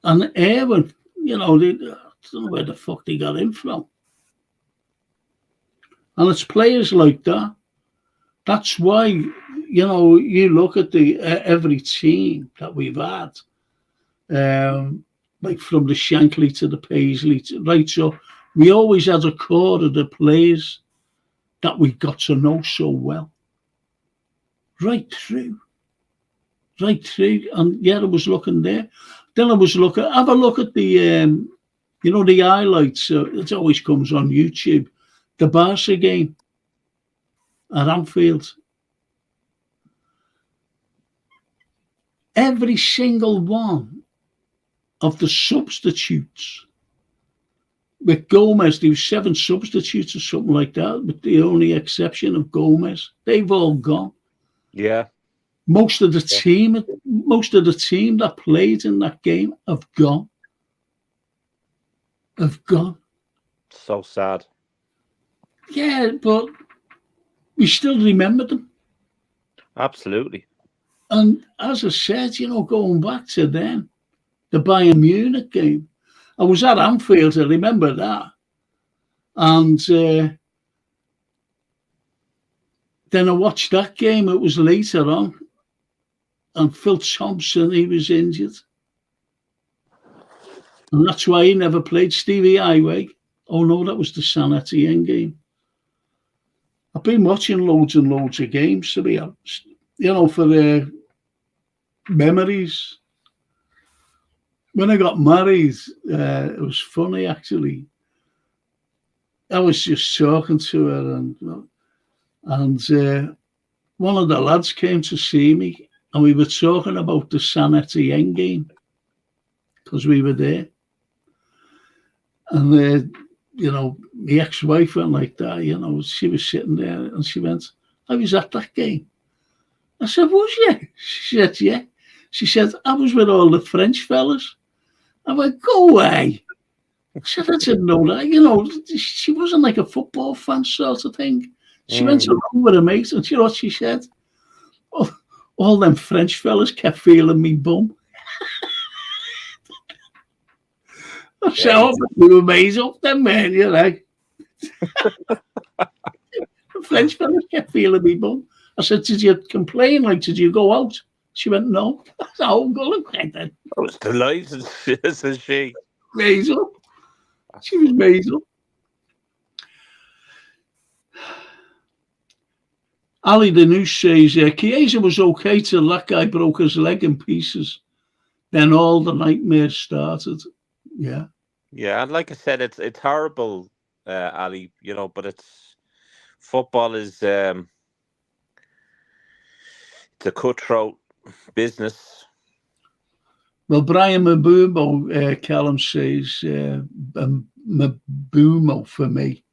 And Erwin, I don't know where the fuck they got him from. And it's players like that. That's why, you look at every team that we've had, like from the Shankly to the Paisley, right? So we always had a core of the players that we got to know so well. Right through. And yeah, I was looking there. Then I was looking, have a look at the, the highlights. It always comes on YouTube. The Barca game at Anfield. Every single one of the substitutes with Gomez, there were 7 substitutes or something like that, with the only exception of Gomez. They've all gone. Yeah. Most of the team that played in that game have gone. So sad. Yeah, but we still remember them. Absolutely. And as I said, going back to then, the Bayern Munich game, I was at Anfield, I remember that. And then I watched that game, it was later on. And Phil Thompson, he was injured. And that's why he never played. Stevie Highway. Oh no, that was the San Etienne game. I've been watching loads and loads of games, to be honest. For the memories. When I got married, it was funny, actually. I was just talking to her, and one of the lads came to see me, and we were talking about the San Etienne game, because we were there. And my ex-wife went like that, she was sitting there and she went, I was at that game. I said, was you? She said, yeah. She said, I was with all the French fellas. I went, go away. I said, I didn't know that. She wasn't like a football fan sort of thing. She went along with her mates, and you know what she said? Oh, all them French fellas kept feeling me bum. So we were made up then, man, you know. French fella kept feeling me bum. I said, did you complain? Like, did you go out? She went, no. I said, oh, I'm going to cry then. I was delighted, says she. Made up. She was made up. Ali the Noose says, Chiesa was okay till that guy broke his leg in pieces. Then all the nightmares started. Yeah. Yeah, and like I said, it's horrible, Ali, you know, but football is it's a cutthroat business. Well, Brian Mabumo, Callum says, Mabumo for me.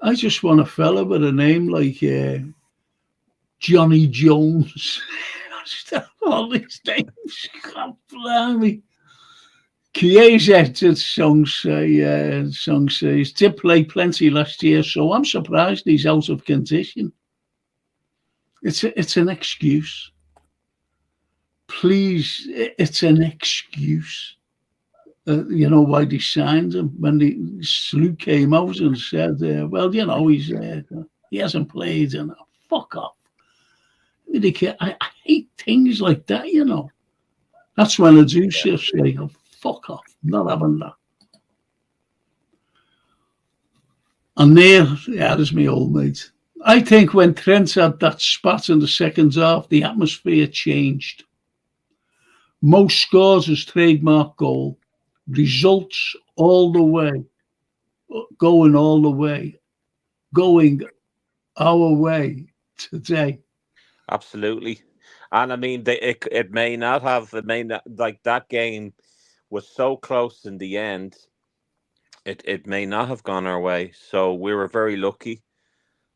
I just want a fella with a name like Johnny Jones. All these names. God blimey. Chiesa, the song says, did play plenty last year, so I'm surprised he's out of condition. It's an excuse. Please, it's an excuse. You know why they signed him when Slew came out and said, well, you know, he hasn't played, and fuck off. I hate things like that, you know. That's when I do say, oh, fuck off, not having that. And there's my old mate. I think when Trent had that spat in the second half, the atmosphere changed. Most scores his trademark goal. Results all the way, going all the way, going our way today. Absolutely. And I mean, it may not, like that game was so close in the end, it may not have gone our way. So we were very lucky.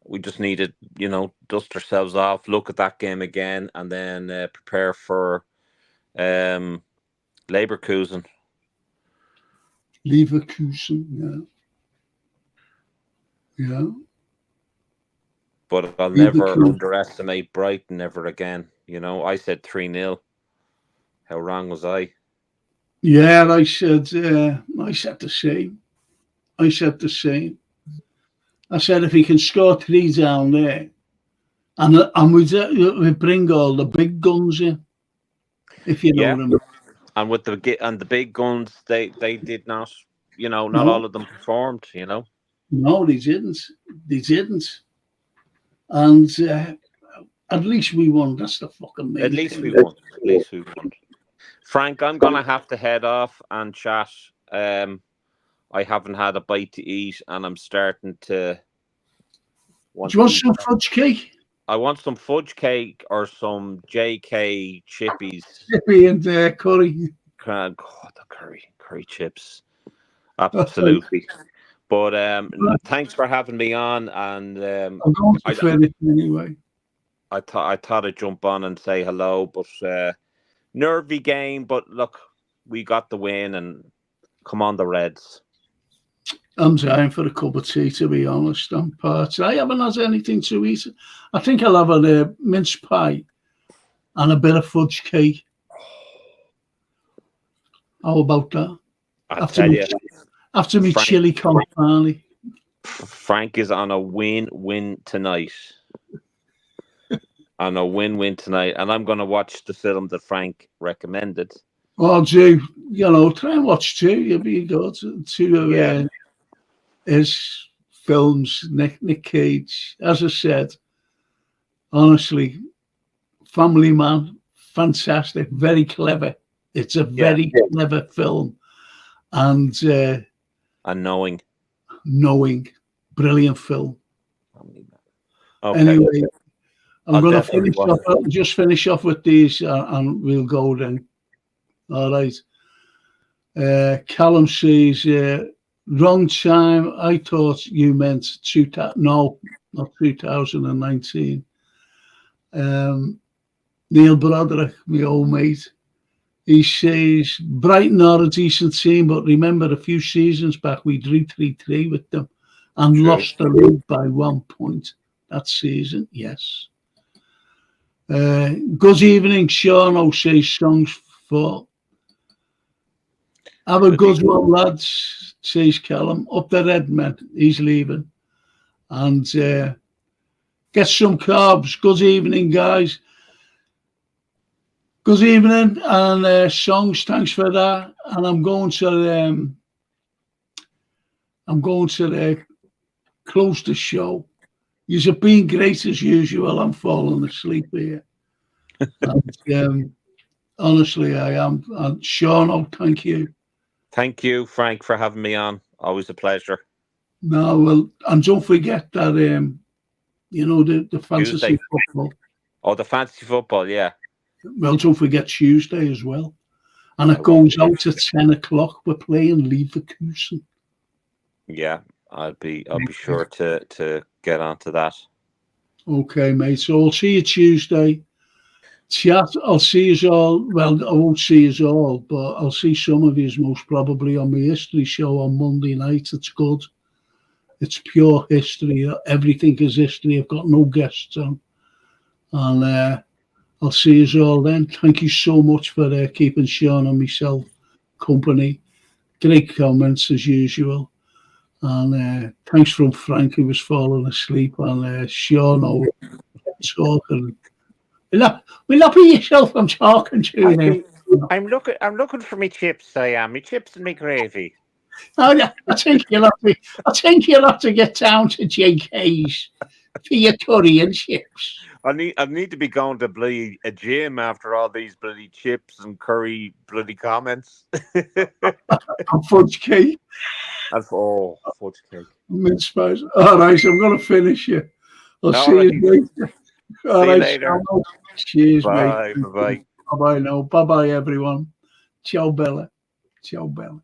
We just needed, you know, dust ourselves off, look at that game again, and then prepare for Leverkusen. Leverkusen, yeah. But I'll never underestimate Brighton ever again. You know, I said 3-0. How wrong was I? Yeah, I said the same. I said if he can score 3 down there, and we bring all the big guns in, if you know what I mean. And with the big guns, they did not, you know, not all of them performed, you know. No, they didn't. And at least we won. That's the fucking main thing. At least we won. Frank, I'm gonna have to head off and chat. I haven't had a bite to eat, and I'm starting to. Do you want some fudge cake? I want some fudge cake or some JK chippies. Chippy and curry. God, the curry chips. Absolutely. But thanks for having me on. And I'm going to finish anyway. I thought I'd jump on and say hello, but nervy game. But look, we got the win, and come on, the Reds. I'm dying for a cup of tea, to be honest. I'm parched. I haven't had anything to eat. I think I'll have a mince pie and a bit of fudge cake. How about that? After me chili con carne. Frank is on a win-win tonight. And I'm going to watch the film that Frank recommended. Oh, do you know? Try and watch 2. You'll be good. 2 of his films. Nick Cage, as I said, honestly, family man, fantastic, very clever. It's a very clever film, and knowing, brilliant film. Okay. Anyway, I'm going to finish off with these, and we'll go then. All right. Callum says, wrong time. I thought you meant not 2019. Neil Broderick, my old mate, he says, Brighton are a decent team, but remember a few seasons back we drew 3-3 with them and lost the league by 1 point that season. Yes. Good evening, Sean. Says songs for. Have a good one, lads, says Callum. Up the red man, he's leaving. And get some carbs. Good evening, guys. Good evening, and songs, thanks for that. And I'm going to close the show. You've been great as usual. I'm falling asleep here. And, honestly, I am. And Sean, oh, thank you. Thank you, Frank, for having me on. Always a pleasure. No, well, and don't forget that, the fantasy Tuesday. football. Oh, the fantasy football, yeah. Well, don't forget Tuesday as well. And it goes out at 10 o'clock. We're playing Leverkusen. Yeah, I'll be sure to get onto that. Okay, mate. So I'll see you Tuesday. Chat, I'll see you all. Well, I won't see you all, but I'll see some of you most probably on my history show on Monday night. It's good. It's pure history. Everything is history. I've got no guests on. And I'll see you all then. Thank you so much for keeping Sean and myself company. Great comments as usual. And thanks from Frank, who was falling asleep. And Sean, talking. Will not be yourself I'm talking to now. I'm looking for me chips, I am. Me chips and me gravy. Oh, yeah, I think you'll have to get down to JK's for your curry and chips. I need to be going to bloody a gym after all these bloody chips and curry bloody comments. And fudge cake. Fudge cake. Mince pies. All right, so I'm going to finish you. I'll see you later. See you later. Cheers, bye, mate. Bye-bye. Bye-bye now. Bye-bye, everyone. Ciao, Bella. Ciao, Bella.